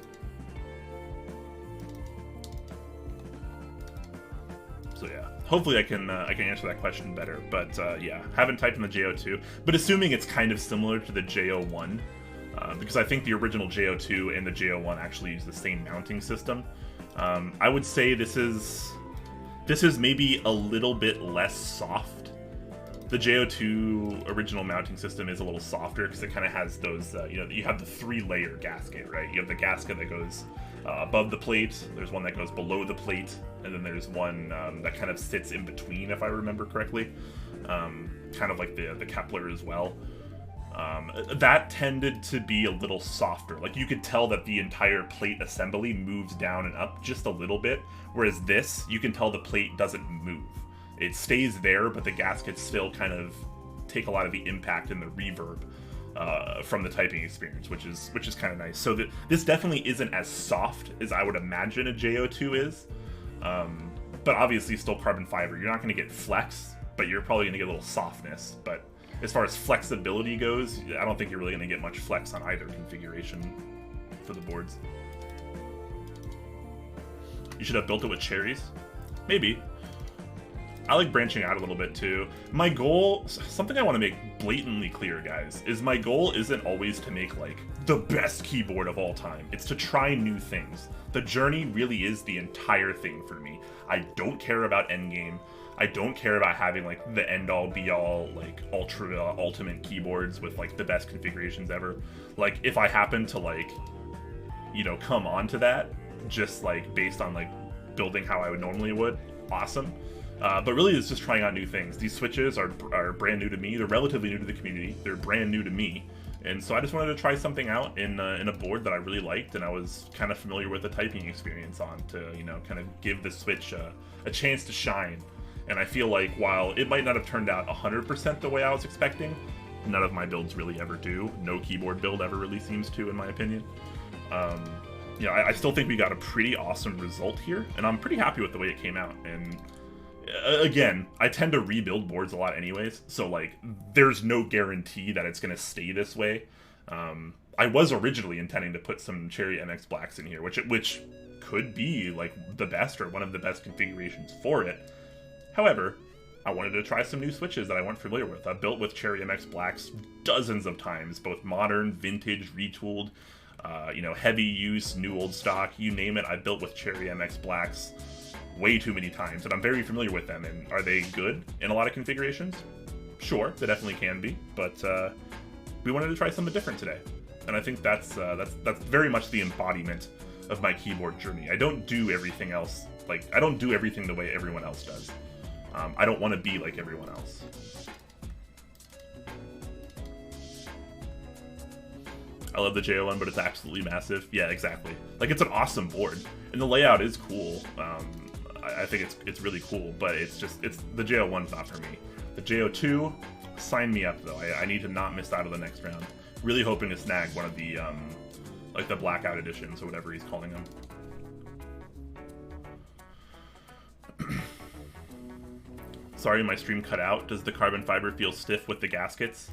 So yeah, hopefully I can answer that question better. But yeah, haven't typed in the JO2, but assuming it's kind of similar to the JO1, because I think the original JO2 and the JO1 actually use the same mounting system. I would say this is maybe a little bit less soft. The JO2 original mounting system is a little softer because it kind of has those, you know, you have the 3-layer gasket, right? You have the gasket that goes above the plate, there's one that goes below the plate, and then there's one that kind of sits in between, if I remember correctly. Kind of like the Kepler as well. That tended to be a little softer. Like you could tell that the entire plate assembly moves down and up just a little bit, whereas this, you can tell the plate doesn't move. It stays there, but the gaskets still kind of take a lot of the impact and the reverb from the typing experience, which is kind of nice. So this definitely isn't as soft as I would imagine a JO2 is, but obviously still carbon fiber. You're not going to get flex, but you're probably going to get a little softness. But as far as flexibility goes, I don't think you're really going to get much flex on either configuration for the boards. You should have built it with cherries. Maybe. I like branching out a little bit too. My goal, something I want to make blatantly clear, guys, is my goal isn't always to make like the best keyboard of all time. It's to try new things. The journey really is the entire thing for me. I don't care about endgame. I don't care about having like the end-all be-all like ultra ultimate keyboards with like the best configurations ever. Like if I happen to like, you know, come onto that just like based on like building how I would normally would, awesome. But really it's just trying out new things. These switches are brand new to me. They're relatively new to the community. They're brand new to me. And so I just wanted to try something out in a board that I really liked and I was kind of familiar with the typing experience on to, you know, kind of give the Switch a chance to shine. And I feel like while it might not have turned out 100% the way I was expecting, none of my builds really ever do. No keyboard build ever really seems to, in my opinion. You know, I still think we got a pretty awesome result here, and I'm pretty happy with the way it came out. And again, I tend to rebuild boards a lot anyways, so like there's no guarantee that it's going to stay this way. I was originally intending to put some Cherry MX Blacks in here, which could be like the best or one of the best configurations for it. However, I wanted to try some new switches that I weren't familiar with. I've built with Cherry MX Blacks dozens of times, both modern, vintage, retooled, you know, heavy use, new old stock, you name it. I've built with Cherry MX Blacks way too many times, and I'm very familiar with them. And are they good in a lot of configurations? Sure, they definitely can be, but we wanted to try something different today, and I think that's very much the embodiment of my keyboard journey. I don't do everything else like I don't do everything the way everyone else does. I don't want to be like everyone else. I love the JO1, but it's absolutely massive. Yeah, exactly. Like, it's an awesome board, and the layout is cool. I think it's really cool, but it's the JO1's not for me. The JO2, sign me up though. I need to not miss out of the next round. Really hoping to snag one of the like the blackout editions or whatever he's calling them. Sorry, my stream cut out. Does the carbon fiber feel stiff with the gaskets?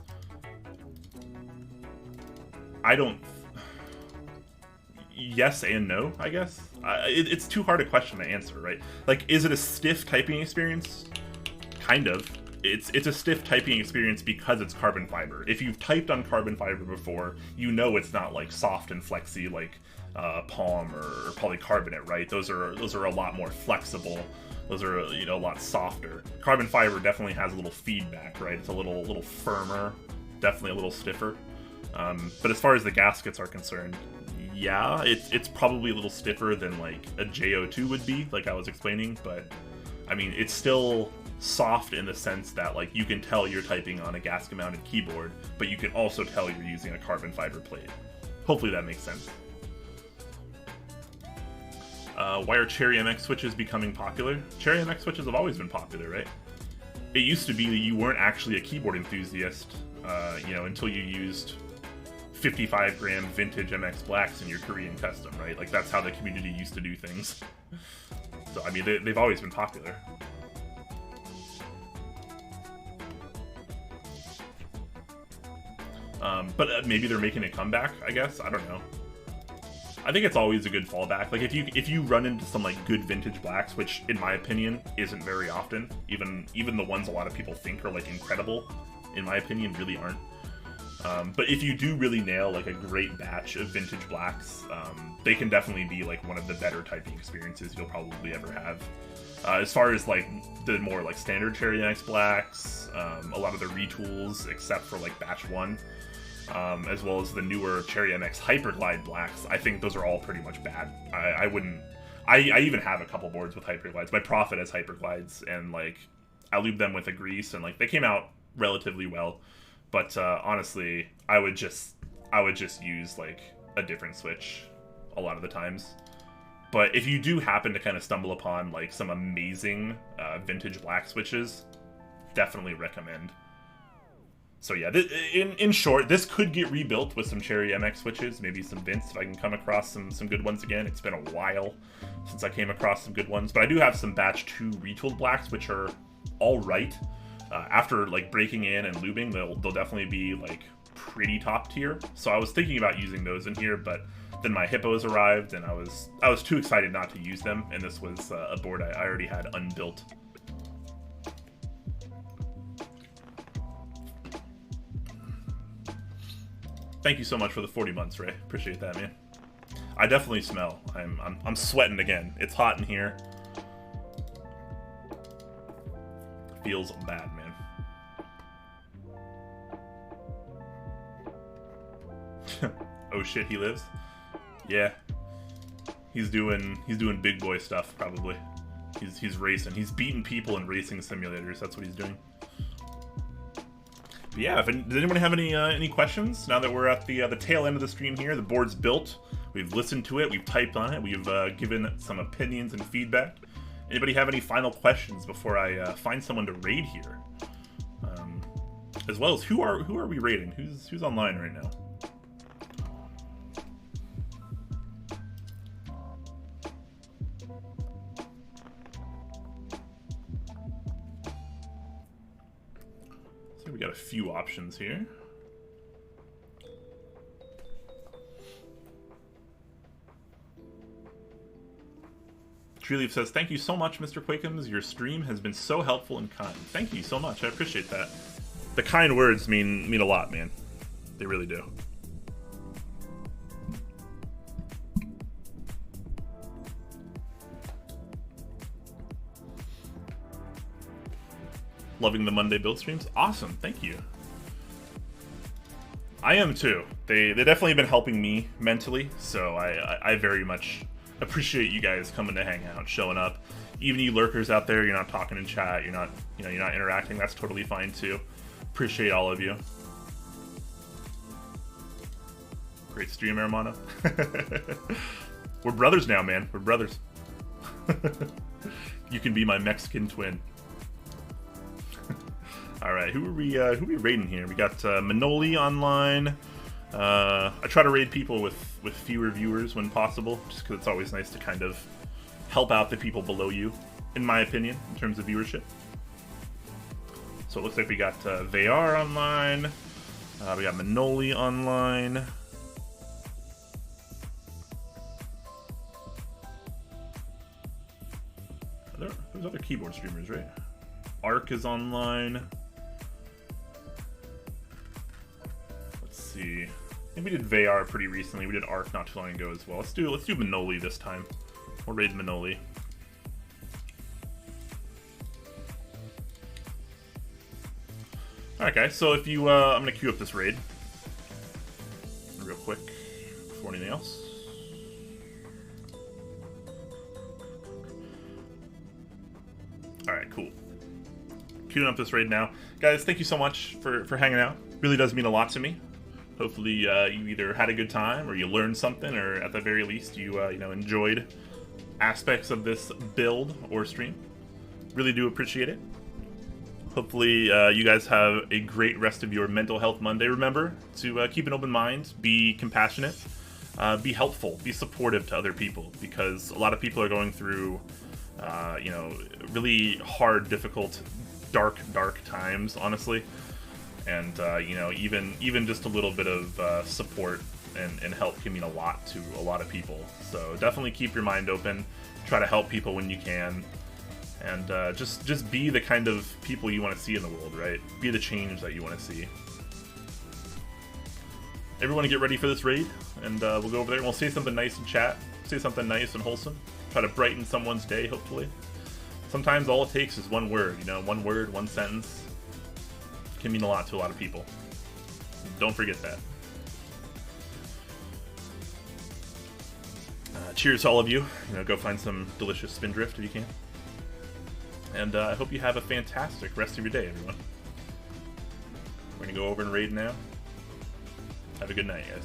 I don't... Yes and no, I guess. It's too hard a question to answer, right? Like, is it a stiff typing experience? Kind of. It's a stiff typing experience because it's carbon fiber. If you've typed on carbon fiber before, you know it's not like soft and flexy like Palm or polycarbonate, right? Those are a lot more flexible. Those are, you know, a lot softer. Carbon fiber definitely has a little feedback, right? It's a little firmer, definitely a little stiffer. But as far as the gaskets are concerned, yeah, it's probably a little stiffer than like a JO2 would be, like I was explaining. But I mean, it's still soft in the sense that like you can tell you're typing on a gasket-mounted keyboard, but you can also tell you're using a carbon fiber plate. Hopefully that makes sense. Why are Cherry MX switches becoming popular? Cherry MX switches have always been popular, right? It used to be that you weren't actually a keyboard enthusiast, you know, until you used 55-gram vintage MX Blacks in your Korean custom, right? Like, that's how the community used to do things. So, I mean, they've always been popular. But maybe they're making a comeback, I guess? I don't know. I think it's always a good fallback. Like, if you run into some, like, good vintage blacks, which, in my opinion, isn't very often, even the ones a lot of people think are, like, incredible, in my opinion, really aren't. But if you do really nail, like, a great batch of vintage blacks, they can definitely be, like, one of the better typing experiences you'll probably ever have. As far as, like, the more, like, standard Cherry MX Blacks, a lot of the retools, except for, like, batch 1, as well as the newer Cherry MX Hyperglide Blacks, I think those are all pretty much bad. I wouldn't... I even have a couple boards with Hyperglides. My Prophet has Hyperglides, and, like, I lube them with a grease, and, like, they came out relatively well. But, honestly, I would just use, like, a different switch a lot of the times. But if you do happen to kind of stumble upon, like, some amazing vintage black switches, definitely recommend. So yeah, in short, this could get rebuilt with some Cherry MX switches, maybe some Vince if I can come across some good ones again. It's been a while since I came across some good ones, but I do have some batch 2 retooled blacks, which are all right. After like breaking in and lubing, they'll definitely be like pretty top tier. So I was thinking about using those in here, but then my Hippos arrived, and I was too excited not to use them, and this was a board I already had unbuilt. Thank you so much for the 40 months, Ray. Appreciate that, man. I definitely smell. I'm sweating again. It's hot in here. Feels bad, man. Oh shit, he lives? Yeah. He's doing big boy stuff, probably. He's racing. He's beating people in racing simulators. That's what he's doing. But yeah, does anyone have any questions? Now that we're at the tail end of the stream here, the board's built. We've listened to it. We've typed on it. We've given some opinions and feedback. Anybody have any final questions before I find someone to raid here? As well as who are we raiding? Who's online right now? So we got a few options here. Treeleaf says, "Thank you so much, Mr. Quakums. Your stream has been so helpful and kind." Thank you so much. I appreciate that. The kind words mean a lot, man. They really do. Loving the Monday build streams. Awesome. Thank you. I am too. They definitely have been helping me mentally, so I very much appreciate you guys coming to hang out, showing up. Even you lurkers out there, you're not talking in chat, you're not interacting. That's totally fine too. Appreciate all of you. Great stream, Hermano. We're brothers now, man. We're brothers. You can be my Mexican twin. All right, who are we raiding here? We got Manoli online. I try to raid people with fewer viewers when possible, just because it's always nice to kind of help out the people below you, in my opinion, in terms of viewership. So it looks like we got VR online. We got Manoli online. There's other keyboard streamers, right? Ark is online. See. I think we did VR pretty recently. We did Ark not too long ago as well. Let's do Manoli this time. We'll raid Manoli. Alright guys, so if you I'm gonna queue up this raid real quick before anything else. Alright, cool. Queuing up this raid now. Guys, thank you so much for hanging out. Really does mean a lot to me. Hopefully you either had a good time or you learned something, or at the very least you enjoyed aspects of this build or stream. Really do appreciate it. Hopefully you guys have a great rest of your Mental Health Monday. Remember to keep an open mind, be compassionate, be helpful, be supportive to other people, because a lot of people are going through really hard, difficult, dark times, honestly. And even just a little bit of support and help can mean a lot to a lot of people. So definitely keep your mind open. Try to help people when you can, and just be the kind of people you want to see in the world, right? Be the change that you want to see. Everyone, get ready for this raid, and we'll go over there and we'll say something nice in chat. Say something nice and wholesome. Try to brighten someone's day, hopefully. Sometimes all it takes is one word. One word, one sentence. Can mean a lot to a lot of people. Don't forget that. Cheers to all of you. Go find some delicious Spindrift if you can. And I hope you have a fantastic rest of your day, everyone. We're gonna go over and raid now. Have a good night, guys.